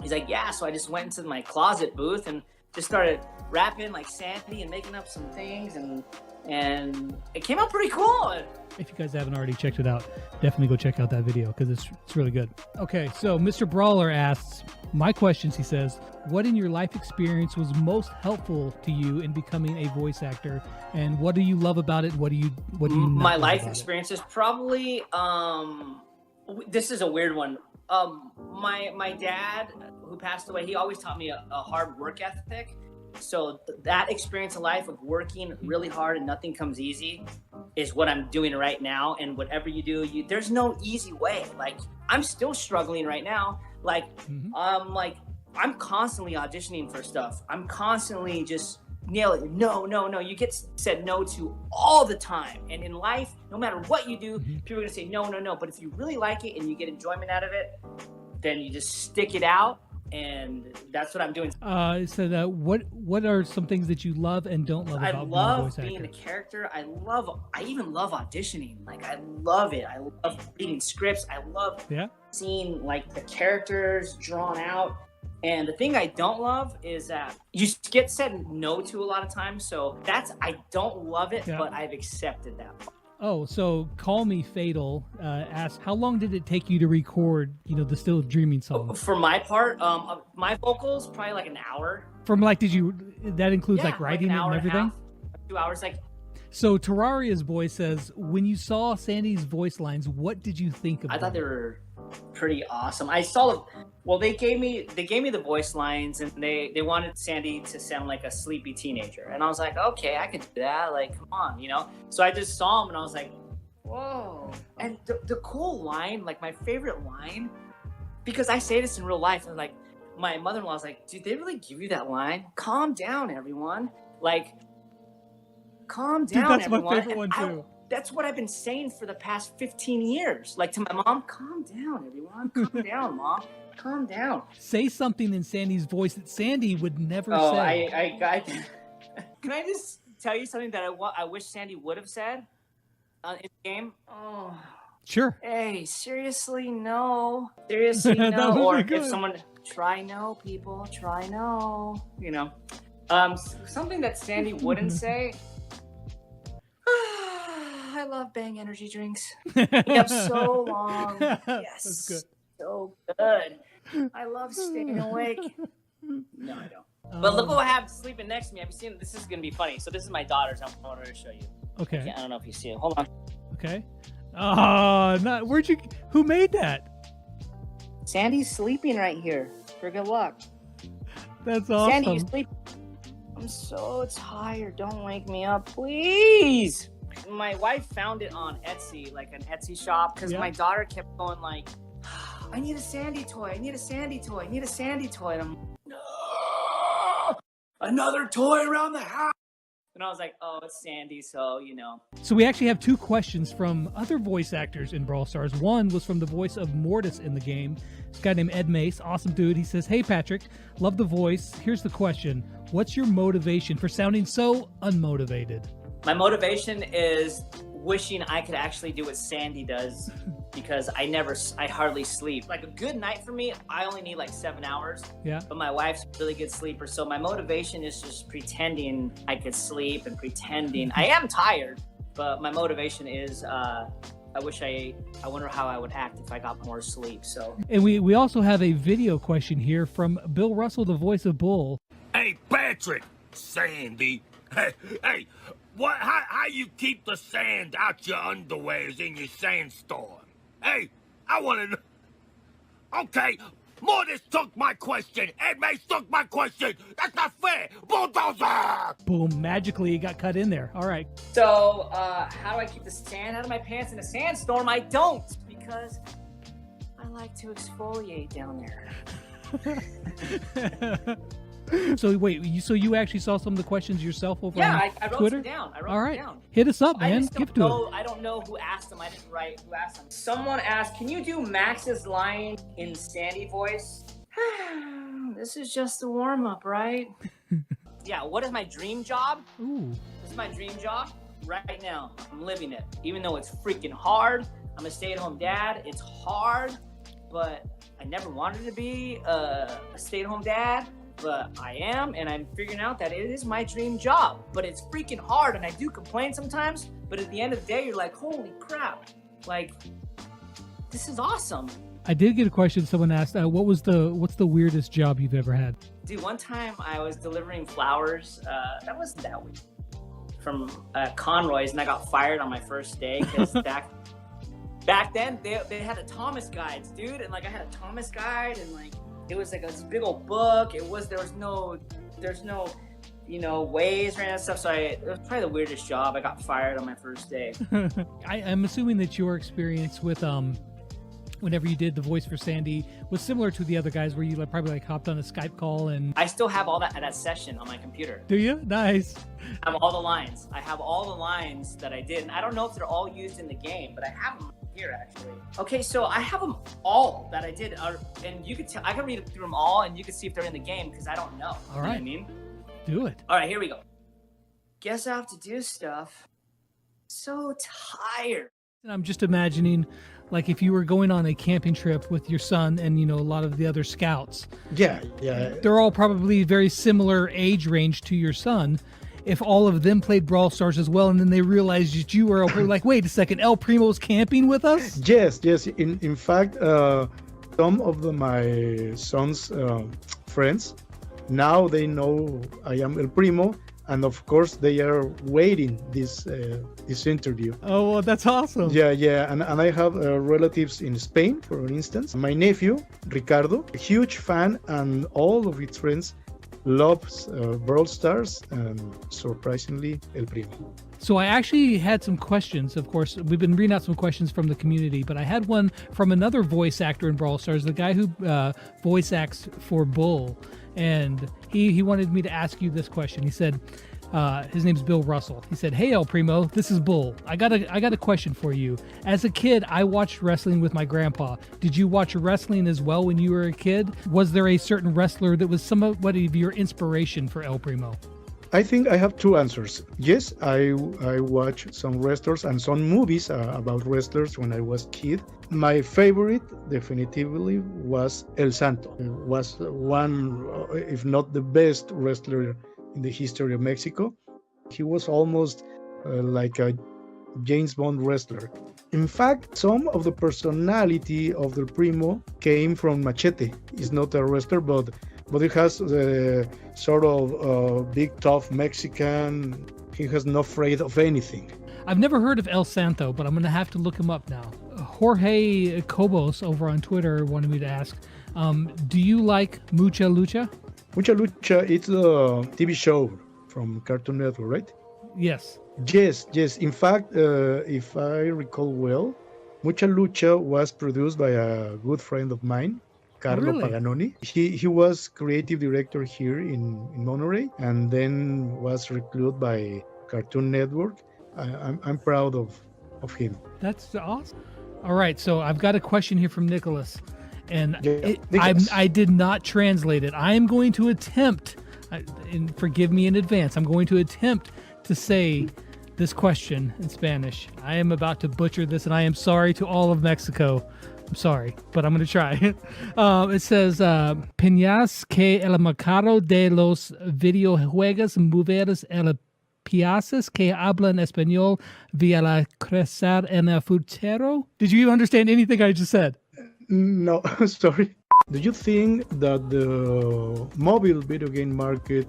S: He's like, yeah. So I just went into my closet booth and just started rapping like Sandy and making up some things and it came out pretty cool.
T: If you guys haven't already checked it out, definitely go check out that video because it's really good. Okay, so Mr. Brawler asks, my questions, he says, what in your life experience was most helpful to you in becoming a voice actor, and what do you love about it? What do you not
S: My
T: love
S: life
T: about
S: experience is probably this is a weird one. My dad, who passed away, he always taught me a hard work ethic. So that experience in life of working really hard and nothing comes easy is what I'm doing right now. And whatever you do, there's no easy way. Like I'm still struggling right now. Like I'm constantly auditioning for stuff. I'm constantly just nailing. No. You get said no to all the time. And in life, no matter what you do, people are gonna say no. But if you really like it and you get enjoyment out of it, then you just stick it out. And that's what I'm doing.
T: So what are some things that you love and don't love about being a voice actor?
S: Being a character. I even love auditioning. Like I love it. I love reading scripts. I love seeing like the characters drawn out. And the thing I don't love is that you get said no to a lot of times. So I don't love it, but I've accepted that.
T: Oh, so Call Me Fatal asks, how long did it take you to record, the Still Dreaming song?
S: For my part, my vocals, probably like an hour.
T: From that includes like writing
S: like
T: it and everything?
S: Half, 2 hours, like.
T: So Terraria's boy says, when you saw Sandy's voice lines, what did you think of them?
S: I thought they were pretty awesome. They gave me the voice lines and they wanted Sandy to sound like a sleepy teenager. And I was like, okay, I could do that. Like, come on, So I just saw him and I was like, whoa. And the cool line, like my favorite line, because I say this in real life, and like my mother-in-law was like, did they really give you that line? Calm down, everyone. Like, calm down,
T: Dude, that's
S: everyone.
T: my favorite one too.
S: That's what I've been saying for the past 15 years. Like to my mom, calm down, everyone. Calm down, mom. Calm down.
T: Say something in Sandy's voice that Sandy would never say.
S: I can I just tell you something that I wish Sandy would have said in the game? Oh.
T: Sure.
S: Hey, seriously, no. Seriously, no. Or if someone, try no, people. Try no. Something that Sandy wouldn't say. I love Bang energy drinks. You have so long. Yes.
T: That's good.
S: So good. I love staying awake. No, I don't. But look what I have sleeping next to me. Have you seen it? This is going to be funny. So this is my daughter's. I wanted to show you.
T: Okay.
S: I don't know if you see it. Hold on.
T: Okay. Who made that?
S: Sandy's sleeping right here. For good luck.
T: That's awesome.
S: Sandy, you sleep. I'm so tired. Don't wake me up, please. My wife found it on Etsy, like an Etsy shop, because my daughter kept going like, I need a Sandy toy. I need a Sandy toy. I need a Sandy toy. And I'm no! Another toy around the house. And I was like, oh, it's Sandy, so,
T: So we actually have two questions from other voice actors in Brawl Stars. One was from the voice of Mortis in the game. This guy named Ed Mace, awesome dude. He says, hey, Patrick, love the voice. Here's the question. What's your motivation for sounding so unmotivated?
S: My motivation is wishing I could actually do what Sandy does, because I hardly sleep. Like a good night for me, I only need like 7 hours.
B: Yeah.
S: But my wife's a really good sleeper, so my motivation is just pretending I could sleep and pretending I am tired. But my motivation is I wonder how I would act if I got more sleep. So.
B: And we also have a video question here from Bill Russell, the voice of Bull.
A: Hey, Patrick, Sandy. Hey, what? How you keep the sand out your underwears in your sandstorm? Hey, I want to know. Okay, Mortis took my question. Ed Mace took my question. That's not fair. Bulldozer!
B: Boom, magically it got cut in there. All right.
S: So, how do I keep the sand out of my pants in a sandstorm? I don't, because I like to exfoliate down there.
B: So wait, you actually saw some of the questions yourself over on
S: I wrote
B: Twitter?
S: them down. I wrote
B: All right,
S: them down.
B: hit us up,
S: I
B: man.
S: just
B: Give
S: don't
B: to
S: know,
B: it.
S: I don't know who asked them. I didn't write who asked them. Someone asked, can you do Max's line in Sandy voice? This is just the warm-up, right? Yeah, what is my dream job?
B: Ooh.
S: This is my dream job right now. I'm living it. Even though it's freaking hard. I'm a stay-at-home dad. It's hard, but I never wanted to be a stay-at-home dad. But I am, and I'm figuring out that it is my dream job. But it's freaking hard, and I do complain sometimes. But at the end of the day, you're like, holy crap. Like, this is awesome.
B: I did get a question. Someone asked, what's the weirdest job you've ever had?
S: Dude, one time I was delivering flowers. That wasn't that weird. From Conroy's, and I got fired on my first day because back then they had a Thomas guides, dude. And like I had a Thomas guide, and like it was like this big old book. There's no ways or any of that stuff. So it was probably the weirdest job. I got fired on my first day.
B: I'm assuming that your experience with whenever you did the voice for Sandy was similar to the other guys, where you probably hopped on a Skype call and.
S: I still have all that session on my computer.
B: Do you? Nice.
S: I have all the lines. I have all the lines that I did, and I don't know if they're all used in the game, but I have them here actually. Okay, so I have them all that I did, and you could tell. I can read through them all, and you can see if they're in the game because I don't know.
B: All right.
S: You know what I mean?
B: Do it.
S: All right, here we go. Guess I have to do stuff. So tired.
B: And I'm just imagining, like if you were going on a camping trip with your son and a lot of the other scouts.
P: Yeah.
B: They're all probably very similar age range to your son. If all of them played Brawl Stars as well, and then they realized that you were like, wait a second, El Primo's camping with us?
P: Yes. In fact, some of my son's friends, now they know I am El Primo, and of course they are waiting this interview.
B: Oh, well, that's awesome.
P: Yeah, and I have relatives in Spain, for instance. My nephew, Ricardo, a huge fan, and all of his friends loves Brawl Stars, and surprisingly, El Primo.
B: So I actually had some questions. Of course, we've been reading out some questions from the community, but I had one from another voice actor in Brawl Stars, the guy who voice acts for Bull. And he wanted me to ask you this question. He said, his name's Bill Russell. He said, "Hey El Primo, this is Bull. I got a question for you. As a kid, I watched wrestling with my grandpa. Did you watch wrestling as well when you were a kid? Was there a certain wrestler that was somewhat of your inspiration for El Primo?"
P: I think I have two answers. Yes, I watched some wrestlers and some movies about wrestlers when I was a kid. My favorite definitively was El Santo. He was one, if not the best wrestler in the history of Mexico. He was almost like a James Bond wrestler. In fact, some of the personality of the Primo came from Machete. He's not a wrestler, but he has the sort of big, tough Mexican. He has no afraid of anything.
B: I've never heard of El Santo, but I'm going to have to look him up now. Jorge Cobos over on Twitter wanted me to ask, do you like Mucha Lucha?
P: Mucha Lucha, it's a TV show from Cartoon Network, right?
B: Yes.
P: Yes. In fact, if I recall well, Mucha Lucha was produced by a good friend of mine, Carlo Paganoni. He was creative director here in Monterey, and then was recruited by Cartoon Network. I'm proud of him.
B: That's awesome. All right, so I've got a question here from Nicholas, and I did not translate it. I am going to attempt, and forgive me in advance, I'm going to attempt to say this question in Spanish. I am about to butcher this, and I am sorry to all of Mexico. I'm sorry, but I'm going to try. It says, Peñas que el mercado de los videojuegos mujeres el piezas que hablan español via la crecer en el futuro. Did you understand anything I just said?
D: No, sorry. Do you think that the mobile video game market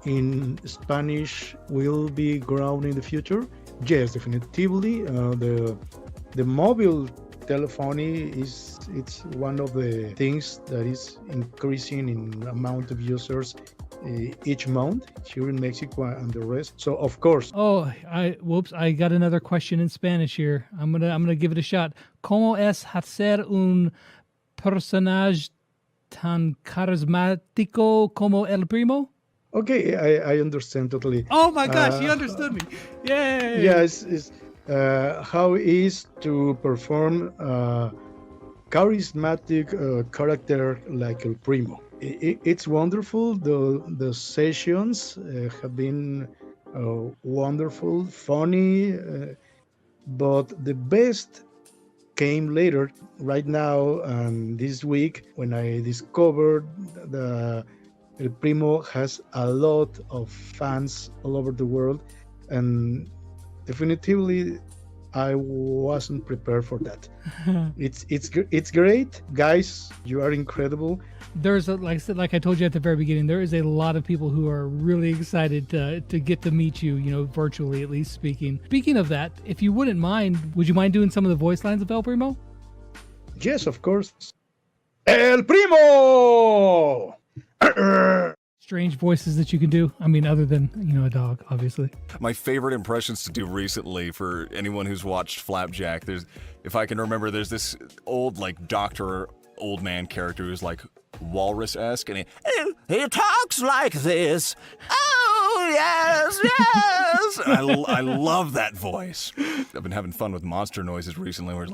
D: in Spanish will be growing in the future? Yes, definitively. The mobile telephony it's one of the things that is increasing in amount of users each month here in Mexico and the rest. So of course.
B: Oh, I got another question in Spanish here. I'm gonna give it a shot. ¿Cómo es hacer un personaje tan carismático como el primo?
D: Okay, I understand totally.
B: Oh my gosh, you understood me. Yay!
D: Yes, how it is to perform a charismatic character like El Primo. It's wonderful. The sessions have been wonderful, funny, but the best came later, right now, and this week when I discovered the El Primo has a lot of fans all over the world, and definitively I wasn't prepared for that. It's great, guys. You are incredible.
B: There's like I told you at the very beginning, there is a lot of people who are really excited to get to meet you, virtually at least speaking. Speaking of that, if you wouldn't mind, would you mind doing some of the voice lines of El Primo?
D: Yes, of course. El Primo!
B: Strange voices that you can do. I mean, other than, a dog, obviously.
U: My favorite impressions to do recently, for anyone who's watched Flapjack, if I can remember, there's this old, doctor, old man character who's walrus-esque, and he talks like this. Oh, yes, yes! I love that voice. I've been having fun with monster noises recently, where it's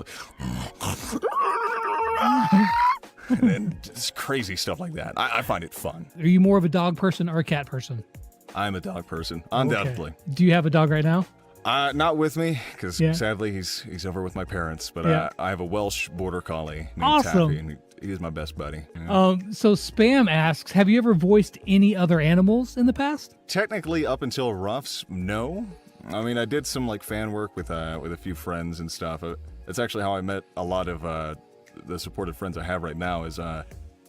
U: and just crazy stuff like that. I find it fun.
B: Are you more of a dog person or a cat person?
U: I'm a dog person, undoubtedly.
B: Okay. Do you have a dog right now?
U: Not with me, because sadly he's over with my parents. But I have a Welsh border collie named
B: Awesome.
U: Taffy, and he is my best buddy. Yeah.
B: So Spam asks, have you ever voiced any other animals in the past?
U: Technically, up until Ruffs, no. I mean, I did some fan work with a few friends and stuff. It's actually how I met a lot of the supportive friends I have right now. Is I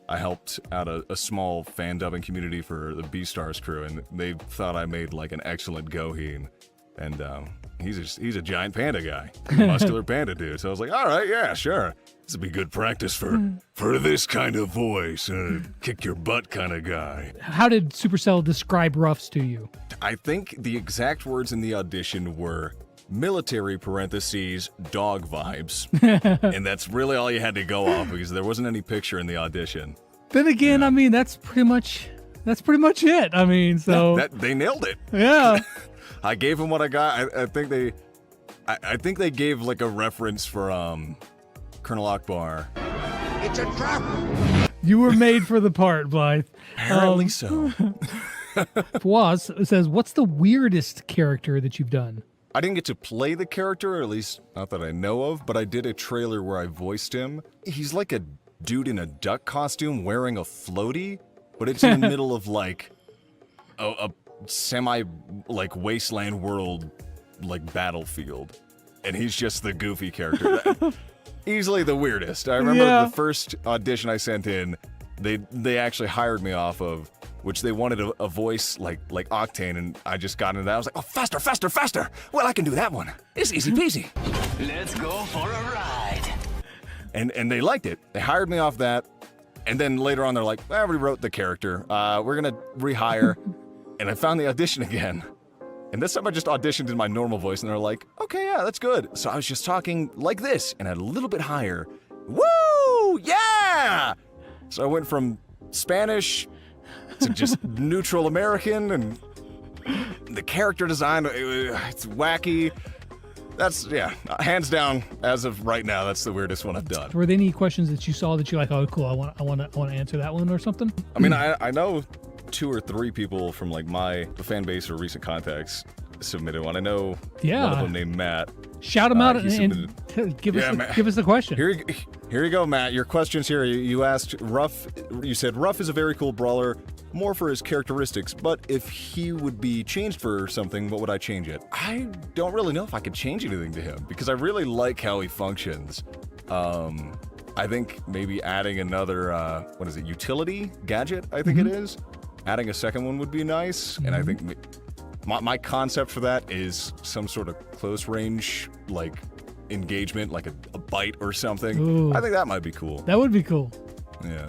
U: helped out a small fan dubbing community for the Beastars crew, and they thought I made an excellent Goheen. And he's a giant panda guy, muscular panda dude. So I was like, all right, yeah, sure. This would be good practice for this kind of voice, kick your butt kind of guy.
B: How did Supercell describe Ruffs to you?
U: I think the exact words in the audition were military parentheses dog vibes, and that's really all you had to go off because there wasn't any picture in the audition.
B: Then again, I mean, that's pretty much it. I mean, so
U: they nailed it.
B: Yeah.
U: I gave them what I got. I think they gave a reference for Colonel Akbar.
R: It's a trap.
B: You were made for the part, Blythe.
U: Apparently so.
B: Fawaz says, what's the weirdest character that you've done?
U: I didn't get to play the character, or at least not that I know of, but I did a trailer where I voiced him. He's like a dude in a duck costume wearing a floaty, but it's in the middle of a semi wasteland world battlefield, and he's just the goofy character. Easily the weirdest. I remember the first audition I sent in, they actually hired me off of, which they wanted a voice like Octane, and I just got into that. I was like, oh, faster, faster, faster. Well, I can do that one. It's easy peasy.
R: Let's go for a ride.
U: And they liked it. They hired me off that, and then later on they're like, well, we wrote the character. We're gonna rehire. And I found the audition again. And this time I just auditioned in my normal voice, and they're like, okay, yeah, that's good. So I was just talking like this, and a little bit higher. Woo! Yeah! So I went from Spanish to just neutral American, and the character design, it's wacky. That's, hands down, as of right now, that's the weirdest one I've done.
B: Were there any questions that you saw that you're like, oh, cool, I want to answer that one or something?
U: I mean, I know 2 or 3 people from my fan base or recent contacts submitted one. I know
B: Yeah.
U: one of them named Matt.
B: Shout him out
U: he
B: and give
U: Matt.
B: us the question.
U: Here you go, Matt. Your question's here. You asked Ruff. You said Ruff is a very cool brawler, more for his characteristics. But if he would be changed for something, what would I change it? I don't really know if I could change anything to him because I really like how he functions. I think maybe adding another utility gadget. I think it is. Adding a second one would be nice, and I think my concept for that is some sort of close range engagement, like a bite or something.
B: Ooh.
U: I think that might be cool.
B: That would be cool.
U: Yeah.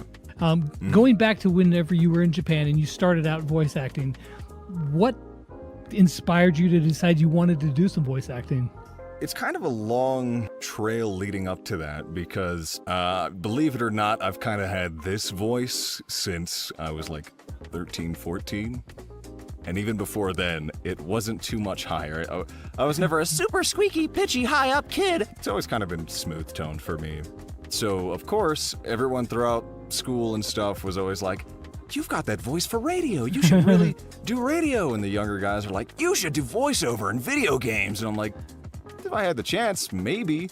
B: Going back to whenever you were in Japan and you started out voice acting, what inspired you to decide you wanted to do some voice acting?
U: It's kind of a long trail leading up to that because, believe it or not, I've kind of had this voice since I was 13, 14. And even before then, it wasn't too much higher. I was never a super squeaky, pitchy, high-up kid. It's always kind of been smooth-toned for me. So, of course, everyone throughout school and stuff was always like, you've got that voice for radio. You should really do radio. And the younger guys are like, you should do voiceover in video games. And I'm like, if I had the chance, maybe.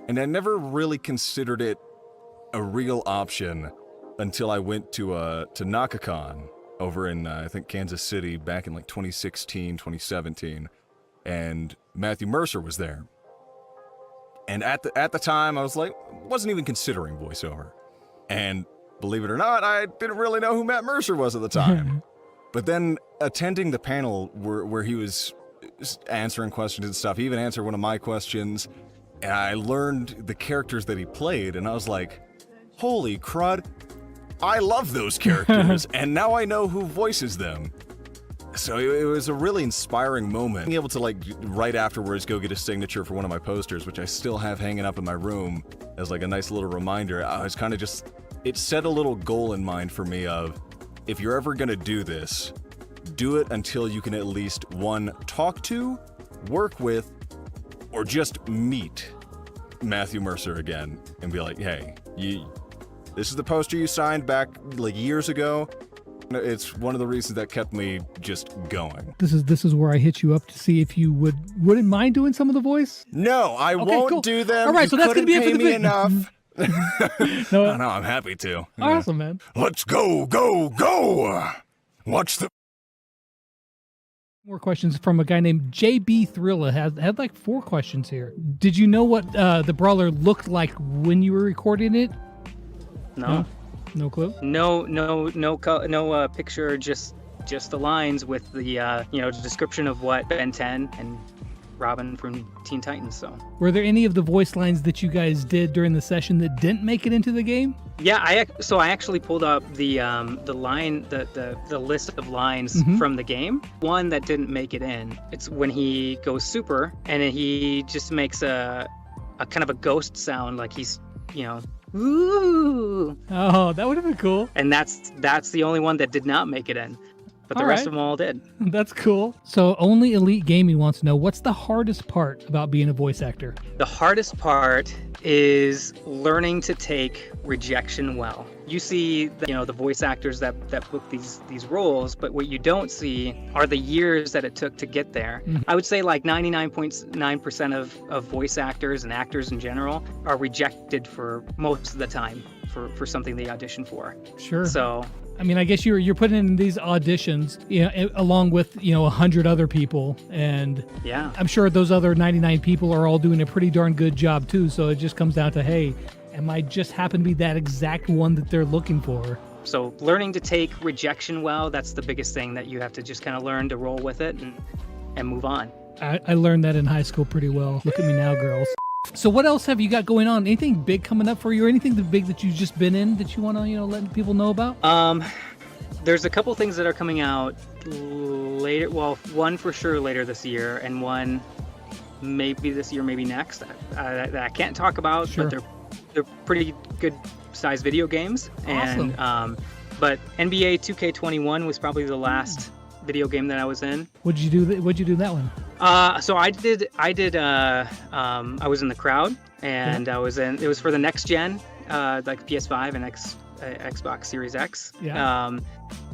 U: And I never really considered it a real option until I went to NakaCon over in, I think, Kansas City back in 2016, 2017. And Matthew Mercer was there. And at the time, I wasn't even considering voiceover. And believe it or not, I didn't really know who Matt Mercer was at the time. But then attending the panel where he was answering questions and stuff, he even answered one of my questions, and I learned the characters that he played, and I was like, holy crud, I love those characters, and now I know who voices them. So it was a really inspiring moment. Being able to right afterwards go get a signature for one of my posters, which I still have hanging up in my room as a nice little reminder. I was kind of it set a little goal in mind for me of, if you're ever gonna do this, do it until you can at least, one, talk to, work with, or just meet Matthew Mercer again and be like, hey, this is the poster you signed back years ago. It's one of the reasons that kept me just going.
B: This is where I hit you up to see if you wouldn't mind doing some of the voice.
U: No, I won't do them.
B: All right, so that's gonna be it for the
U: video.
B: enough.
U: No, I'm happy to.
B: Awesome, man.
U: Let's go. Watch the.
B: More questions from a guy named JB Thrilla. Had 4 questions here. Did you know what the brawler looked like when you were recording it?
E: No.
B: No clue?
E: No picture, just the lines with the description of what Ben 10 and Robin from Teen Titans. So
B: were there any of the voice lines that you guys did during the session that didn't make it into the game?
E: Yeah, I actually pulled up the line, the list of lines from the game. One that didn't make it in. It's when he goes super and he just makes a kind of a ghost sound, like he's ooh.
B: Oh, that would have been cool.
E: And that's the only one that did not make it in. But the rest of them all did.
B: That's cool. So Only Elite Gaming wants to know, what's the hardest part about being a voice actor?
E: The hardest part is learning to take rejection well. You see, the voice actors that book these roles, but what you don't see are the years that it took to get there. I would say 99.9% of voice actors and actors in general are rejected for most of the time for something they audition for.
B: Sure.
E: So
B: I mean, I guess you're putting in these auditions, along with 100 other people, and
E: yeah,
B: I'm sure those other 99 people are all doing a pretty darn good job too. So it just comes down to, hey, am I just happen to be that exact one that they're looking for?
E: So learning to take rejection well, that's the biggest thing that you have to just kind of learn to roll with it and move on.
B: I learned that in high school pretty well. Look at me now, girls. So what else have you got going on? Anything big coming up for you, or anything big that you've just been in that you want to, let people know about?
E: There's a couple things that are coming out later. Well, one for sure later this year, and one maybe this year, maybe next. That I can't talk about,
B: sure.
E: But they're pretty good sized video games.
B: Awesome.
E: And but NBA 2K21 was probably the last video game that I was in.
B: What'd you do in that one?
E: So I was in the crowd, and it was for the next gen, like PS5 and Xbox Series X.
B: Yeah.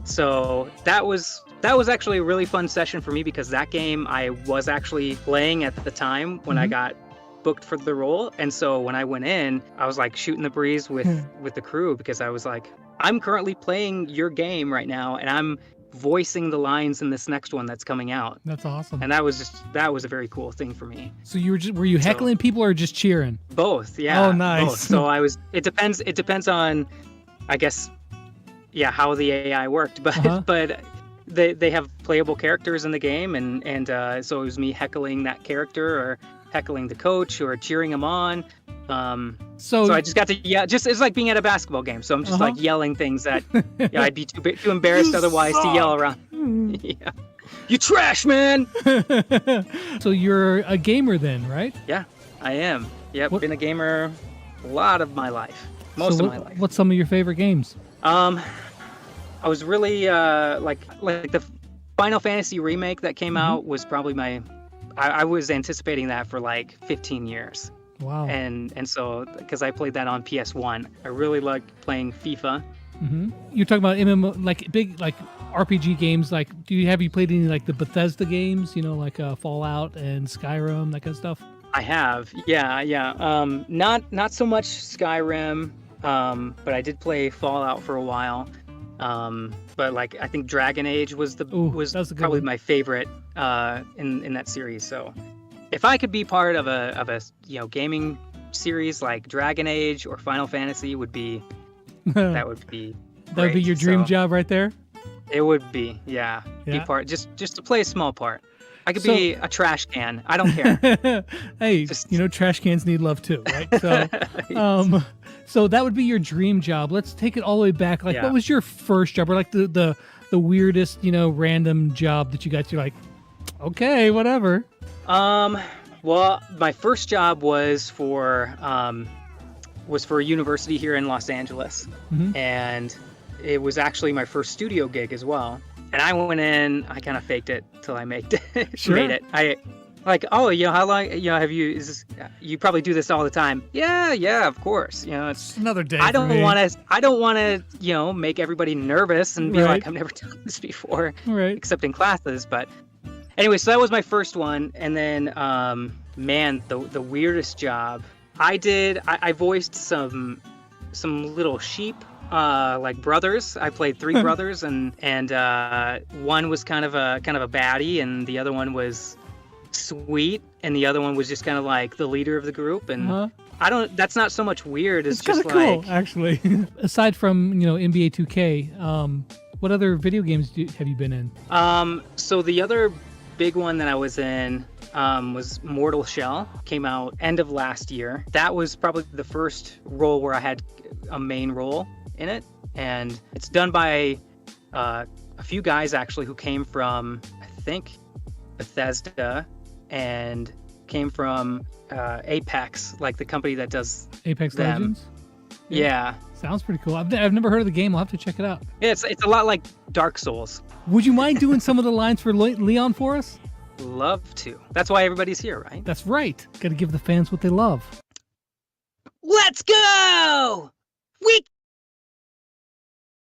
E: So that was That was actually a really fun session for me because that game I was actually playing at the time when I got booked for the role. And so when I went in, I was like shooting the breeze with the crew because I was like, I'm currently playing your game right now and I'm voicing the lines in this next one that's coming out.
B: That's awesome.
E: And that was a very cool thing for me.
B: So were you heckling people or just cheering?
E: Both, yeah.
B: Oh, nice.
E: Both. So it depends on, I guess, yeah, how the AI worked, but but they have playable characters in the game, and so it was me heckling that character or heckling the coach or cheering him on. So I just got to it's like being at a basketball game. So I'm just like yelling things that I'd be too embarrassed otherwise to yell around. Yeah, you trash, man.
B: So you're a gamer then, right?
E: Yeah, I am. Yep, been a gamer a lot of my life, most of my life.
B: What's some of your favorite games?
E: I was really like the Final Fantasy remake that came out was probably I was anticipating that for like 15 years.
B: Wow.
E: And so because I played that on PS1, I really liked playing FIFA.
B: You're talking about MMO, like big like RPG games. Like, have you played any like the Bethesda games? You know, like Fallout and Skyrim, that kind of stuff.
E: I have, yeah. Not so much Skyrim, but I did play Fallout for a while. But like I think Dragon Age was probably my favorite in that series. So if I could be part of a gaming series like Dragon Age or Final Fantasy, that would be
B: That would be your dream job right there.
E: It would be, yeah. Be part just to play a small part. I could be a trash can. I don't care.
B: Hey, trash cans need love too, right? So, so that would be your dream job. Let's take it all the way back. Like, what was your first job, or like the weirdest, random job that you got? You're like, okay, whatever.
E: Well, my first job was for a university here in Los Angeles, and it was actually my first studio gig as well. And I went in, I kind of faked it till I made it.
B: Sure.
E: Made it. I like, oh, how long, have you? You probably do this all the time? Yeah, of course. It's
B: another day.
E: I don't want to, make everybody nervous and be like, I've never done this before, except in classes. But anyway, so that was my first one, and then, man, the weirdest job I did. I voiced some little sheep. Like brothers. I played 3 brothers, and one was kind of a baddie, and the other one was sweet, and the other one was just kind of like the leader of the group. And that's not so much weird. It's just
B: kind of cool, actually. Aside from NBA 2K, what other video games have you been in?
E: So the other big one that I was in was Mortal Shell. Came out end of last year. That was probably the first role where I had a main role in it, and it's done by a few guys actually who came from, I think, Bethesda, and came from Apex, like the company that does
B: Apex Legends.
E: Yeah.
B: Sounds pretty cool. I've never heard of the game. I'll have to check it out.
E: Yeah, it's a lot like Dark Souls.
B: Would you mind doing some of the lines for Leon for us?
E: Love to. That's why everybody's here, right?
B: That's right. Got to give the fans what they love.
E: Let's go! We